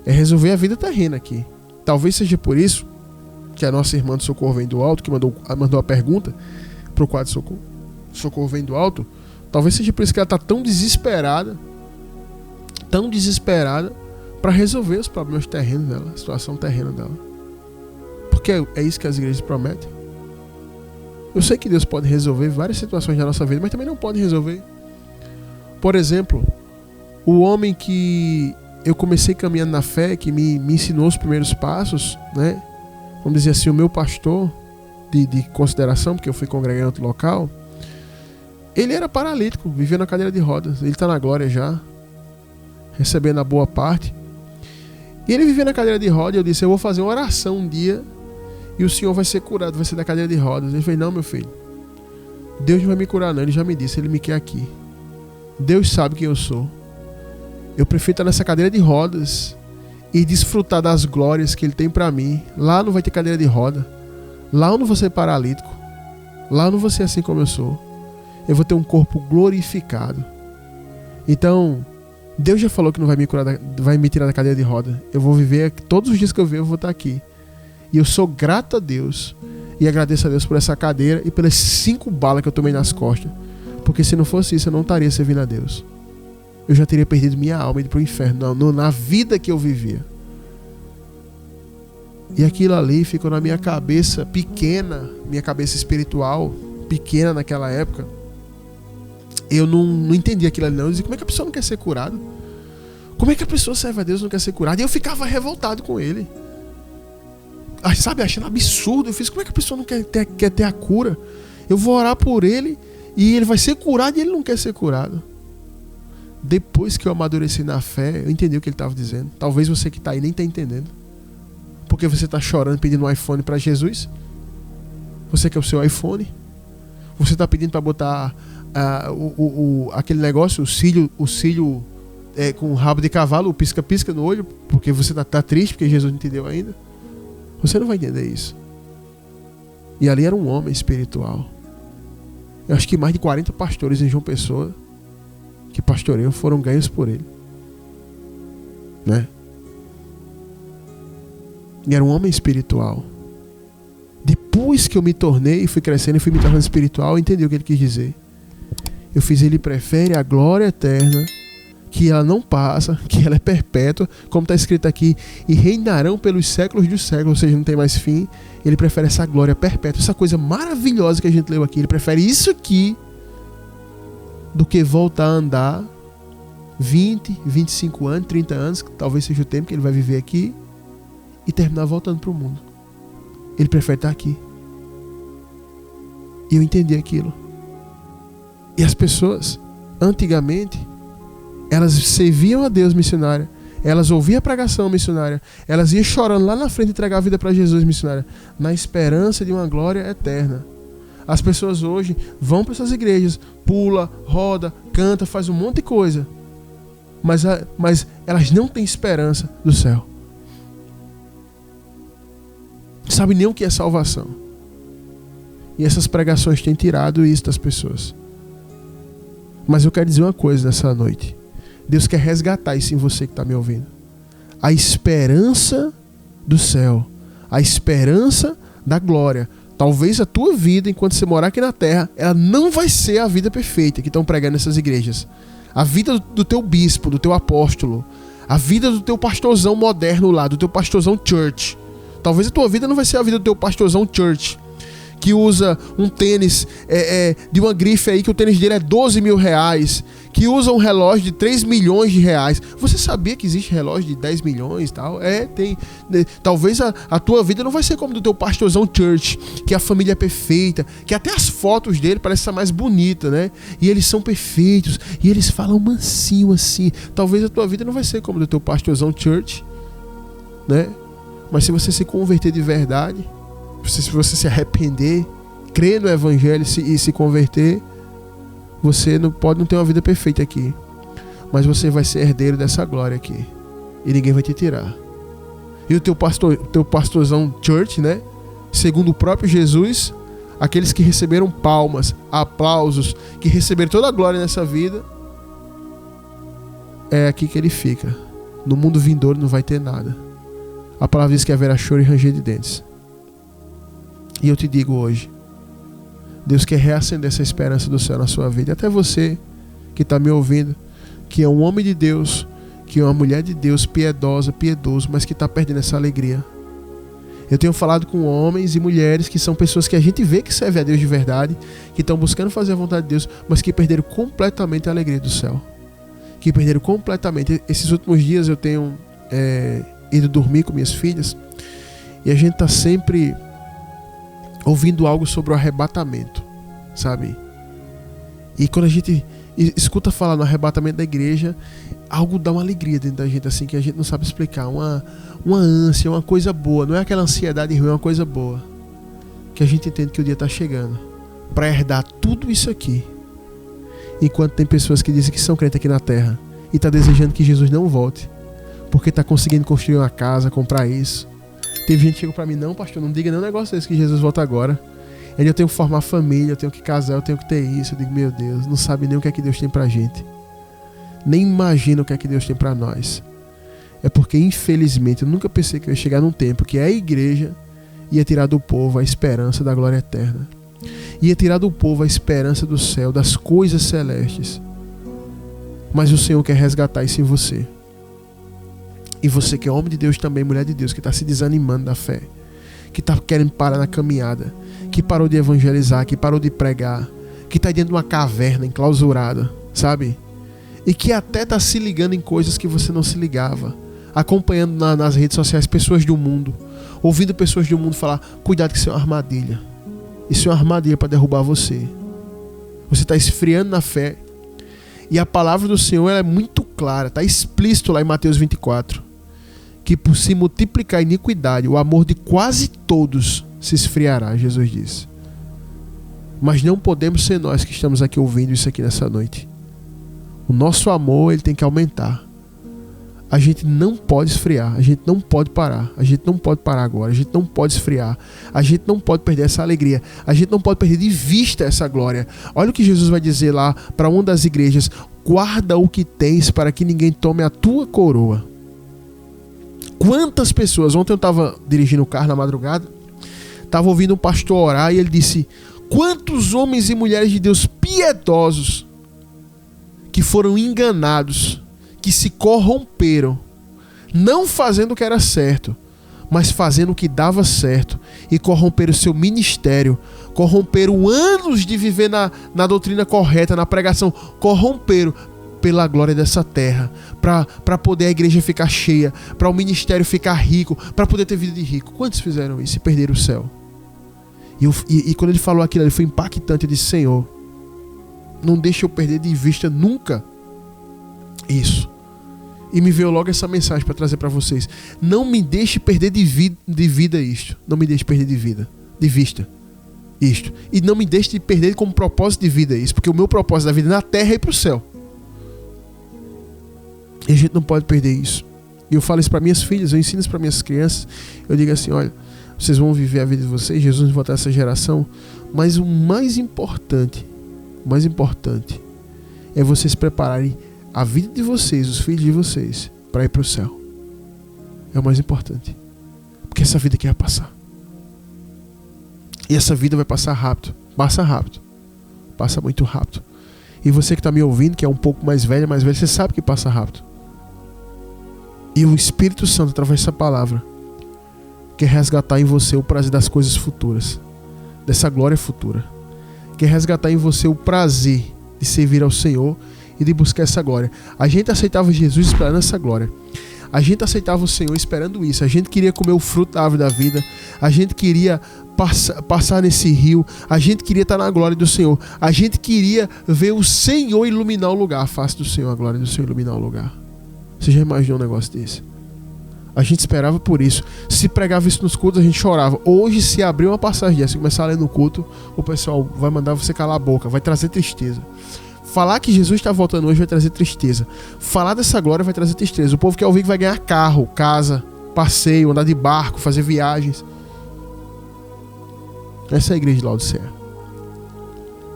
[SPEAKER 2] É resolver a vida terrena aqui. Talvez seja por isso que a nossa irmã do Socorro Vem do Alto, que mandou a pergunta pro quadro Socorro Vem do Alto, talvez seja por isso que ela está tão desesperada para resolver os problemas terrenos dela, a situação terrena dela. Porque é isso que as igrejas prometem. Eu sei que Deus pode resolver várias situações da nossa vida, mas também não pode resolver. Por exemplo, o homem que eu comecei caminhando na fé, que me ensinou os primeiros passos, né? Vamos dizer assim, o meu pastor de consideração, porque eu fui congregar em outro local, ele era paralítico, vivia na cadeira de rodas. Ele está na glória já, recebendo a boa parte. E ele vivia na cadeira de rodas, e eu disse, eu vou fazer uma oração um dia e o senhor vai ser curado, vai ser da cadeira de rodas. Ele falou, não, meu filho, Deus não vai me curar não, ele já me disse, ele me quer aqui. Deus sabe quem eu sou. Eu prefiro estar nessa cadeira de rodas e desfrutar das glórias que ele tem pra mim. Lá não vai ter cadeira de roda, lá eu não vou ser paralítico, lá eu não vou ser assim como eu sou. Eu vou ter um corpo glorificado. Então, Deus já falou que não vai me curar, vai me tirar da cadeira de roda. Eu vou viver, todos os dias que eu vivo, eu vou estar aqui. E eu sou grato a Deus e agradeço a Deus por essa cadeira e pelas 5 balas que eu tomei nas costas. Porque se não fosse isso, eu não estaria servindo a Deus. Eu já teria perdido minha alma e ido para o inferno na vida que eu vivia. E aquilo ali ficou na minha cabeça pequena, minha cabeça espiritual pequena naquela época. Eu não entendi aquilo ali não. Eu dizia, como é que a pessoa não quer ser curada? Como é que a pessoa serve a Deus e não quer ser curada? E eu ficava revoltado com ele. Sabe, achando absurdo. Eu fiz, como é que a pessoa não quer ter a cura? Eu vou orar por ele e ele vai ser curado e ele não quer ser curado. Depois que eu amadureci na fé, eu entendi o que ele estava dizendo. Talvez você que está aí nem está entendendo. Porque você está chorando pedindo um iPhone para Jesus? Você quer o seu iPhone? Você está pedindo para botar aquele negócio, o cílio com rabo de cavalo, o pisca-pisca no olho, porque você está triste porque Jesus não entendeu ainda? Você não vai entender isso. E ali era um homem espiritual. Eu acho que mais de 40 pastores em João Pessoa que pastoreiam foram ganhos por ele, né? E era um homem espiritual. Depois que eu me tornei e fui crescendo e fui me tornando espiritual, eu entendi o que ele quis dizer. Eu fiz, ele prefere a glória eterna, que ela não passa, que ela é perpétua, como está escrito aqui, e reinarão pelos séculos dos séculos, ou seja, não tem mais fim. Ele prefere essa glória perpétua, essa coisa maravilhosa que a gente leu aqui. Ele prefere isso aqui do que voltar a andar 20, 25 anos, 30 anos, que talvez seja o tempo que ele vai viver aqui, e terminar voltando para o mundo. Ele prefere estar aqui. E eu entendi aquilo. E as pessoas, antigamente, elas serviam a Deus missionária, elas ouviam a pregação missionária, elas iam chorando lá na frente entregar a vida para Jesus missionária, na esperança de uma glória eterna. As pessoas hoje vão para essas igrejas, pula, roda, canta, faz um monte de coisa, mas elas não têm esperança do céu. Sabem nem o que é salvação. E essas pregações têm tirado isso das pessoas. Mas eu quero dizer uma coisa nessa noite. Deus quer resgatar isso em você que está me ouvindo. A esperança do céu. A esperança da glória. Talvez a tua vida, enquanto você morar aqui na terra, ela não vai ser a vida perfeita que estão pregando nessas igrejas. A vida do teu bispo, do teu apóstolo. A vida do teu pastorzão moderno lá, do teu pastorzão church. Talvez a tua vida não vai ser a vida do teu pastorzão church, que usa um tênis de uma grife aí, que o tênis dele é 12 mil reais, que usa um relógio de 3 milhões de reais. Você sabia que existe relógio de 10 milhões e tal? Tem. Talvez a tua vida não vai ser como do teu pastorzão church, que a família é perfeita, que até as fotos dele parecem ser mais bonitas, né? E eles são perfeitos, e eles falam mansinho assim. Talvez a tua vida não vai ser como do teu pastorzão church, né? Mas se você se converter de verdade, se você se arrepender, crer no evangelho e se converter, você pode não ter uma vida perfeita aqui, mas você vai ser herdeiro dessa glória aqui, e ninguém vai te tirar. E o teu pastorzão church, né? Segundo o próprio Jesus, aqueles que receberam palmas, aplausos, que receberam toda a glória nessa vida, é aqui que ele fica. No mundo vindouro não vai ter nada. A palavra diz que haverá choro e ranger de dentes. E eu te digo hoje, Deus quer reacender essa esperança do céu na sua vida. Até você que está me ouvindo, que é um homem de Deus, que é uma mulher de Deus, piedosa, piedoso, mas que está perdendo essa alegria. Eu tenho falado com homens e mulheres que são pessoas que a gente vê que servem a Deus de verdade, que estão buscando fazer a vontade de Deus, mas que perderam completamente a alegria do céu. Que perderam completamente. Esses últimos dias eu tenho ido dormir com minhas filhas e a gente está sempre ouvindo algo sobre o arrebatamento, sabe? E quando a gente escuta falar no arrebatamento da igreja, algo dá uma alegria dentro da gente, assim, que a gente não sabe explicar. Uma ânsia, uma coisa boa. Não é aquela ansiedade ruim, é uma coisa boa. Que a gente entende que o dia está chegando para herdar tudo isso aqui. Enquanto tem pessoas que dizem que são crentes aqui na terra e está desejando que Jesus não volte, porque está conseguindo construir uma casa, comprar isso. Teve gente que chegou para mim: não, pastor, não diga nenhum negócio desse que Jesus volta agora. Eu tenho que formar família, eu tenho que casar, eu tenho que ter isso. Eu digo: meu Deus, não sabe nem o que é que Deus tem pra gente. Nem imagina o que é que Deus tem pra nós. É porque, infelizmente, eu nunca pensei que eu ia chegar num tempo que a igreja ia tirar do povo a esperança da glória eterna. Ia tirar do povo a esperança do céu, das coisas celestes. Mas o Senhor quer resgatar isso em você. E você que é homem de Deus também, mulher de Deus, que está se desanimando da fé, que está querendo parar na caminhada, que parou de evangelizar, que parou de pregar, que está dentro de uma caverna enclausurada, sabe? E que até está se ligando em coisas que você não se ligava, acompanhando nas redes sociais pessoas do mundo, ouvindo pessoas do mundo falar: cuidado que isso é uma armadilha. Isso é uma armadilha para derrubar você. Você está esfriando na fé. E a palavra do Senhor ela é muito clara, está explícito lá em Mateus 24, que por se multiplicar a iniquidade, o amor de quase todos se esfriará, Jesus disse. Mas não podemos ser nós que estamos aqui ouvindo isso aqui nessa noite. O nosso amor ele tem que aumentar. A gente não pode esfriar, a gente não pode parar, a gente não pode parar agora, a gente não pode esfriar, a gente não pode perder essa alegria, a gente não pode perder de vista essa glória. Olha o que Jesus vai dizer lá para uma das igrejas: guarda o que tens para que ninguém tome a tua coroa. Quantas pessoas, ontem eu estava dirigindo o carro na madrugada, estava ouvindo um pastor orar e ele disse: quantos homens e mulheres de Deus piedosos que foram enganados, que se corromperam, não fazendo o que era certo, mas fazendo o que dava certo, e corromperam o seu ministério, corromperam anos de viver na doutrina correta, na pregação, corromperam pela glória dessa terra, para poder a igreja ficar cheia, para o ministério ficar rico, para poder ter vida de rico. Quantos fizeram isso e perderam o céu? E quando ele falou aquilo, ele foi impactante. Eu disse: Senhor, não deixa eu perder de vista nunca isso. E me veio logo essa mensagem para trazer para vocês: não me deixe perder de vida isto. Não me deixe perder de vista isto. E não me deixe de perder como propósito de vida isso, porque o meu propósito da vida na terra é ir para o céu. E a gente não pode perder isso. E eu falo isso para minhas filhas, eu ensino isso para minhas crianças. Eu digo assim: olha, vocês vão viver a vida de vocês, Jesus vai voltar essa geração, mas o mais importante é vocês prepararem a vida de vocês, os filhos de vocês, para ir para o céu. É o mais importante. Porque essa vida aqui vai passar. E essa vida vai passar rápido. Passa rápido. Passa muito rápido. E você que está me ouvindo, que é um pouco mais velho, você sabe que passa rápido. E o Espírito Santo, através dessa palavra, quer resgatar em você o prazer das coisas futuras, dessa glória futura. Quer resgatar em você o prazer de servir ao Senhor e de buscar essa glória. A gente aceitava Jesus esperando essa glória. A gente aceitava o Senhor esperando isso. A gente queria comer o fruto da árvore da vida. A gente queria passar nesse rio. A gente queria estar na glória do Senhor. A gente queria ver o Senhor iluminar o lugar. A face do Senhor, a glória do Senhor iluminar o lugar. Você já imaginou um negócio desse? A gente esperava por isso. Se pregava isso nos cultos, a gente chorava. Hoje, se abrir uma passagem dessa e começar a ler no culto, o pessoal vai mandar você calar a boca. Vai trazer tristeza. Falar que Jesus está voltando hoje vai trazer tristeza. Falar dessa glória vai trazer tristeza. O povo quer ouvir que vai ganhar carro, casa, passeio, andar de barco, fazer viagens. Essa é a igreja de Laodiceia.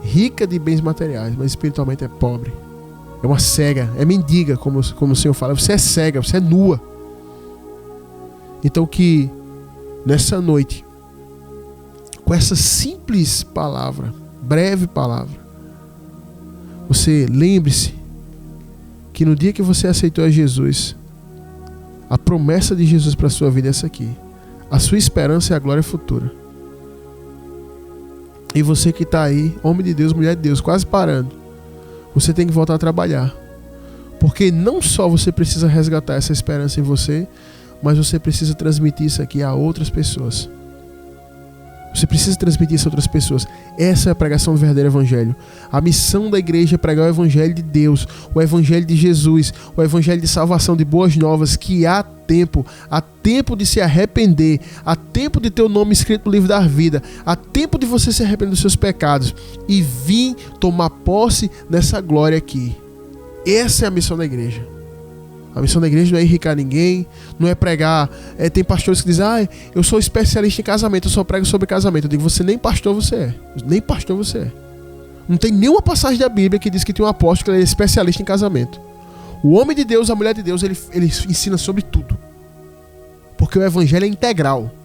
[SPEAKER 2] Rica de bens materiais, mas espiritualmente é pobre. É uma cega, é mendiga, como o Senhor fala. Você é cega, você é nua. Então que nessa noite, com essa simples palavra, breve palavra, você lembre-se que no dia que você aceitou a Jesus, a promessa de Jesus para a sua vida é essa aqui: a sua esperança é a glória futura. E você que está aí, homem de Deus, mulher de Deus, quase parando, você tem que voltar a trabalhar. Porque não só você precisa resgatar essa esperança em você, mas você precisa transmitir isso aqui a outras pessoas. Você precisa transmitir isso a outras pessoas. Essa é a pregação do verdadeiro evangelho. A missão da igreja é pregar o evangelho de Deus, o evangelho de Jesus, o evangelho de salvação, de boas novas, que há tempo de se arrepender, há tempo de ter o nome escrito no livro da vida, há tempo de você se arrepender dos seus pecados e vir tomar posse dessa glória aqui. Essa é a missão da igreja. A missão da igreja não é enriquecer ninguém, não é pregar. Tem pastores que dizem: eu sou especialista em casamento, eu só prego sobre casamento. Eu digo: você nem pastor você é. Nem pastor você é. Não tem nenhuma passagem da Bíblia que diz que tem um apóstolo que ele é especialista em casamento. O homem de Deus, a mulher de Deus, ele ensina sobre tudo. Porque o evangelho é integral.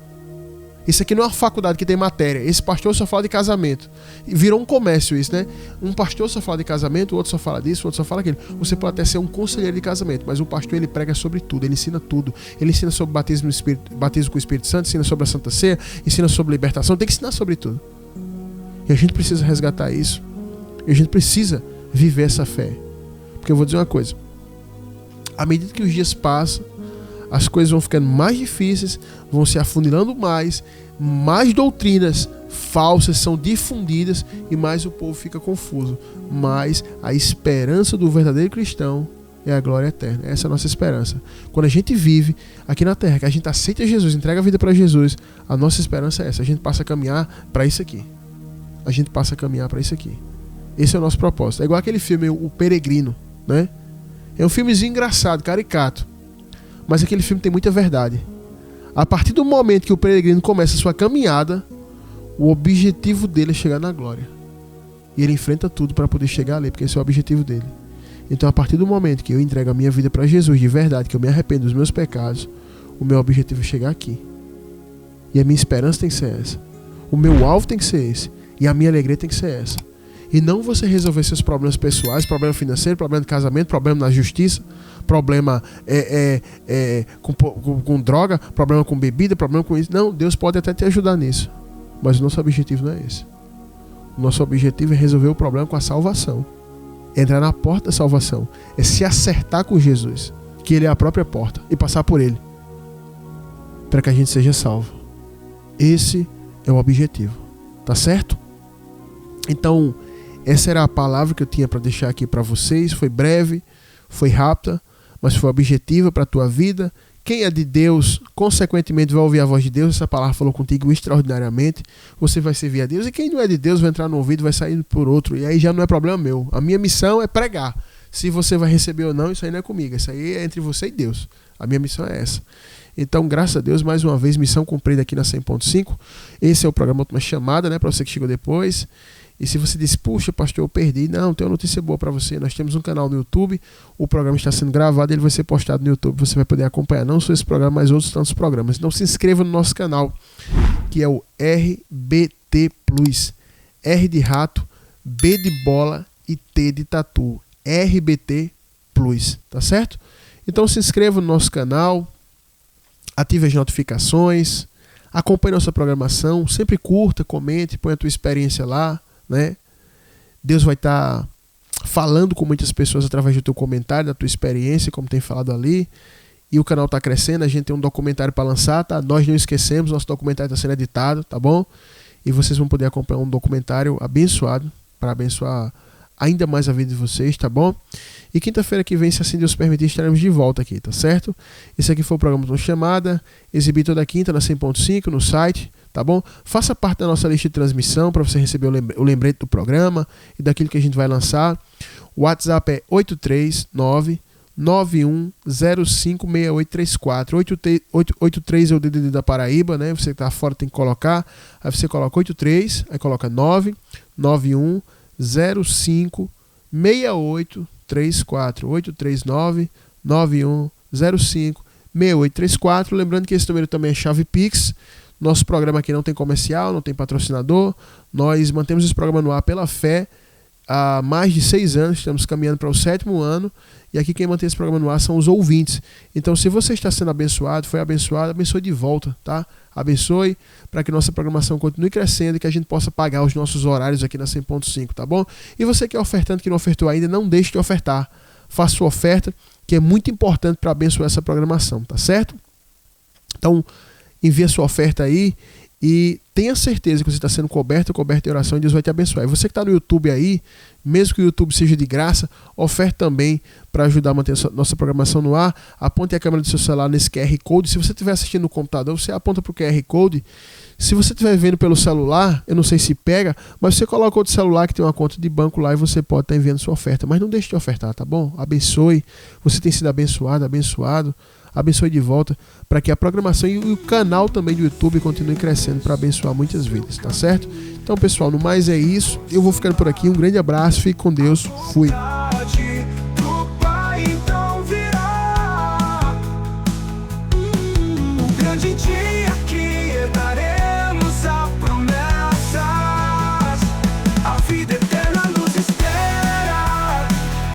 [SPEAKER 2] Isso aqui não é uma faculdade que tem matéria. Esse pastor só fala de casamento. Virou um comércio isso, né? Um pastor só fala de casamento, o outro só fala disso, o outro só fala aquilo. Você pode até ser um conselheiro de casamento, mas o pastor, ele prega sobre tudo, ele ensina tudo. Ele ensina sobre batismo no Espírito, batismo com o Espírito Santo, ensina sobre a Santa Ceia, ensina sobre libertação, tem que ensinar sobre tudo. E a gente precisa resgatar isso. E a gente precisa viver essa fé. Porque eu vou dizer uma coisa: à medida que os dias passam, as coisas vão ficando mais difíceis, vão se afunilando mais doutrinas falsas são difundidas e mais o povo fica confuso. Mas a esperança do verdadeiro cristão é a glória eterna. Essa é a nossa esperança. Quando a gente vive aqui na terra, que a gente aceita Jesus, entrega a vida para Jesus, a nossa esperança é essa. A gente passa a caminhar para isso aqui. A gente passa a caminhar para isso aqui. Esse é o nosso propósito. É igual aquele filme, O Peregrino, né? É um filmezinho engraçado, caricato. Mas aquele filme tem muita verdade. A partir do momento que o peregrino começa a sua caminhada, o objetivo dele é chegar na glória. E ele enfrenta tudo para poder chegar ali, porque esse é o objetivo dele. Então, a partir do momento que eu entrego a minha vida para Jesus de verdade, que eu me arrependo dos meus pecados, o meu objetivo é chegar aqui. E a minha esperança tem que ser essa. O meu alvo tem que ser esse. E a minha alegria tem que ser essa. E não você resolver seus problemas pessoais, problema financeiro, problema de casamento, problema na justiça, problema com droga, problema com bebida, problema com isso. Não, Deus pode até te ajudar nisso. Mas o nosso objetivo não é esse. O nosso objetivo é resolver o problema com a salvação. É entrar na porta da salvação. É se acertar com Jesus, que Ele é a própria porta, e passar por Ele, para que a gente seja salvo. Esse é o objetivo. Tá certo? Então, essa era a palavra que eu tinha para deixar aqui para vocês. Foi breve, foi rápida, mas foi objetiva para a tua vida. Quem é de Deus, consequentemente vai ouvir a voz de Deus. Essa palavra falou contigo extraordinariamente. Você vai servir a Deus. E quem não é de Deus vai entrar no ouvido, vai sair por outro. E aí já não é problema meu. A minha missão é pregar. Se você vai receber ou não, isso aí não é comigo. Isso aí é entre você e Deus. A minha missão é essa. Então, graças a Deus, mais uma vez, missão cumprida aqui na 100.5. Esse é o programa Última Chamada, né, para você que chegou depois. E se você diz: puxa, pastor, eu perdi. Não, tem uma notícia boa para você. Nós temos um canal no YouTube. O programa está sendo gravado, ele vai ser postado no YouTube. Você vai poder acompanhar não só esse programa, mas outros tantos programas. Então se inscreva no nosso canal, que é o RBT Plus. R de rato, B de bola e T de tatu. RBT Plus, tá certo? Então se inscreva no nosso canal, ative as notificações, acompanhe nossa programação, sempre curta, comente, põe a tua experiência lá, né? Deus vai estar falando com muitas pessoas através do teu comentário, da tua experiência, como tem falado ali. E o canal está crescendo, a gente tem um documentário para lançar, tá? Nós não esquecemos, nosso documentário está sendo editado, tá bom? E vocês vão poder acompanhar um documentário abençoado, para abençoar ainda mais a vida de vocês, tá bom? E quinta-feira que vem, se assim Deus permitir, estaremos de volta aqui, tá certo? Esse aqui foi o programa Última Chamada, exibido toda quinta na 100.5, no site, tá bom? Faça parte da nossa lista de transmissão para você receber o lembrete do programa e daquilo que a gente vai lançar. O WhatsApp é 839-9105-6834. 83 é o DDD da Paraíba, né? Você que tá fora tem que colocar. Aí você coloca 83, aí coloca 99105-6834. 839-9105-6834. Lembrando que esse número também é chave Pix, Nosso programa aqui não tem comercial, não tem patrocinador. Nós mantemos esse programa no ar pela fé há mais de 6 anos, estamos caminhando para o 7º ano, e aqui quem mantém esse programa no ar são os ouvintes. Então, se você está sendo abençoado, foi abençoado, abençoe de volta, tá? Abençoe para que nossa programação continue crescendo e que a gente possa pagar os nossos horários aqui na 100.5, tá bom? E você que é ofertante, que não ofertou ainda, não deixe de ofertar. Faça sua oferta, que é muito importante para abençoar essa programação, tá certo? Então, envie a sua oferta aí e tenha certeza que você está sendo coberto em oração e Deus vai te abençoar. E você que está no YouTube aí, mesmo que o YouTube seja de graça, oferte também para ajudar a manter a nossa programação no ar. Aponte a câmera do seu celular nesse QR Code. Se você estiver assistindo no computador, você aponta para o QR Code. Se você estiver vendo pelo celular, eu não sei se pega, mas você coloca outro celular que tem uma conta de banco lá e você pode estar enviando sua oferta. Mas não deixe de ofertar, tá bom? Abençoe. Você tem sido abençoado. Abençoe de volta para que a programação e o canal também do YouTube continue crescendo para abençoar muitas vidas, tá certo? Então, pessoal, no mais é isso. Eu vou ficando por aqui. Um grande abraço, fique com Deus. Fui.
[SPEAKER 5] O grande dia